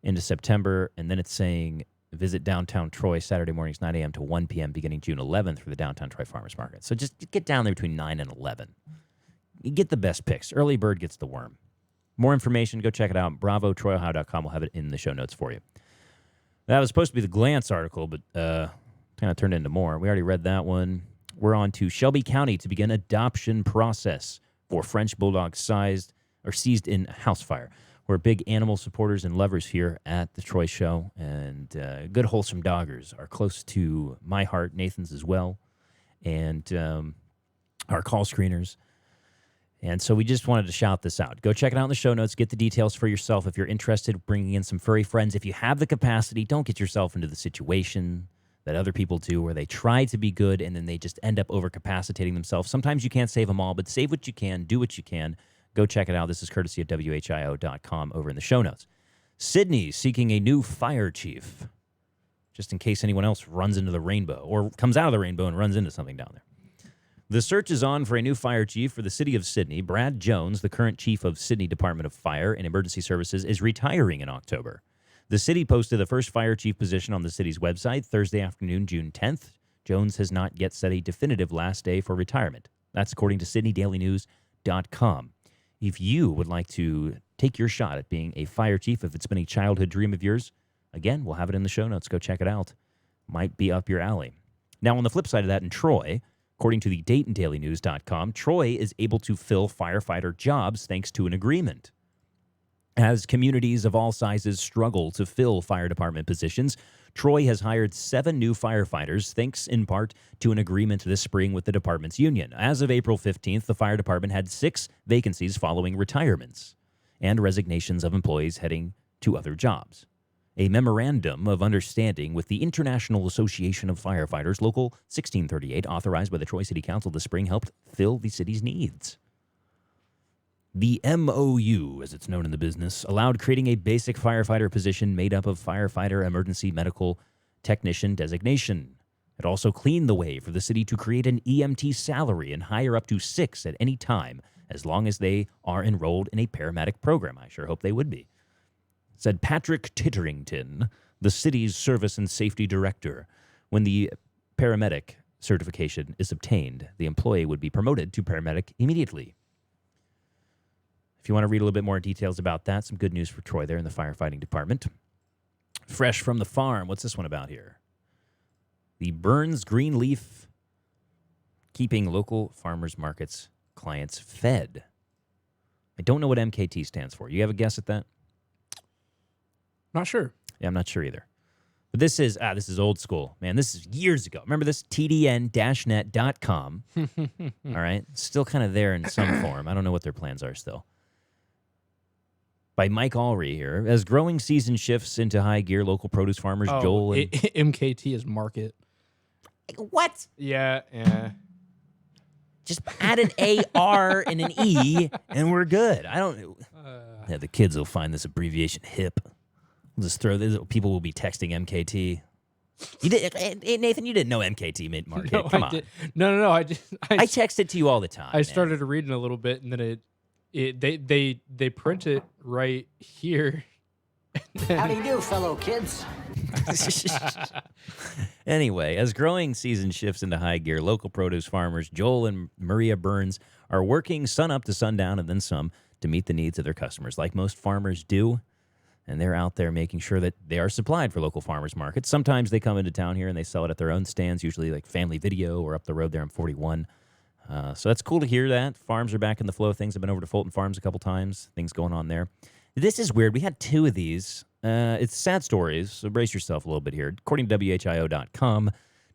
into September, and then it's saying visit downtown Troy Saturday mornings, 9 a.m. to 1 p.m. beginning June 11th for the downtown Troy Farmers Market. So just get down there between 9 and 11. You get the best picks. Early bird gets the worm. More information, go check it out. BravoTroyOhio.com. We'll have it in the show notes for you. That was supposed to be the Glance article, but kind of turned into more. We already read that one. We're on to Shelby County to begin adoption process for French bulldogs seized in house fire. We're big animal supporters and lovers here at the Troy Show, and good wholesome doggers are close to my heart, Nathan's as well, and our call screeners. And so we just wanted to shout this out. Go check it out in the show notes. Get the details for yourself if you're interested in bringing in some furry friends. If you have the capacity, don't get yourself into the situation that other people do where they try to be good and then they just end up overcapacitating themselves. Sometimes you can't save them all, but save what you can, do what you can. Go check it out. This is courtesy of WHIO.com over in the show notes. Sydney seeking a new fire chief, just in case anyone else runs into the rainbow or comes out of the rainbow and runs into something down there. The search is on for a new fire chief for the city of Sydney. Brad Jones, the current chief of Sydney Department of Fire and Emergency Services, is retiring in October. The city posted the first fire chief position on the city's website Thursday afternoon, June 10th. Jones has not yet set a definitive last day for retirement. That's according to SydneyDailyNews.com. If you would like to take your shot at being a fire chief, if it's been a childhood dream of yours, again, we'll have it in the show notes. Go check it out. Might be up your alley. Now, on the flip side of that, in Troy, according to the DaytonDailyNews.com, Troy is able to fill firefighter jobs thanks to an agreement. As communities of all sizes struggle to fill fire department positions, Troy has hired 7 new firefighters, thanks in part to an agreement this spring with the department's union. As of April 15th, the fire department had 6 vacancies following retirements and resignations of employees heading to other jobs. A memorandum of understanding with the International Association of Firefighters, Local 1638, authorized by the Troy City Council this spring, helped fill the city's needs. The MOU, as it's known in the business, allowed creating a basic firefighter position made up of firefighter emergency medical technician designation. It also cleaned the way for the city to create an EMT salary and hire up to 6 at any time, as long as they are enrolled in a paramedic program. I sure hope they would be. Said Patrick Titterington, the city's service and safety director. When the paramedic certification is obtained, the employee would be promoted to paramedic immediately. If you want to read a little bit more details about that, some good news for Troy there in the firefighting department. Fresh from the farm. What's this one about here? The Burns Green Leaf, keeping local farmers markets clients fed. I don't know what MKT stands for. You have a guess at that? Not sure. Yeah, I'm not sure either. But this is old school. Man, this is years ago. Remember this? TDN-net.com. All right? Still kind of there in some form. I don't know what their plans are still. By Mike Allry here. As growing season shifts into high gear, local produce farmers Joel and... MKT is market. What? Yeah. Just add an AR and an E, and we're good. I don't... Yeah, the kids will find this abbreviation hip. We'll just throw this. People will be texting MKT. You did, Nathan, you didn't know MKT meant market. No, Come on. No. I text it to you all the time. I started reading a little bit, and then they print it right here. How do you do, fellow kids? Anyway, as growing season shifts into high gear, local produce farmers Joel and Maria Burns are working sun up to sundown and then some to meet the needs of their customers, like most farmers do. And they're out there making sure that they are supplied for local farmers markets. Sometimes they come into town here and they sell it at their own stands, usually like Family Video or up the road there on 41. So that's cool to hear that. Farms are back in the flow of things. I've been over to Fulton Farms a couple times. Things going on there. This is weird. We had 2 of these. It's sad stories, so brace yourself a little bit here. According to WHIO.com,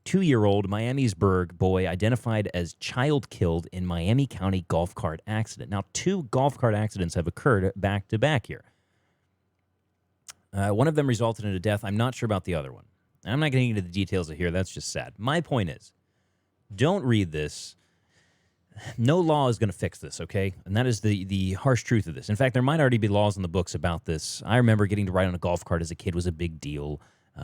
2-year-old Miamisburg boy identified as child killed in Miami County golf cart accident. Now, 2 golf cart accidents have occurred back-to-back here. One of them resulted in a death. I'm not sure about the other one. I'm not getting into the details of here. That's just sad. My point is, don't read this. No law is going to fix this, okay? And that is the harsh truth of this. In fact, there might already be laws in the books about this. I remember getting to ride on a golf cart as a kid was a big deal.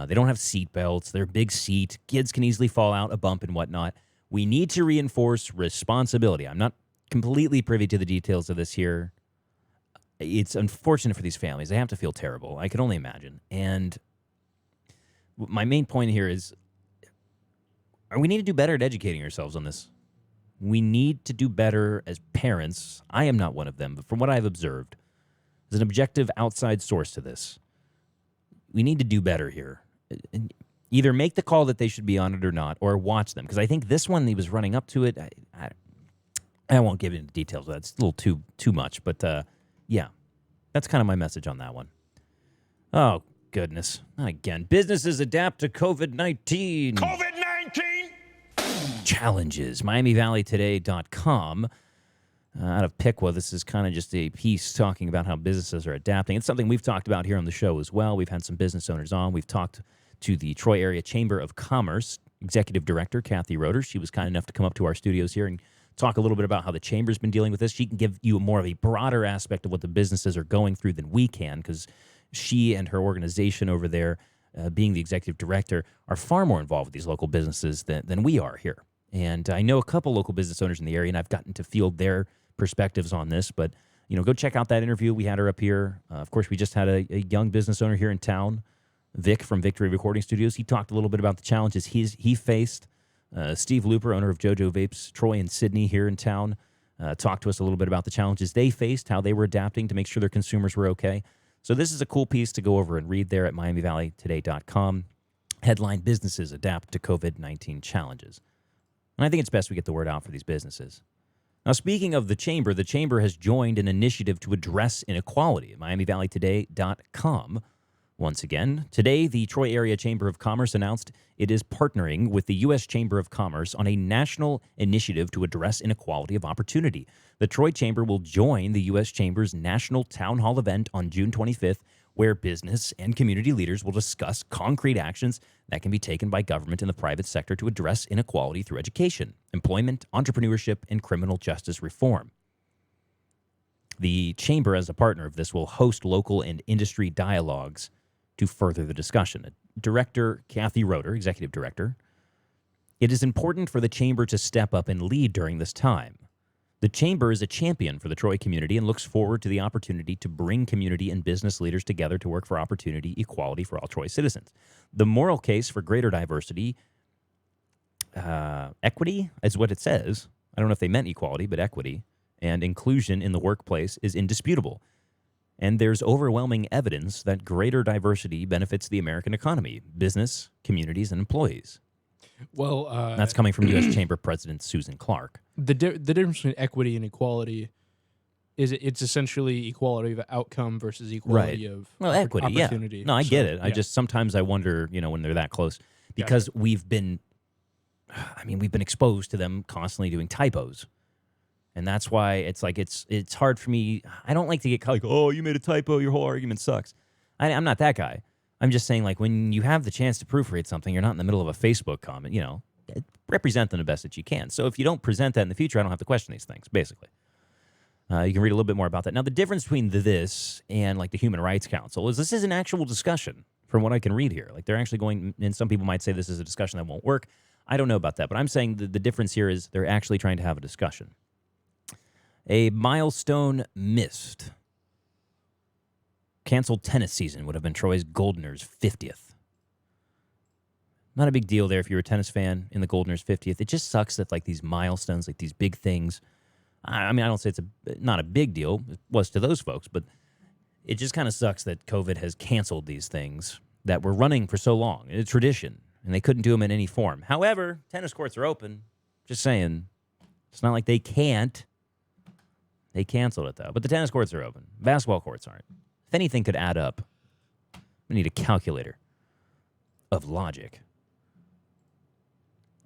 They don't have seat belts. They're a big seat. Kids can easily fall out, a bump and whatnot. We need to reinforce responsibility. I'm not completely privy to the details of this here. It's unfortunate for these families. They have to feel terrible. I can only imagine. And my main point here is we need to do better at educating ourselves on this. We need to do better as parents. I am not one of them, but from what I've observed, as an objective outside source to this, we need to do better here. Either make the call that they should be on it or not, or watch them. Because I think this one, he was running up to it. I won't get into details. That's a little too much. But, yeah, that's kind of my message on that one. Oh, goodness. Not again. Businesses adapt to COVID-19. COVID-19! Challenges. MiamiValleyToday.com. Out of Piqua, this is kind of just a piece talking about how businesses are adapting. It's something we've talked about here on the show as well. We've had some business owners on. We've talked to the Troy Area Chamber of Commerce Executive Director, Kathy Roeder. She was kind enough to come up to our studios here and talk a little bit about how the Chamber's been dealing with this. She can give you more of a broader aspect of what the businesses are going through than we can, because she and her organization over there, being the Executive Director, are far more involved with these local businesses than we are here. And I know a couple local business owners in the area, and I've gotten to field their perspectives on this. But, go check out that interview. We had her up here. Of course, we just had a young business owner here in town, Vic from Victory Recording Studios. He talked a little bit about the challenges he faced. Steve Looper, owner of JoJo Vapes, Troy and Sydney here in town, talked to us a little bit about the challenges they faced, how they were adapting to make sure their consumers were okay. So this is a cool piece to go over and read there at MiamiValleyToday.com. Headline: Businesses Adapt to COVID-19 Challenges. And I think it's best we get the word out for these businesses. Now, speaking of the Chamber has joined an initiative to address inequality at MiamiValleyToday.com. Once again, today, the Troy Area Chamber of Commerce announced it is partnering with the U.S. Chamber of Commerce on a national initiative to address inequality of opportunity. The Troy Chamber will join the U.S. Chamber's National Town Hall event on June 25th, where business and community leaders will discuss concrete actions that can be taken by government and the private sector to address inequality through education, employment, entrepreneurship, and criminal justice reform. The Chamber, as a partner of this, will host local and industry dialogues to further the discussion. Director Kathy Roeder, Executive Director: "It is important for the Chamber to step up and lead during this time. The Chamber is a champion for the Troy community and looks forward to the opportunity to bring community and business leaders together to work for opportunity equality for all Troy citizens. The moral case for greater diversity, equity is what it says. I don't know if they meant equality, but equity and inclusion in the workplace is indisputable. And there's overwhelming evidence that greater diversity benefits the American economy, business, communities, and employees." Well, That's coming from U.S. Chamber President Susan Clark. the difference between equity and equality is it's essentially equality of outcome versus equality of Equity, opportunity. yeah. No, I get it. I yeah. just sometimes I wonder, when they're that close, because we've been exposed to them constantly doing typos. And that's why it's like it's hard for me. I don't like to get like, oh, you made a typo, your whole argument sucks. I'm not that guy. I'm just saying, like, when you have the chance to proofread something, you're not in the middle of a Facebook comment, represent them the best that you can. So if you don't present that in the future, I don't have to question these things, basically. You can read a little bit more about that. Now, the difference between this and, like, the Human Rights Council is this is an actual discussion from what I can read here. Like, they're actually going, and some people might say this is a discussion that won't work. I don't know about that, but I'm saying the difference here is they're actually trying to have a discussion. A milestone missed. Canceled tennis season would have been Troy's Goldeners' 50th. Not a big deal there if you're a tennis fan in the Goldeners' 50th. It just sucks that, like, these milestones, like these big things. I mean, I don't say it's not a big deal. It was to those folks, but it just kind of sucks that COVID has canceled these things that were running for so long. It's a tradition, and they couldn't do them in any form. However, tennis courts are open. Just saying. It's not like they can't. They canceled it, though. But the tennis courts are open. Basketball courts aren't. If anything could add up, we need a calculator of logic.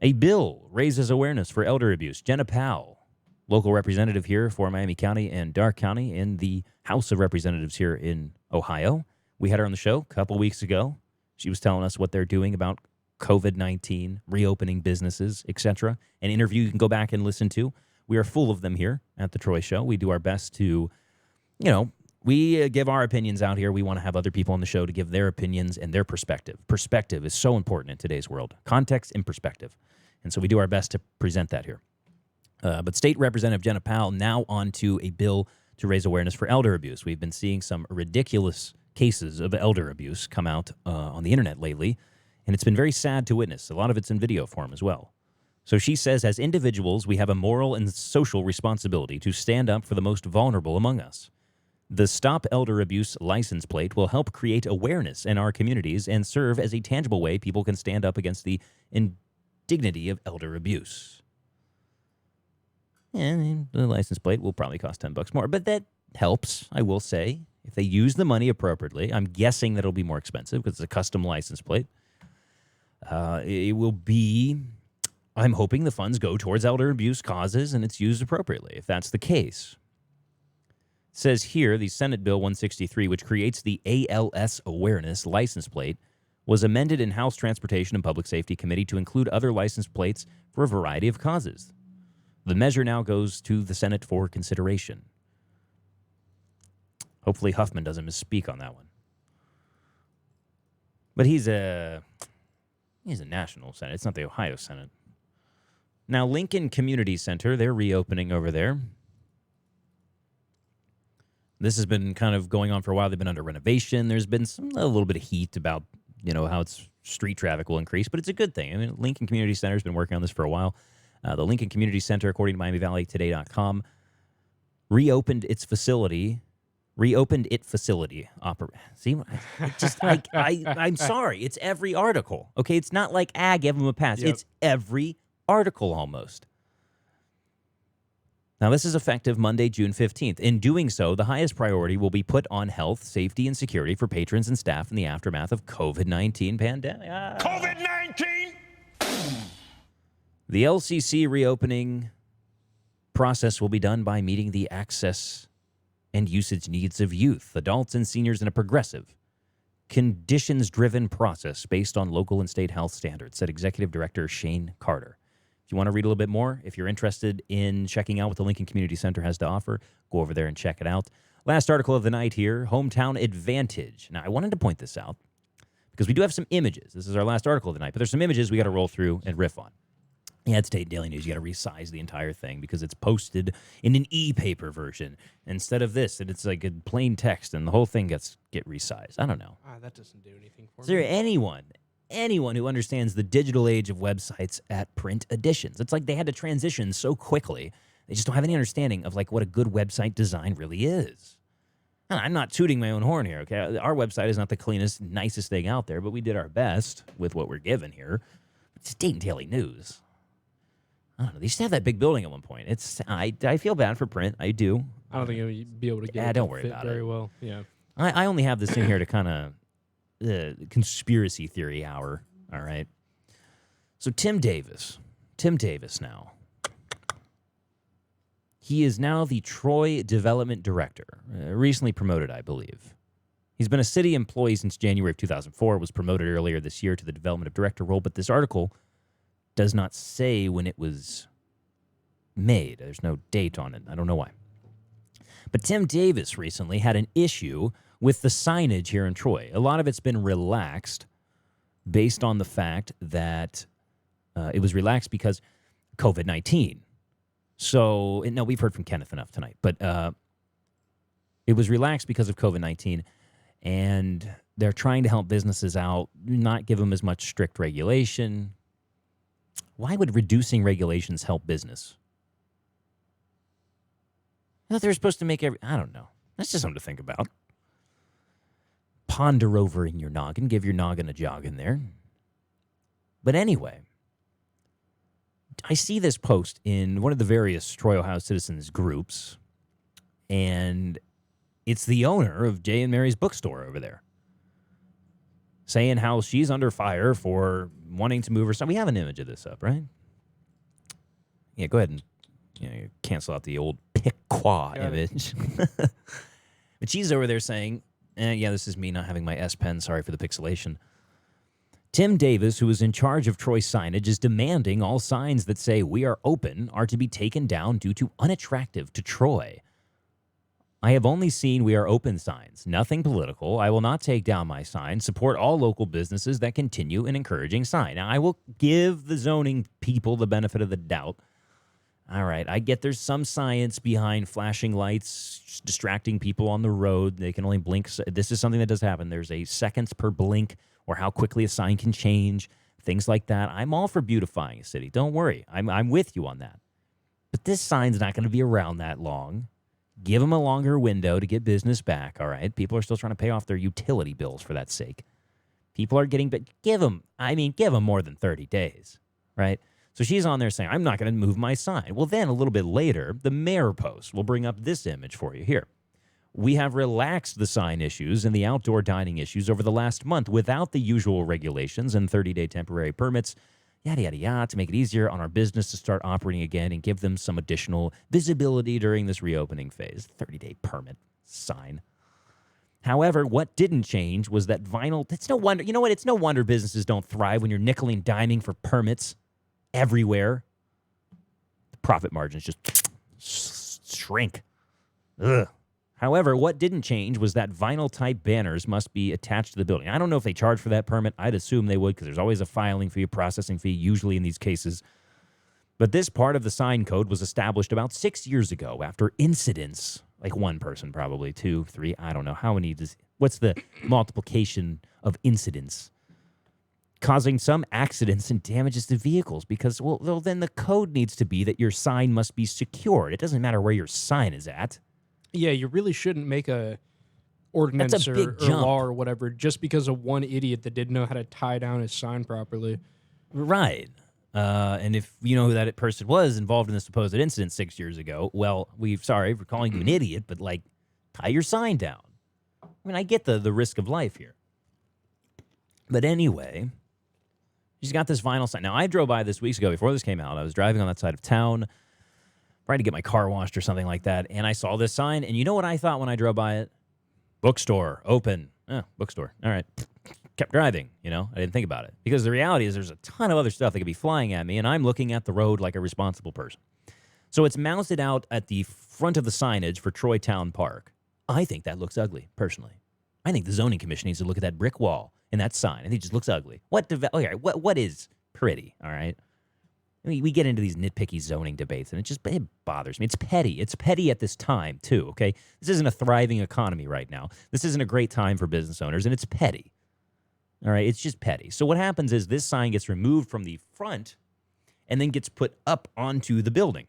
A bill raises awareness for elder abuse. Jenna Powell, local representative here for Miami County and Darke County in the House of Representatives here in Ohio. We had her on the show a couple weeks ago. She was telling us what they're doing about COVID-19, reopening businesses, etc. An interview you can go back and listen to. We are full of them here at the Troy Show. We do our best to, we give our opinions out here. We want to have other people on the show to give their opinions and their perspective. Perspective is so important in today's world. Context and perspective. And so we do our best to present that here. But State Representative Jenna Powell now on to a bill to raise awareness for elder abuse. We've been seeing some ridiculous cases of elder abuse come out on the internet lately, and it's been very sad to witness. A lot of it's in video form as well. So she says, as individuals, we have a moral and social responsibility to stand up for the most vulnerable among us. The Stop Elder Abuse license plate will help create awareness in our communities and serve as a tangible way people can stand up against the indignity of elder abuse. And the license plate will probably cost $10 more, but that helps, I will say, if they use the money appropriately. I'm guessing that it'll be more expensive because it's a custom license plate. It will be, I'm hoping the funds go towards elder abuse causes and it's used appropriately, if that's the case. It says here, the Senate Bill 163, which creates the ALS awareness license plate, was amended in House Transportation and Public Safety Committee to include other license plates for a variety of causes. The measure now goes to the Senate for consideration. Hopefully Huffman doesn't misspeak on that one. But he's a national Senate. It's not the Ohio Senate. Now, Lincoln Community Center, they're reopening over there. This has been kind of going on for a while. They've been under renovation. There's been a little bit of heat about, how its street traffic will increase, but it's a good thing. I mean, Lincoln Community Center has been working on this for a while. The Lincoln Community Center, according to MiamiValleyToday.com, reopened its facility. See, I'm sorry. It's every article. Okay, it's not like give them a pass. Yep. It's every article almost. Now, this is effective Monday, June 15th. In doing so, the highest priority will be put on health, safety, and security for patrons and staff in the aftermath of COVID-19 pandemic. COVID-19. The LCC reopening process will be done by meeting the access and usage needs of youth, adults, and seniors in a progressive, conditions-driven process based on local and state health standards, said Executive Director Shane Carter. If you want to read a little bit more, if you're interested in checking out what the Lincoln Community Center has to offer, go over there and check it out. Last article of the night here, Hometown Advantage. Now, I wanted to point this out because we do have some images. This is our last article of the night, but there's some images we got to roll through and riff on. Yeah, it's State Daily News. You got to resize the entire thing because it's posted in an e-paper version instead of this, and it's like a plain text, and the whole thing get resized. I don't know. That doesn't do anything for Is me. there anyone who understands the digital age of websites at print editions? It's like they had to transition so quickly. They just don't have any understanding of like what a good website design really is. And I'm not tooting my own horn here, okay? Our website is not the cleanest, nicest thing out there, but we did our best with what we're given here. It's State Daily News. I don't know. They used to have that big building at one point. I feel bad for print. I do. I don't think you'll be able to get it don't to worry fit about very it. well. Yeah. I only have this in here to kind of conspiracy theory hour. All right. So Tim Davis now. He is now the Troy Development Director, recently promoted, I believe. He's been a city employee since January of 2004, was promoted earlier this year to the Development of Director role, but this article does not say when it was made. There's no date on it. I don't know why. But Tim Davis recently had an issue with the signage here in Troy. A lot of it's been relaxed based on the fact that it was relaxed because COVID-19. So, no, we've heard from Kenneth enough tonight, but it was relaxed because of COVID-19, and they're trying to help businesses out, not give them as much strict regulation. Why would reducing regulations help business? I thought they were supposed to make I don't know. That's just something to think about. Ponder over in your noggin. Give your noggin a jog in there. But anyway, I see this post in one of the various Troy, Ohio citizens groups, and it's the owner of Jay and Mary's bookstore over there saying how she's under fire for wanting to move her son. We have an image of this up, right? Yeah, go ahead and cancel out the old Piqua image. But she's over there saying, this is me not having my S Pen. Sorry for the pixelation. Tim Davis, who is in charge of Troy signage, is demanding all signs that say "We are open" are to be taken down due to unattractive to Troy. I have only seen "We are open" signs, nothing political. I will not take down my sign. Support all local businesses that continue an encouraging sign. Now, I will give the zoning people the benefit of the doubt. All right, I get there's some science behind flashing lights, distracting people on the road. They can only blink. This is something that does happen. There's a seconds per blink or how quickly a sign can change, things like that. I'm all for beautifying a city. Don't worry. I'm with you on that. But this sign's not going to be around that long. Give them a longer window to get business back, all right? People are still trying to pay off their utility bills for that sake. People are getting, but give them more than 30 days, right? So she's on there saying, I'm not going to move my sign. Well, then a little bit later, the mayor post will bring up this image for you here. We have relaxed the sign issues and the outdoor dining issues over the last month without the usual regulations and 30-day temporary permits, yada, yada, yada, to make it easier on our business to start operating again and give them some additional visibility during this reopening phase. 30-day permit sign. However, what didn't change was that vinyl. It's no wonder. You know what? It's no wonder businesses don't thrive when you're nickel and diming for permits everywhere. The profit margins just shrink. Ugh. However, what didn't change was that vinyl-type banners must be attached to the building. I don't know if they charge for that permit. I'd assume they would because there's always a filing fee, a processing fee, usually in these cases. But this part of the sign code was established about 6 years ago after incidents, like one person probably, 2, 3, I don't know. How many what's the multiplication of incidents? Causing some accidents and damages to vehicles because, well, then the code needs to be that your sign must be secured. It doesn't matter where your sign is at. Yeah, you really shouldn't make a ordinance That's a big or jump. law or whatever just because of one idiot that didn't know how to tie down his sign properly. Right. And if you know who that person was involved in the supposed incident 6 years ago, well, sorry for calling you an idiot, but like, tie your sign down. I mean, I get the risk of life here. But anyway, she's got this vinyl sign. Now, I drove by this weeks ago before this came out. I was driving on that side of town, trying to get my car washed or something like that, and I saw this sign, and you know what I thought when I drove by it? Bookstore, open. Bookstore. All right. Kept driving, I didn't think about it. Because the reality is there's a ton of other stuff that could be flying at me, and I'm looking at the road like a responsible person. So it's mounted out at the front of the signage for Troy Town Park. I think that looks ugly, personally. I think the zoning commission needs to look at that brick wall and that sign. I think it just looks ugly. What is pretty, all right? I mean, we get into these nitpicky zoning debates, and it bothers me. It's petty. It's petty at this time, too, okay? This isn't a thriving economy right now. This isn't a great time for business owners, and it's petty. All right? It's just petty. So what happens is this sign gets removed from the front and then gets put up onto the building.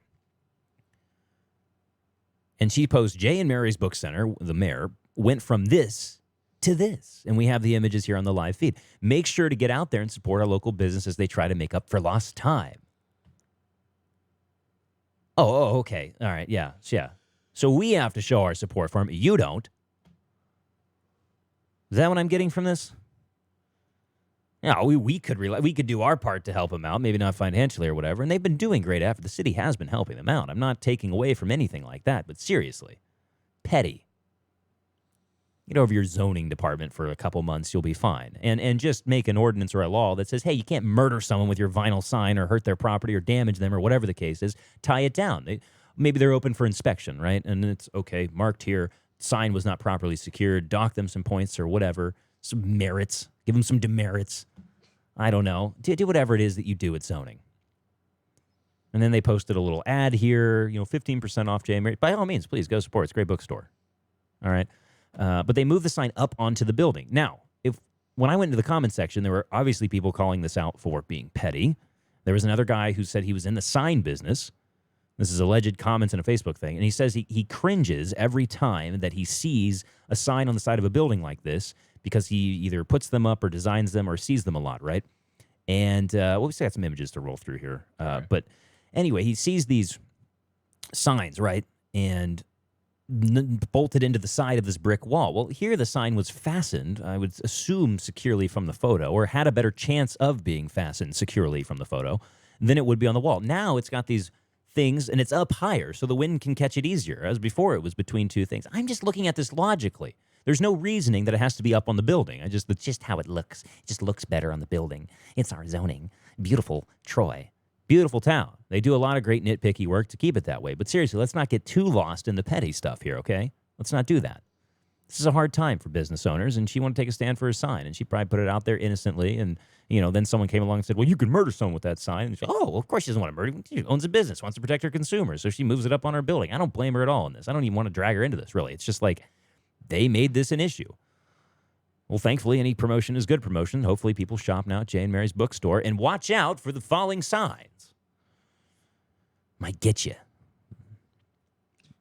And she posts, Jay and Mary's Book Center, the mayor, went from this to this. And we have the images here on the live feed. Make sure to get out there and support our local business as they try to make up for lost time. Oh, okay. All right. Yeah. So we have to show our support for him. You don't. Is that what I'm getting from this? Yeah, we could do our part to help them out, maybe not financially or whatever. And they've been doing great effort. The city has been helping them out. I'm not taking away from anything like that, but seriously, petty. Get over your zoning department for a couple months, you'll be fine. And just make an ordinance or a law that says, hey, you can't murder someone with your vinyl sign or hurt their property or damage them or whatever the case is. Tie it down. Maybe they're open for inspection, right? And it's, okay, marked here, sign was not properly secured, dock them some points or whatever, some merits, give them some demerits. I don't know. Do whatever it is that you do at zoning. And then they posted a little ad here, 15% off Jay and Mary. By all means, please go support. It's a great bookstore. All right. But they moved the sign up onto the building. Now, when I went into the comment section, there were obviously people calling this out for being petty. There was another guy who said he was in the sign business. This is alleged comments in a Facebook thing. And he says he cringes every time that he sees a sign on the side of a building like this because he either puts them up or designs them or sees them a lot, right? And we still got some images to roll through here. Right. But anyway, he sees these signs, right? And bolted into the side of this brick wall. Well, here the sign was fastened, I would assume securely from the photo, or had a better chance of being fastened securely from the photo than it would be on the wall. Now it's got these things, and it's up higher, so the wind can catch it easier, as before it was between two things. I'm just looking at this logically. There's no reasoning that it has to be up on the building. It's just how it looks. It just looks better on the building. It's our zoning. Beautiful Troy. Beautiful town. They do a lot of great nitpicky work to keep it that way. But seriously, let's not get too lost in the petty stuff here, okay? Let's not do that. This is a hard time for business owners, and she wanted to take a stand for her sign, and she probably put it out there innocently, and, then someone came along and said, well, you can murder someone with that sign. And she, well, of course she doesn't want to murder. She owns a business, wants to protect her consumers, so she moves it up on her building. I don't blame her at all in this. I don't even want to drag her into this, really. It's just like they made this an issue. Well, thankfully, any promotion is good promotion. Hopefully, people shop now at Jay and Mary's bookstore. And watch out for the falling signs. Might get you.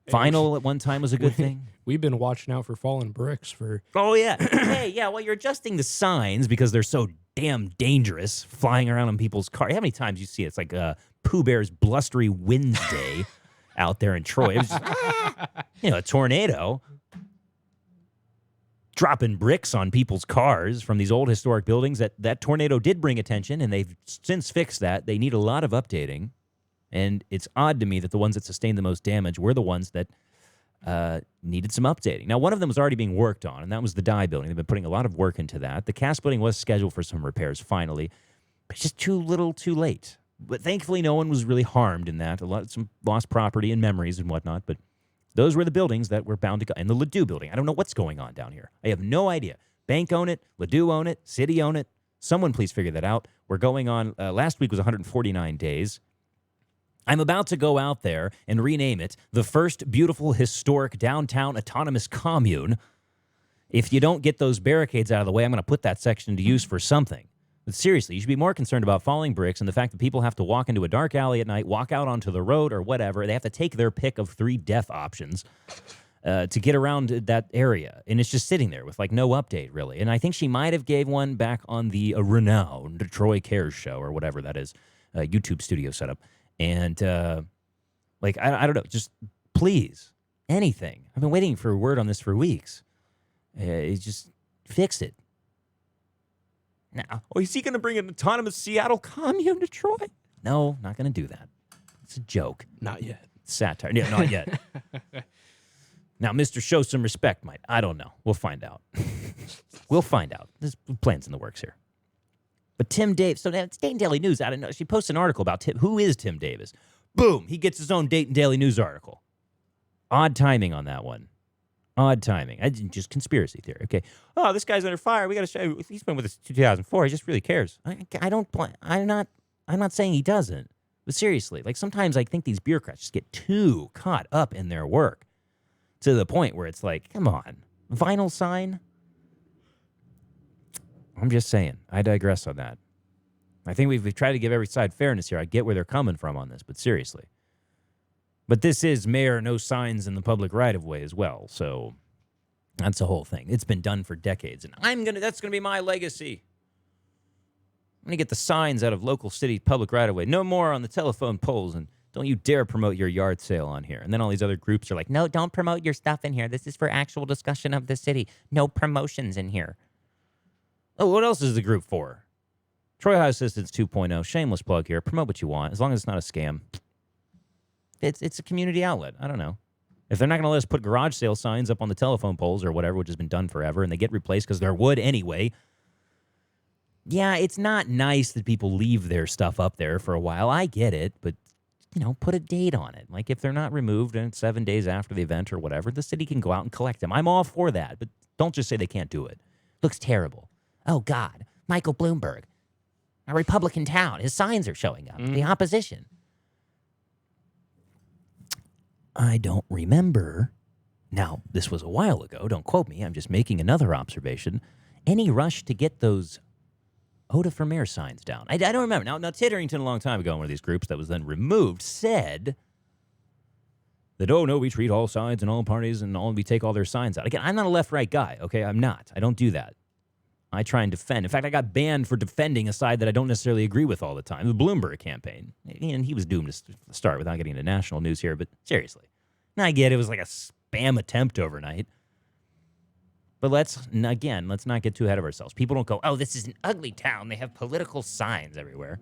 Vinyl at one time was a good thing. We've been watching out for fallen bricks for... Oh, yeah. Hey, yeah, well, you're adjusting the signs because they're so damn dangerous flying around on people's cars. How many times you see it? It's like Pooh Bear's blustery Wednesday out there in Troy. It was just, a tornado. Dropping bricks on people's cars from these old historic buildings. That tornado did bring attention, and they've since fixed that. They need a lot of updating, and it's odd to me that the ones that sustained the most damage were the ones that needed some updating. Now, one of them was already being worked on, and that was the dye building. They've been putting a lot of work into that. The cast building was scheduled for some repairs finally, but it's just too little too late. But thankfully, no one was really harmed in that. Some lost property and memories and whatnot, but those were the buildings that were bound to go. And the Ledoux building, I don't know what's going on down here. I have no idea. Bank own it, Ledoux own it, city own it. Someone please figure that out. We're going on, last week was 149 days. I'm about to go out there and rename it the first beautiful, historic downtown autonomous commune. If you don't get those barricades out of the way, I'm going to put that section to use for something. But seriously, you should be more concerned about falling bricks and the fact that people have to walk into a dark alley at night, walk out onto the road or whatever. They have to take their pick of 3 death options to get around that area. And it's just sitting there with, like, no update, really. And I think she might have gave one back on the renowned Troy Cares show or whatever that is, YouTube studio setup. And, I don't know, just please, anything. I've been waiting for a word on this for weeks. Just fix it. Now, is he going to bring an autonomous Seattle commune to Troy? No, not going to do that. It's a joke. Not yet. Satire. Yeah, not yet. Now, Mr. Show some respect, might. I don't know. We'll find out. We'll find out. There's plans in the works here. But Tim Davis, so it's Dayton Daily News. I don't know. She posted an article about who is Tim Davis. Boom, he gets his own Dayton Daily News article. Odd timing on that one. Odd timing. Just conspiracy theory. Okay. Oh, this guy's under fire. We got to show. He's been with us 2004. He just really cares. I'm not saying he doesn't. But seriously, like sometimes I think these bureaucrats just get too caught up in their work to the point where it's like, come on, vinyl sign. I'm just saying. I digress on that. I think we've tried to give every side fairness here. I get where they're coming from on this, but seriously. But this is mayor, no signs in the public right-of-way as well, so that's the whole thing. It's been done for decades, and that's going to be my legacy. I'm going to get the signs out of local city public right-of-way. No more on the telephone poles, and don't you dare promote your yard sale on here. And then all these other groups are like, no, don't promote your stuff in here. This is for actual discussion of the city. No promotions in here. Oh, what else is the group for? Troy High Assistance 2.0. Shameless plug here. Promote what you want, as long as it's not a scam. It's a community outlet. I don't know. If they're not going to let us put garage sale signs up on the telephone poles or whatever, which has been done forever, and they get replaced because they're wood anyway, yeah, it's not nice that people leave their stuff up there for a while. I get it, but, put a date on it. Like, if they're not removed and it's 7 days after the event or whatever, the city can go out and collect them. I'm all for that, but don't just say they can't do it. Looks terrible. Oh, God, Michael Bloomberg, a Republican town. His signs are showing up. The opposition. I don't remember. Now, this was a while ago. Don't quote me. I'm just making another observation. Any rush to get those Oda for Mayor signs down? I don't remember. Now, Titterington, a long time ago, one of these groups that was then removed, said that, oh, no, we treat all sides and all parties and we take all their signs out. Again, I'm not a left-right guy, okay? I'm not. I don't do that. I try and defend. In fact, I got banned for defending a side that I don't necessarily agree with all the time, the Bloomberg campaign. And he was doomed to start without getting into national news here, but seriously. And I get it was like a spam attempt overnight. But let's not get too ahead of ourselves. People don't go, oh, this is an ugly town. They have political signs everywhere.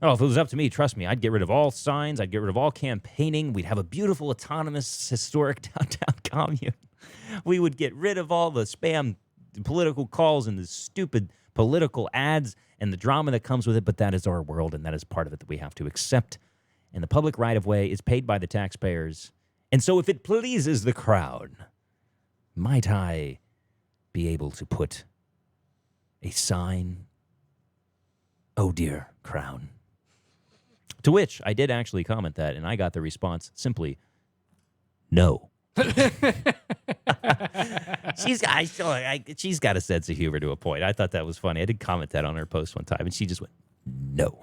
Oh, if it was up to me, trust me, I'd get rid of all signs. I'd get rid of all campaigning. We'd have a beautiful, autonomous, historic downtown commune. We would get rid of all the spam political calls and the stupid political ads and the drama that comes with it, but that is our world, and that is part of it that we have to accept. And the public right-of-way is paid by the taxpayers. And so if it pleases the crowd, might I be able to put a sign, oh dear crown? To which I did actually comment that, and I got the response simply, no. She's got a sense of humor to a point. I thought that was funny. I did comment that on her post one time, and she just went, no.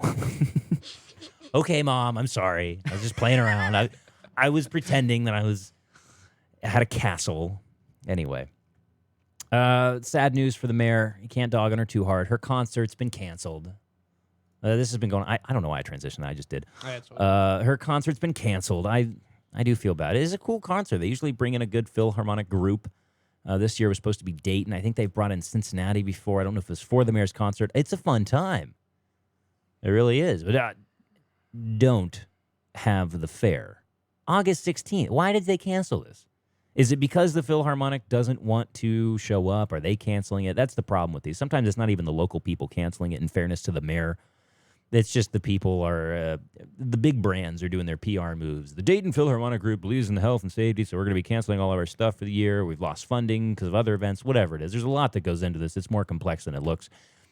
Okay, Mom, I'm sorry. I was just playing around. I was pretending that I had a castle. Anyway. Sad news for the mayor. You can't dog on her too hard. Her concert's been canceled. This has been going I don't know why I transitioned. I just did. Her concert's been canceled. I do feel bad. It is a cool concert. They usually bring in a good Philharmonic group. This year was supposed to be Dayton. I think they've brought in Cincinnati before. I don't know if it was for the mayor's concert. It's a fun time. It really is. But don't have the fair. August 16th. Why did they cancel this? Is it because the Philharmonic doesn't want to show up? Are they canceling it? That's the problem with these. Sometimes it's not even the local people canceling it, in fairness to the mayor. It's just the people are, the big brands are doing their PR moves. The Dayton Philharmonic Group believes in the health and safety, so we're going to be canceling all of our stuff for the year. We've lost funding because of other events, whatever it is. There's a lot that goes into this. It's more complex than it looks.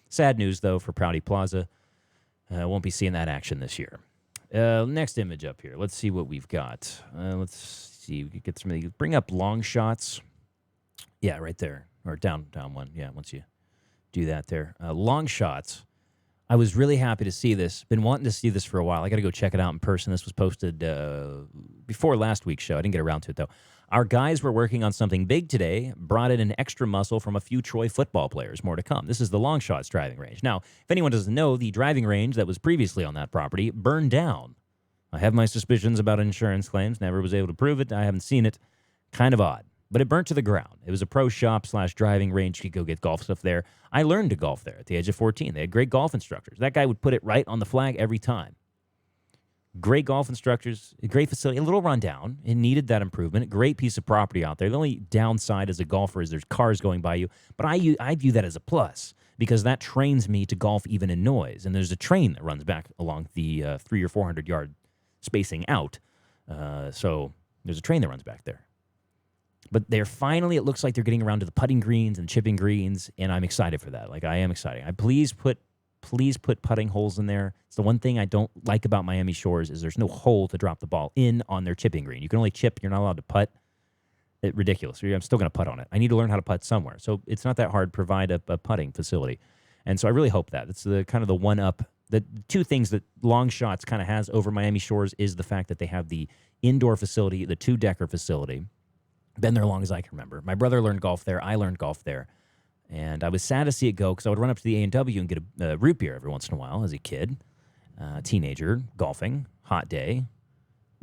Sad news, though, for Prouty Plaza. Won't be seeing that action this year. Next image up here. Let's see what we've got. Let's see. We could get some of these. Bring up long shots. Yeah, right there. Or down one. Yeah, once you do that there. Long shots. I was really happy to see this. Been wanting to see this for a while. I got to go check it out in person. This was posted before last week's show. I didn't get around to it, though. Our guys were working on something big today, brought in an extra muscle from a few Troy football players. More to come. This is the Long Shots driving range. Now, if anyone doesn't know, the driving range that was previously on that property burned down. I have my suspicions about insurance claims. Never was able to prove it. I haven't seen it. Kind of odd. But it burnt to the ground. It was a pro shop / driving range. You could go get golf stuff there. I learned to golf there at the age of 14. They had great golf instructors. That guy would put it right on the flag every time. Great golf instructors, a great facility, a little rundown. It needed that improvement. A great piece of property out there. The only downside as a golfer is there's cars going by you. But I view that as a plus because that trains me to golf even in noise. And there's a train that runs back along the 300 or 400 yard spacing out. So there's a train that runs back there. But they're finally, it looks like they're getting around to the putting greens and chipping greens, and I'm excited for that. Like, I am excited. Please put putting holes in there. It's the one thing I don't like about Miami Shores is there's no hole to drop the ball in on their chipping green. You can only chip. You're not allowed to putt. It's ridiculous. I'm still going to putt on it. I need to learn how to putt somewhere. So it's not that hard. Provide a putting facility. And so I really hope that. It's the kind of the one-up. The two things that Long Shots kind of has over Miami Shores is the fact that they have the indoor facility, the two-decker facility. Been there as long as I can remember. My brother learned golf there. I learned golf there. And I was sad to see it go because I would run up to the A&W and get a root beer every once in a while as a kid, teenager, golfing, hot day.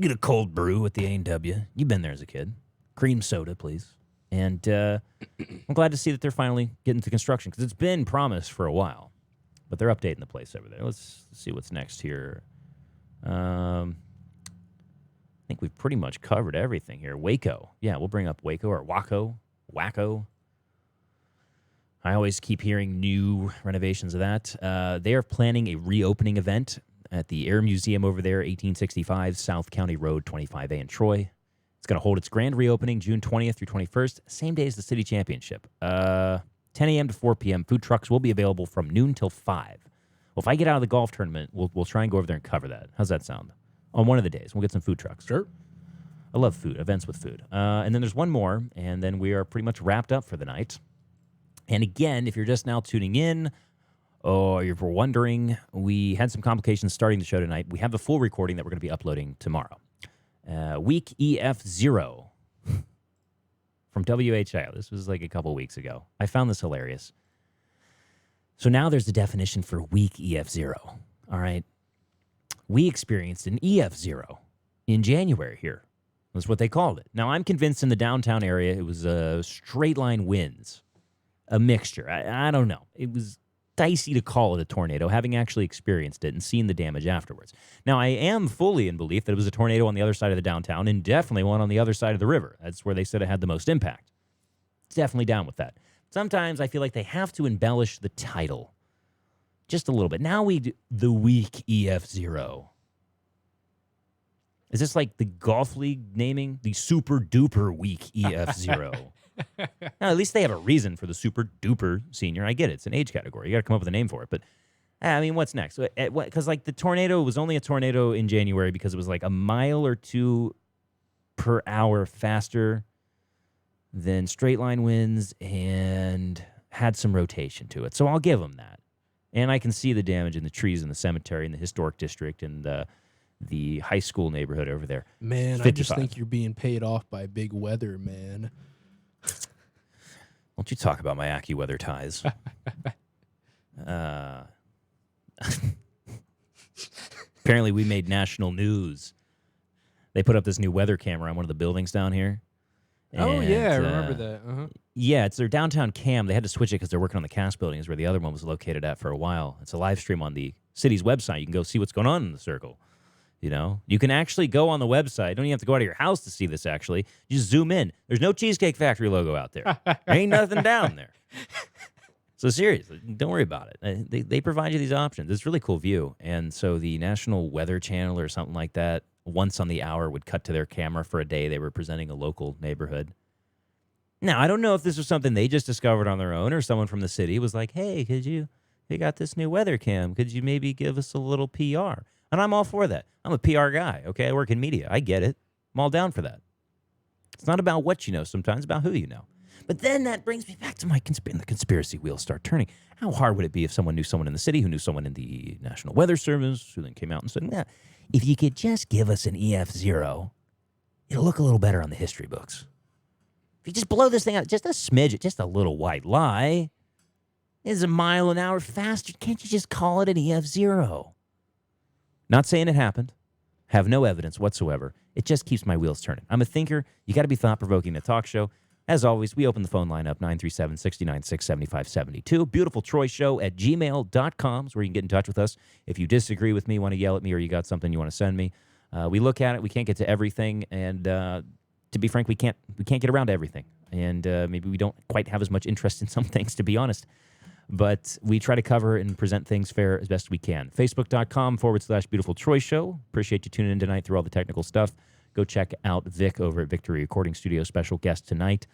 Get a cold brew at the A&W. You've been there as a kid. Cream soda, please. And I'm glad to see that they're finally getting to construction because it's been promised for a while. But they're updating the place over there. Let's see what's next here. I think we've pretty much covered everything here. Waco. Yeah, we'll bring up Waco or Wacko. I always keep hearing new renovations of that. They are planning a reopening event at the Air Museum over there, 1865 South County Road, 25A in Troy. It's going to hold its grand reopening June 20th through 21st, same day as the city championship. 10 a.m. to 4 p.m. Food trucks will be available from noon till 5. Well, if I get out of the golf tournament, we'll try and go over there and cover that. How's that sound? On one of the days. We'll get some food trucks. Sure. I love food, events with food. And then there's one more, and then we are pretty much wrapped up for the night. And again, if you're just now tuning in, or if you're wondering, we had some complications starting the show tonight. We have the full recording that we're going to be uploading tomorrow. Week EF0 from WHO. This was like a couple weeks ago. I found this hilarious. So now there's the definition for week EF0. All right. We experienced an EF0 in January here. That's what they called it. Now, I'm convinced in the downtown area it was straight line winds, a mixture. I don't know. It was dicey to call it a tornado, having actually experienced it and seen the damage afterwards. Now, I am fully in belief that it was a tornado on the other side of the downtown and definitely one on the other side of the river. That's where they said it had the most impact. Definitely down with that. Sometimes I feel like they have to embellish the title just a little bit. Now we do the week EF0. Is this like the golf league naming the super duper week EF0? Now, at least they have a reason for the super duper senior. I get it. It's an age category. You got to come up with a name for it. But, I mean, what's next? Because, like, the tornado was only a tornado in January because it was like a mile or two per hour faster than straight line winds and had some rotation to it. So I'll give them that. And I can see the damage in the trees in the cemetery in the historic district and the high school neighborhood over there. Man, 55. I just think you're being paid off by big weather, man. Won't you talk about my AccuWeather ties? Apparently, we made national news. They put up this new weather camera on one of the buildings down here. Oh, And, yeah, I remember that. Uh-huh. Yeah, it's their downtown cam. They had to switch it because they're working on the cast buildings where the other one was located at for a while. It's a live stream on the city's website. You can go see what's going on in the circle You know, you can actually go on the website. You don't even have to go out of your house to see this, actually. You just zoom in. There's no Cheesecake Factory logo out there. There ain't nothing down there. So seriously, don't worry about it. They provide you these options. It's a really cool view. And so the National Weather Channel or something like that, once on the hour, would cut to their camera for a day. They were presenting a local neighborhood. Now, I don't know if this was something they just discovered on their own or someone from the city was like, hey, they got this new weather cam. Could you maybe give us a little PR? And I'm all for that. I'm a PR guy, okay? I work in media. I get it. I'm all down for that. It's not about what you know sometimes, it's about who you know. But then that brings me back to my the conspiracy wheels start turning. How hard would it be if someone knew someone in the city who knew someone in the National Weather Service who then came out and said, yeah, if you could just give us an EF0, it'll look a little better on the history books. If you just blow this thing out just a smidge, just a little white lie, it's a mile an hour faster. Can't you just call it an EF0? Not saying it happened. Have no evidence whatsoever. It just keeps my wheels turning. I'm a thinker. You got to be thought-provoking in a talk show. As always, we open the phone line up, 937-696-7572. BeautifulTroyShow@gmail.com is where you can get in touch with us. If you disagree with me, want to yell at me, or you got something you want to send me. We look at it. We can't get to everything. And to be frank, we can't get around to everything. And maybe we don't quite have as much interest in some things, to be honest. But we try to cover and present things fair as best we can. Facebook.com/Beautiful Troy Show. Appreciate you tuning in tonight through all the technical stuff. Go check out Vic over at Victory Recording Studio, special guest tonight.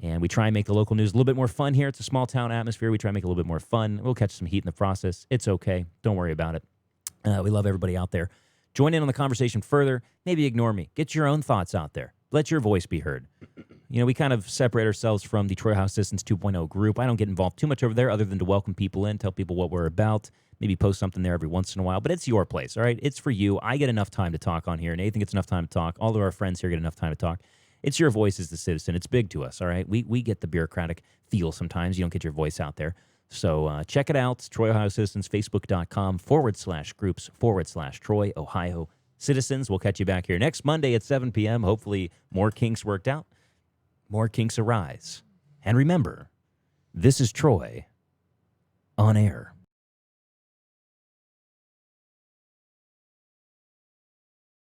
And we try and make the local news a little bit more fun here. It's a small town atmosphere. We try and make it a little bit more fun. We'll catch some heat in the process. It's okay. Don't worry about it. We love everybody out there. Join in on the conversation further. Maybe ignore me. Get your own thoughts out there. Let your voice be heard. You know, we kind of separate ourselves from the Troy House Assistants 2.0 group. I don't get involved too much over there other than to welcome people in, tell people what we're about, maybe post something there every once in a while. But it's your place, all right? It's for you. I get enough time to talk on here. Nathan gets enough time to talk. All of our friends here get enough time to talk. It's your voice as the citizen. It's big to us, all right? We get the bureaucratic feel sometimes. You don't get your voice out there. So check it out. Troy Ohio Citizens, Facebook.com/groups/Troy Ohio Citizens. We'll catch you back here next Monday at 7 p.m. Hopefully more kinks worked out. More kinks arise. And remember, this is Troy on air.